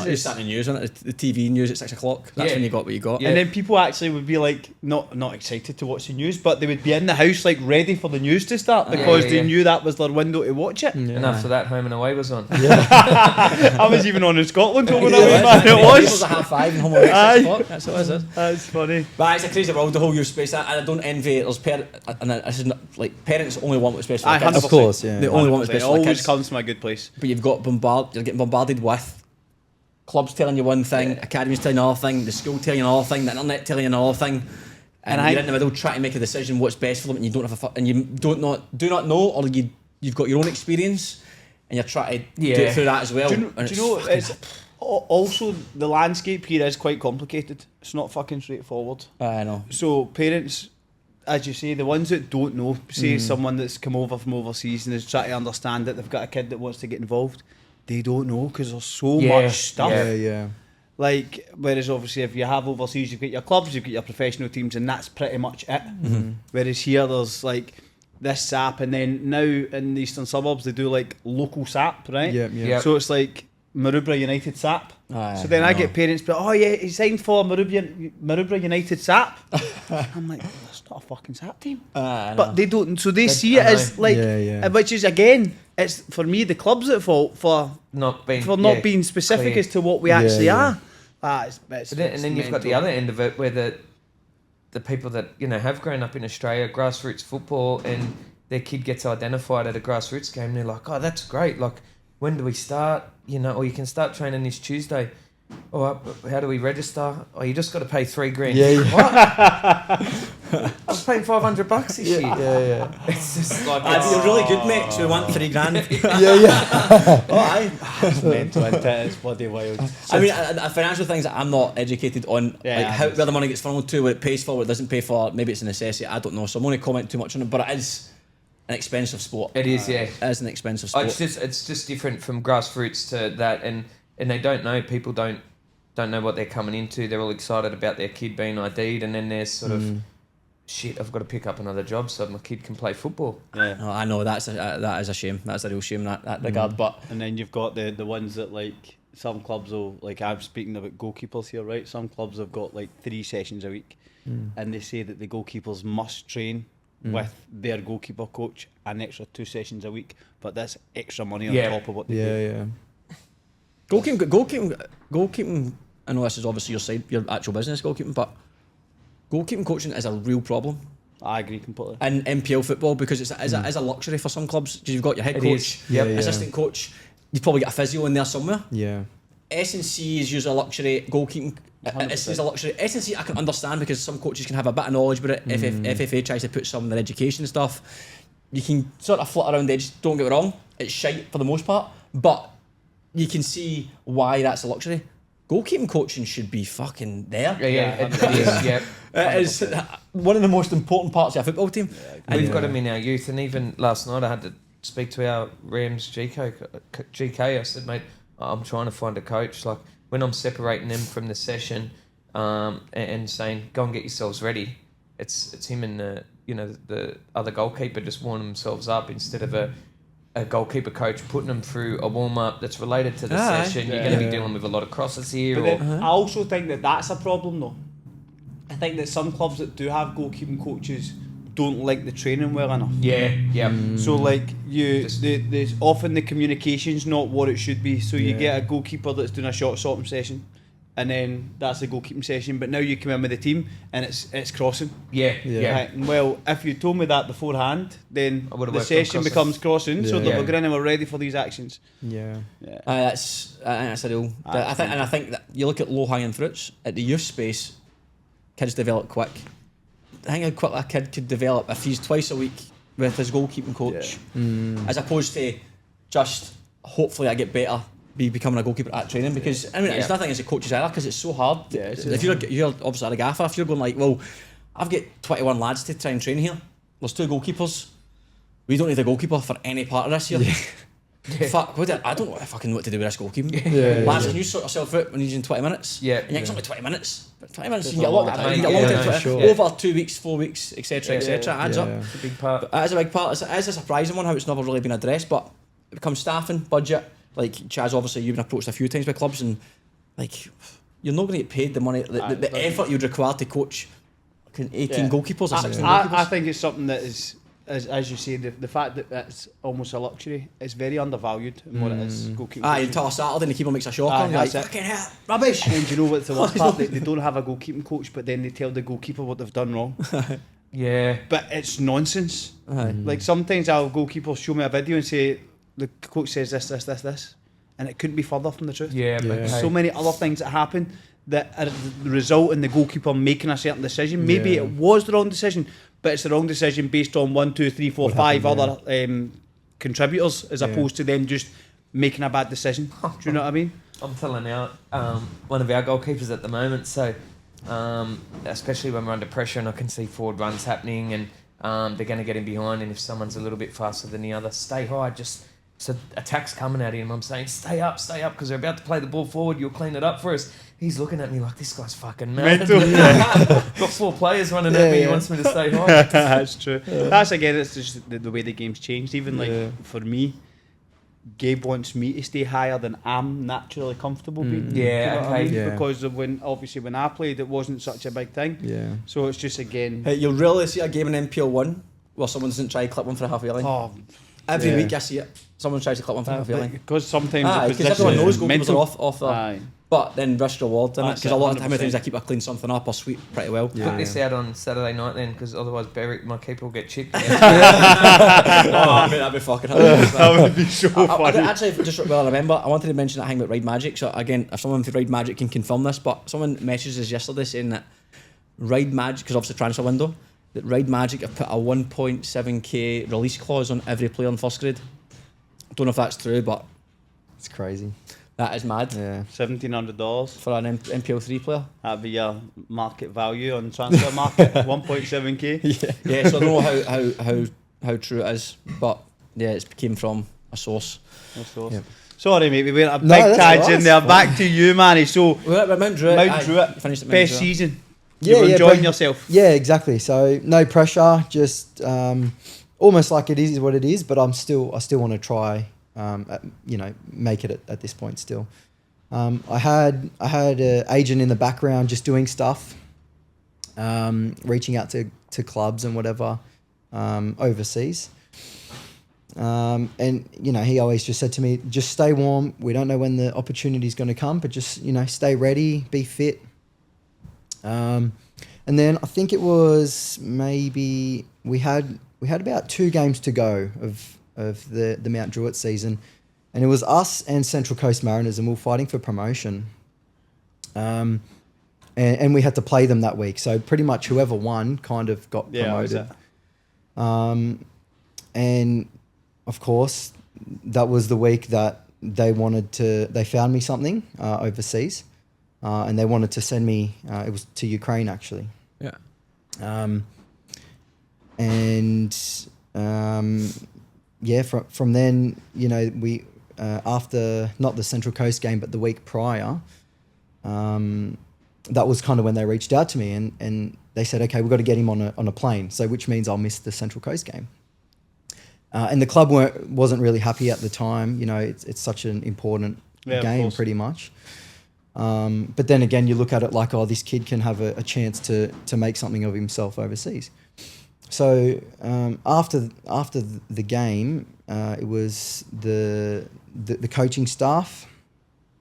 You're starting the news on it. The TV news at 6 o'clock. That's when you got what you got. And then people actually would be like, not excited to watch the news, but they would be in the house like ready for the news to start because they knew that was their window to watch it. And after that, Home and Away was on. I was even on in Scotland Home and Away, man. It was at 5:30 and Home and Away at 6 o'clock. That's what it is. That's funny. But it's a crazy world, the whole youth space. I don't envy it. There's parents only want what's best for their kids. Of course, yeah. They only want what's best for their always kids. comes from a good place. But you're getting bombarded with clubs telling you one thing, academies telling you another thing, the school telling you another thing, the internet telling you another thing, and you're in the middle trying to make a decision what's best for them, and you don't have and you do not know, or you've got your own experience, and you're trying to do it through that as well. Do you know it's also the landscape here is quite complicated. It's not fucking straightforward. I know. So parents, as you say, the ones that don't know, say someone that's come over from overseas and is trying to understand that they've got a kid that wants to get involved, they don't know because there's so much stuff. Yeah. Like, whereas obviously if you have overseas, you've got your clubs, you've got your professional teams, and that's pretty much it. Whereas here there's like this SAP, and then now in the eastern suburbs they do like local SAP, right? Yeah. So it's like Maroubra United SAP. So then I get parents be like, oh yeah, he signed for Maroubra United SAP. I'm like, that's not a fucking SAP team. But they don't, so they see it as like, which is again, it's for me the club's at fault for not being specific clear as to what we actually are. And then you've got the other end of it where the people that have grown up in Australia, grassroots football, and their kid gets identified at a grassroots game, and they're like, oh, that's great. Like, when do we start? Or you can start training this Tuesday. Or how do we register? Oh, you just got to pay $3,000. What? I was paying $500 this year. Yeah. It's just like You're really good, mate. So we want $3,000. Oh, aye. It's mental, isn't it? It's bloody wild. I mean, financial things that I'm not educated on, where the money gets funneled to, what it pays for, what it doesn't pay for. Maybe it's a necessity. I don't know. So I'm only comment too much on it. But it is an expensive sport. It is, yeah. It is an expensive sport. It's just different from grassroots to that, and they don't know. People don't know what they're coming into. They're all excited about their kid being ID'd, and then there's sort of shit. I've got to pick up another job so my kid can play football. Yeah, I know that is a shame. That's a real shame in that regard. But and then you've got the ones that like some clubs will, like I'm speaking about goalkeepers here, right? Some clubs have got like 3 sessions a week, and they say that the goalkeepers must train with their goalkeeper coach an extra 2 sessions a week, but that's extra money on top of what they do. Goalkeeping. I know this is obviously your actual business, goalkeeping, but goalkeeping coaching is a real problem. I agree completely. In NPL football, because it's a luxury for some clubs. Because you've got your head coach, assistant coach, you've probably got a physio in there somewhere. Yeah. S&C is usually a luxury. Goalkeeping is a luxury. S&C I can understand because some coaches can have a bit of knowledge, but if FFA tries to put some of their education stuff, you can sort of flit around the edges. Don't get me wrong, it's shite for the most part, but you can see why that's a luxury. Goalkeeping coaching should be fucking there. It is. Yeah, it is one of the most important parts of a football team. We've got them in our youth, and even last night I had to speak to our Rams GK. I said, mate, I'm trying to find a coach. Like, when I'm separating them from the session, and saying, go and get yourselves ready. It's him and the other goalkeeper just warming themselves up instead of a goalkeeper coach putting them through a warm-up that's related to the session. You're going to be dealing with a lot of crosses here. But I also think that that's a problem, though. I think that some clubs that do have goalkeeping coaches don't like the training well enough. So like there's often the communication's not what it should be. So you get a goalkeeper that's doing a shot stopping session, and then that's a goalkeeping session. But now you come in with the team and it's crossing. Right. Well, if you told me that beforehand, then the session becomes crossing, so that we're going and we're ready for these actions. I think that's a real. I think that you look at low hanging fruits at the youth space. Kids develop quick. I think how quick a kid could develop if he's twice a week with his goalkeeping coach, as opposed to just hopefully I get better becoming a goalkeeper at training, because I mean it's nothing as a coach either, because it's so hard. If you're obviously a gaffer, if you're going like, well, I've got 21 lads to try and train here. There's 2 goalkeepers. We don't need a goalkeeper for any part of this here. Fuck, I don't know fucking know what to do with this goalkeeping. Yeah, Lads, can you sort yourself out when you're in 20 minutes? Yeah. And it's only 20 minutes. But 20 minutes, you can get a lot of time. You can get a long Yeah, time. for sure. Over 2 weeks, 4 weeks, etc., etc. Adds up. It's a big part. But it is a big part. It is a surprising one how it's never really been addressed. But it becomes staffing, budget. Like Chaz, obviously, you've been approached a few times by clubs, and like you're not going to get paid the money, the effort you'd require to coach 18 goalkeepers or 16 goalkeepers. I think it's something that is, as you say, the fact that it's almost a luxury. It's very undervalued in what it is. Goalkeeping. Until a Saturday, and the keeper makes a shock on you. Like, that's it. fucking hell, rubbish. And do you know what's the worst part? They don't have a goalkeeping coach, but then they tell the goalkeeper what they've done wrong. Yeah. But it's nonsense. Like sometimes I'll goalkeepers show me a video and say the coach says this, and it couldn't be further from the truth. Yeah. There's so many other things that happen that are the result in the goalkeeper making a certain decision. Maybe it was the wrong decision, but it's the wrong decision based on 1, 2, 3, 4, 5 other contributors, as opposed to them just making a bad decision. Do you know what I mean? I'm filling out one of our goalkeepers at the moment, so especially when we're under pressure and I can see forward runs happening and they're going to get in behind, and if someone's a little bit faster than the other, stay high. Just so attack's coming at him, I'm saying stay up because they're about to play the ball forward. You'll clean it up for us. He's looking at me like, this guy's fucking mad. Got 4 players running at me. He wants me to stay high. That's true. That's again, it's just the way the game's changed. Even like for me, Gabe wants me to stay higher than I'm naturally comfortable being. Yeah, You know what I mean? Yeah. Because of when I played, it wasn't such a big thing. Yeah. So it's just again. Hey, you'll rarely see a game in NPL 1 where someone doesn't try to clip one for a half-way line. Oh, Every week I see it. Someone tries to clip one for a half-way line. because sometimes Because everyone knows goalkeepers mental. are off there. Aye. But then risk reward, innit? That's Because a lot of it, time, things 100%. I keep a clean something up or sweep pretty well. Put this out on Saturday night then, because otherwise my keeper will get chipped. Oh, mate, that'd be fucking hilarious. That would be so I funny. actually, just well, I remember, I wanted to mention that thing about Ride Magic. So again, if someone from Ride Magic can confirm this, but someone messaged us yesterday saying that Ride Magic, because obviously transfer window, that Ride Magic have put a 1.7k release clause on every player in first grade. Don't know if that's true, but It's crazy. that is mad Yeah. $1,700. for an NPL 3 player. That'd be your market value on transfer market. 1.7k. Yeah, so I don't know how true it is, but yeah, it came from a source. Yeah. Sorry, mate. We went a big that's tangent alright, there. it's Back to you, Manny. So We're at Mount Druitt. Mount Druitt, Finished at Mount best Druitt. season. Yeah, You're yeah, enjoying but- yourself. Yeah, exactly. So no pressure, just almost like it is what it is. But I still want to try, make it at this point still. I had an agent in the background just doing stuff, reaching out to clubs and whatever overseas. And he always just said to me, just stay warm. We don't know when the opportunity is going to come, but just stay ready, be fit. And then I think it was maybe we had about 2 games to go of the Mount Druitt season, and it was us and Central Coast Mariners, and we were fighting for promotion. And we had to play them that week, so pretty much whoever won kind of got promoted. And of course, that was the week that they found me something overseas. And they wanted to send me, it was to Ukraine actually. Yeah. From then, we, after, not the Central Coast game, but the week prior, that was kind of when they reached out to me and they said, okay, we've got to get him on a plane. So which means I'll miss the Central Coast game. And the club wasn't really happy at the time. It's such an important game pretty much. But then again, you look at it like, this kid can have a chance to make something of himself overseas. So after the game, it was the coaching staff,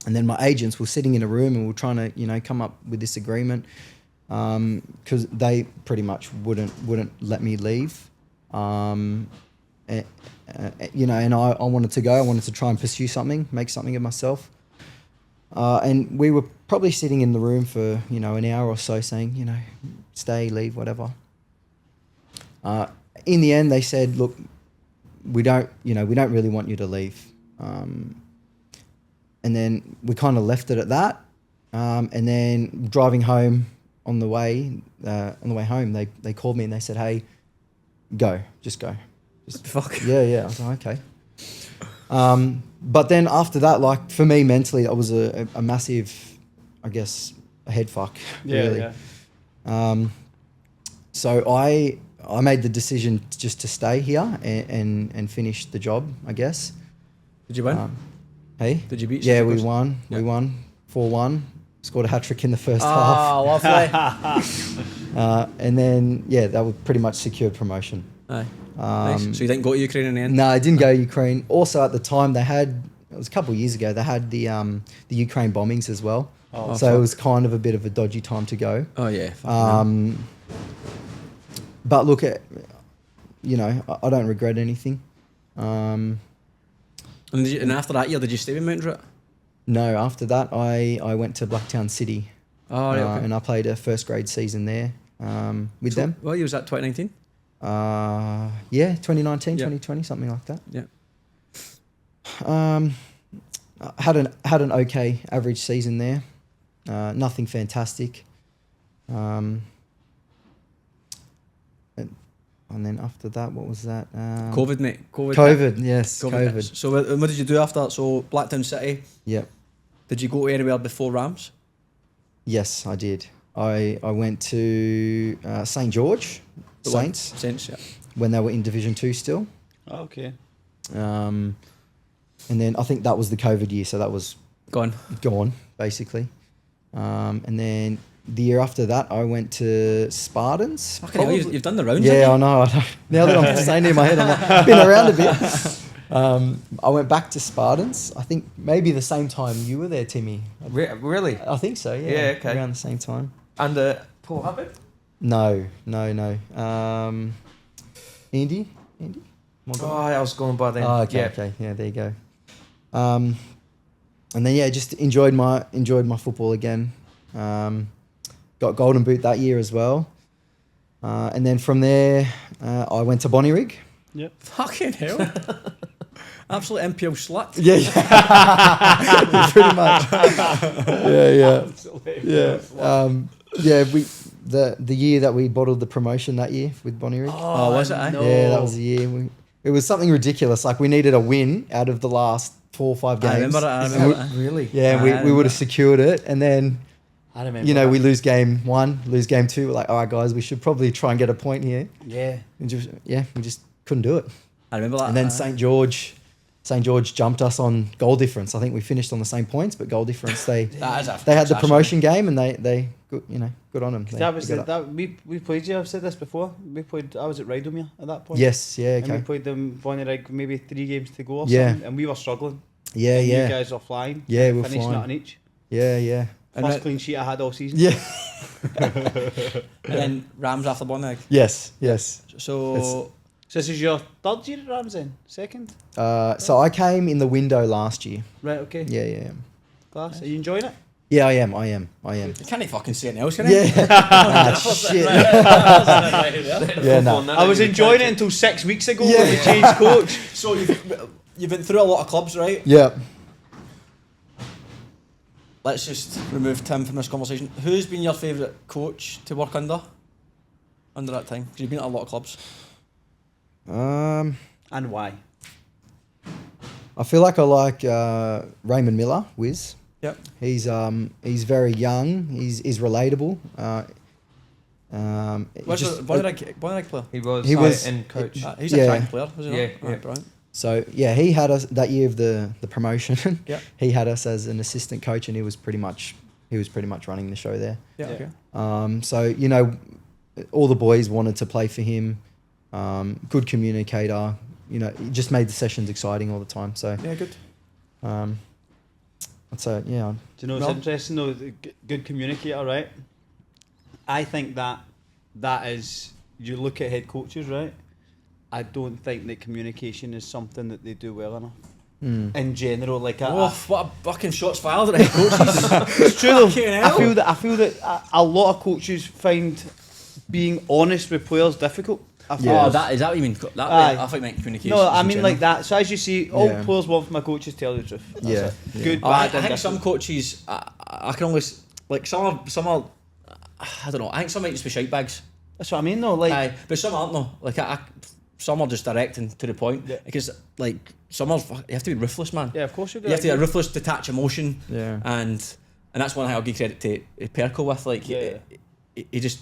and then my agents were sitting in a room and we were trying to come up with this agreement because they pretty much wouldn't let me leave. And I wanted to go. I wanted to try and pursue something, make something of myself. And we were probably sitting in the room for, an hour or so saying, stay, leave, whatever. In the end, they said, look, we don't really want you to leave. And then we kind of left it at that. And then driving home on the way home, they called me and they said, hey, just go. Fuck. Yeah. I was like, okay. But then after that, like for me mentally, that was a massive, I guess, a head fuck. Really. So I made the decision just to stay here and finish the job, I guess. Did you win? Hey? Did you beat? Yeah, Central we Coast? won. Yeah. We won 4-1. Scored a hat trick in the first half. Oh, lovely. And then that was pretty much secured promotion. Aye. Nice. So you didn't go to Ukraine in the end? No, I didn't go to Ukraine. Also, at the time, it was a couple of years ago, they had the Ukraine bombings as well. Oh, so fuck. it was kind of a bit of a dodgy time to go. Oh yeah. But look, I don't regret anything. And after that year, did you stay with Mountdruitt? No, after that, I went to Blacktown City. Oh, right, okay. And I played a first grade season there with them. What year was that, 2019? 2019, Yeah. 2020, something like that. Yeah. Had an okay average season there. Nothing fantastic. And then after that, what was that? COVID, mate. COVID, yes, COVID. So what did you do after that? So Blacktown City. Yep. Did you go anywhere before Rams? Yes, I did. I went to St. George Saints Saints, yeah. when they were in Division 2 still. Oh, okay. And then I think that was the COVID year, so that was Gone. basically. And then the year after that, I went to Spartans. Fucking hell, you've done the rounds. Yeah, I haven't know. Now that I'm saying it in my head, I'm like, been around a bit. I went back to Spartans. I think maybe the same time you were there, Timmy. Really? I think so, yeah. Yeah, okay. Around the same time. Under Paul Hubbard? No. Andy? Oh, I was going by then. Oh, okay. Yeah, there you go. And then just enjoyed my football again. Got golden boot that year as well. And then from there, I went to Bonnyrigg. Yep. Fucking hell. Absolute NPL slut. Yeah. Pretty much. Yeah. The year that we bottled the promotion that year with Bonnyrigg. Oh, was it? no. Yeah, that was the year. It was something ridiculous. Like we needed a win out of the last 4 or 5 games. I remember that. Really? Yeah, we would have secured it, and then I remember. we lose game 1, lose game 2. We're like, all right, guys, we should probably try and get a point here. Yeah. And we just couldn't do it. I remember that. And then St. George jumped us on goal difference. I think we finished on the same points, but goal difference they had the promotion game, and they good on them. We played you. I've said this before. I was at Rydomere at that point. Yes, yeah, okay. And we played them Bonnyrigg maybe 3 games to go or Yeah. something, and we were struggling. Yeah, And yeah. You guys were flying. Yeah, we were finishing flying. it on each. Yeah. First clean sheet I had all season. Yeah. And then Rams after Bonnyrigg. Yes. So this is your 3rd year at Rams then? 2nd? So I came in the window last year. Right, okay. Yeah. Class. Are you enjoying it? Yeah, I am. you can't fucking say anything else, can you? Yeah. Shit. Yeah, no. I was enjoying it until 6 weeks ago Yeah. when we changed coach. So you've been through a lot of clubs, right? Yeah. Let's just remove Tim from this conversation. Who's been your favourite coach to work under that time? Because you've been at a lot of clubs. And why? I feel like I like Raymond Miller, Wiz. Yep. He's very young. He's relatable. Bonnyrigg player. He was and coach. He's a cracking player, wasn't he? Yeah, Right, brilliant. So yeah, he had us that year of the promotion. Yeah. He had us as an assistant coach, and he was pretty much running the show there. Yeah, Yeah. okay. So all the boys wanted to play for him. Good communicator. He just made the sessions exciting all the time. So Yeah, good. so yeah. Do you know what's interesting though? Good communicator, right? I think that is, you look at head coaches, right? I don't think that communication is something that they do well enough. In general, like What a fucking shots fired at head coaches. it's true though. Fucking hell. I feel that a lot of coaches find being honest with players difficult. Oh, is that what you mean? Aye. I think meant communication. No, I in mean general. like that. So as you see, all Yeah. players want from a coach is tell the truth. That's Yeah, it. yeah. Good, I bad, think indifferent. some coaches, I can almost like some are. I don't know. I think some might just be shite bags. That's what I mean though. Like Aye, but some aren't though. Like some are just direct and to the point. Yeah. Because like some are, you have to be ruthless, man. Yeah, of course you do. You have to be ruthless, detach emotion, Yeah. and that's one thing I'll give credit to Perko with. Like he just,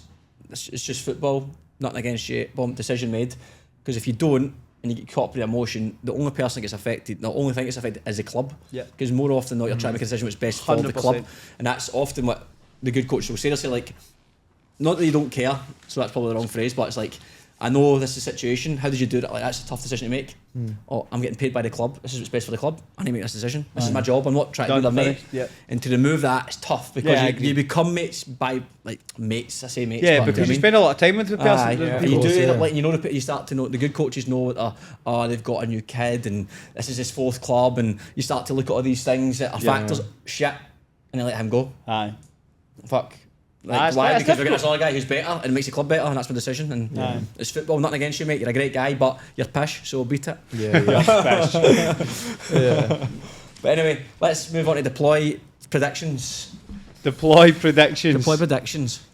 it's just football, nothing against you. Boom, decision made. Because if you don't and you get caught up with emotion, the only person that gets affected, the only thing that gets affected is the club. Yeah. Because more often than not, you're trying to make a decision what's best for the club, 100%. and that's often what the good coaches will say. They'll say like, not that you don't care, so that's probably the wrong phrase, but it's like, I know this is the situation, how did you do it? Like, that's a tough decision to make. Oh, I'm getting paid by the club, this is what's best for the club, I need to make this decision, this is my job, I'm not trying to be their mate. Yeah. And to remove that, it's tough, because Yeah, I you agree. become mates by, like, mates, I say mates, Yeah, but because you know you what I mean? spend a lot of time with the person. Aye, the and people. you do yeah. end up like, you know, you start to know, the good coaches know that they've got a new kid and this is his fourth club, and you start to look at all these things that are factors, shit, and they let him go. Aye. Fuck. Like, That's why? Because we're difficult. getting this other guy who's better and makes the club better, and that's my decision. And Aye. it's football, nothing against you, mate. You're a great guy, but you're pish, so beat it. Yeah. Yeah. But anyway, let's move on to deploy predictions. Deploy predictions. Deploy predictions.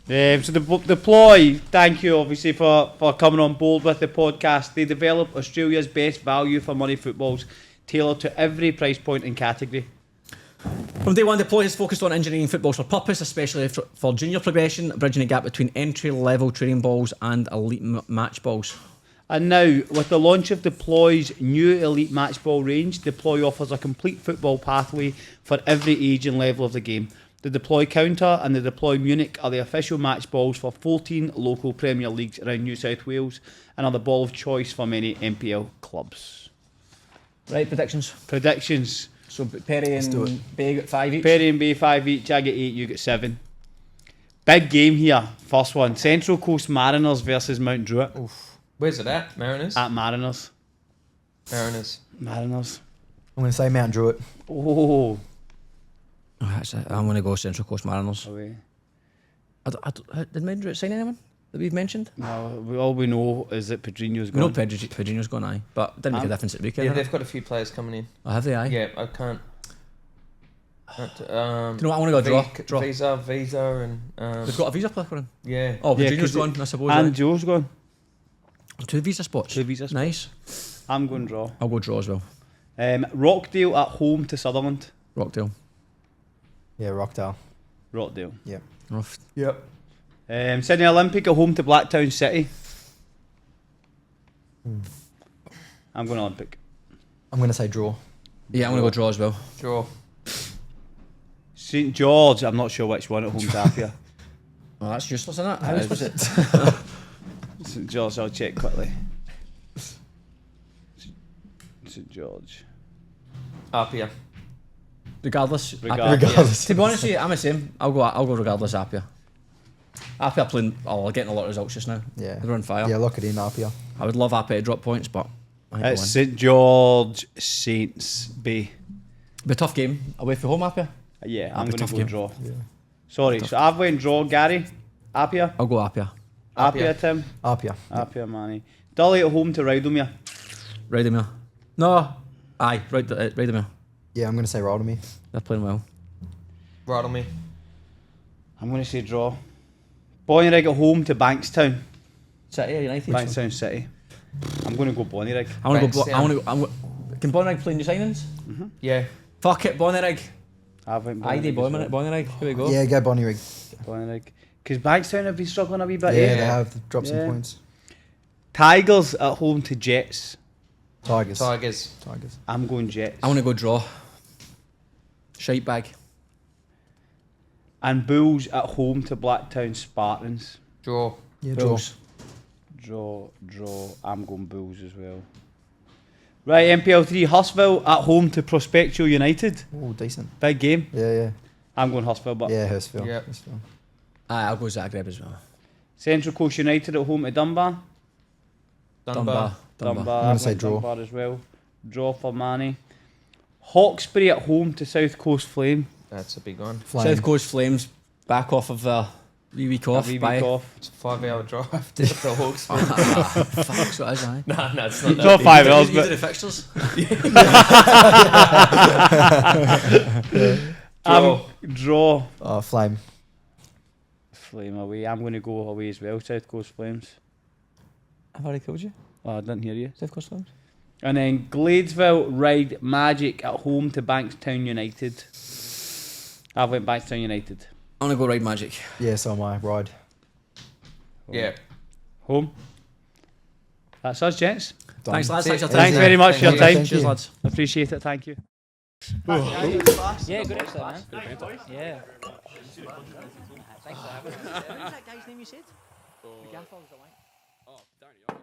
So the Deploy, thank you obviously for coming on board with the podcast. They develop Australia's best value for money footballs, tailored to every price point and category. From day one, Deploy has focused on engineering footballs for purpose, especially for junior progression, bridging the gap between entry-level training balls and elite match balls. And now, with the launch of Deploy's new Elite Match Ball range, Deploy offers a complete football pathway for every age and level of the game. The Deploy Counter and the Deploy Munich are the official match balls for 14 local Premier Leagues around New South Wales and are the ball of choice for many NPL clubs. Right, predictions. Predictions. So Perry and Bay got 5 each. Perry and Bay 5 each, I get 8, you get 7. Big game here, first one. Central Coast Mariners versus Mount Druitt. Where's it at? Mariners? At Mariners. Mariners. I'm going to say Mount Druitt. Oh. Oh, that's it. I'm going to go Central Coast Mariners. Away. Did Mendroot sign anyone that we've mentioned? No, all we know is that Pedrinho's We know gone. Pedrinho's gone, aye. But it didn't make a difference at the weekend. Yeah, did it? they've got a few players coming in. Oh, have they, aye? Yeah, I can't. Do you know what? I want to go draw. Visa, and They've got a visa player in. yeah. Oh, Yeah, Pedrinho's 'cause gone, I suppose. And aye. Joe's gone. 2 visa spots. 2 visa spots. Nice. I'm going draw. I'll go draw as well. Rockdale at home to Sutherland. Rockdale. Yeah, Rockdale. Rockdale. Rough. Yep. Sydney Olympic at home to Blacktown City. I'm going Olympic. I'm going to say draw. Yeah, I'm going to go draw as well. Draw. St George, I'm not sure which one at home to Apia. Oh, that's useless, isn't it? How It was it? St George, I'll check quickly. St George. Apia. Regardless. Regardless. To be honest with you, I'm the same. I'll go regardless Apia. Apia playing, getting a lot of results just now. Yeah. They're on fire. Yeah, lock it in, Apia. I would love Apia to drop points, but I think It's they'll St George Saints Bay. win. Be a tough game. Away from home, Apia. Yeah, That'll I'm be a going to tough go game. draw. Sorry, so I've went draw. Gary, Apia. I'll go Apia. Apia, Tim. Apia. Apia, Manny. Dully at home to Rowdomere. Rowdomere. No. Aye, Rowdomere. Yeah, I'm going to say Rowdomere. They're playing well. Rattle me. I'm going to say draw. Bonnyrigg at home to Bankstown. City or United? Bankstown City. I'm going to go Bonnyrigg. I want to go. Bankstown. Can Bonnyrigg play new signings? Yeah. Fuck it, Bonnyrigg. I've went ID Bonnyrigg. Bonnyrigg. Here we go. Yeah, go Bonnyrigg. Bonnyrigg. Because Bankstown have been struggling a wee bit. Yeah, Yeah. they have dropped some Yeah. points. Tigers at home to Jets. Tigers. Tigers. I'm going Jets. I want to go draw. Shite bag. And Bulls at home to Blacktown Spartans. Draw. Yeah, draw. Bulls. Draw. I'm going Bulls as well. Right, NPL 3, Hurstville at home to Prospectual United. Oh, decent. Big game. Yeah. I'm going Hurstville, but Yeah, Hurstville. Yeah. Hurstville. Aye, I'll go Zagreb as well. Central Coast United at home to Dunbar. Dunbar. I'm gonna say went draw. Dunbar as well. Draw for Manny. Hawkesbury at home to South Coast Flame. That's a big one. Flame. South Coast Flames back off of the wee week off. A wee Bye. week off. It's a 5-hour drive to the Hawks. Fuck, so it is, aye. No, it's not It's that not big. 5 hours, You do but the fixtures. draw. Flame. Flame away. I'm going to go away as well. South Coast Flames. I've already told you. Oh, I didn't hear you. South Coast Farms. And then Gladesville ride Magic at home to Bankstown United. I went Bankstown United. I'm gonna go ride Magic. Yeah, so am I. Ride. Yeah. Home. That's us, gents. Done. Thanks, lads. Thanks, for your Thanks time. very much for your Thank time. you. Cheers, lads. Appreciate it. Thank you. Yeah, good exercise, man. Yeah. Thanks for having us. What was that guy's name you said? The gaffer was the one. Oh, Danny.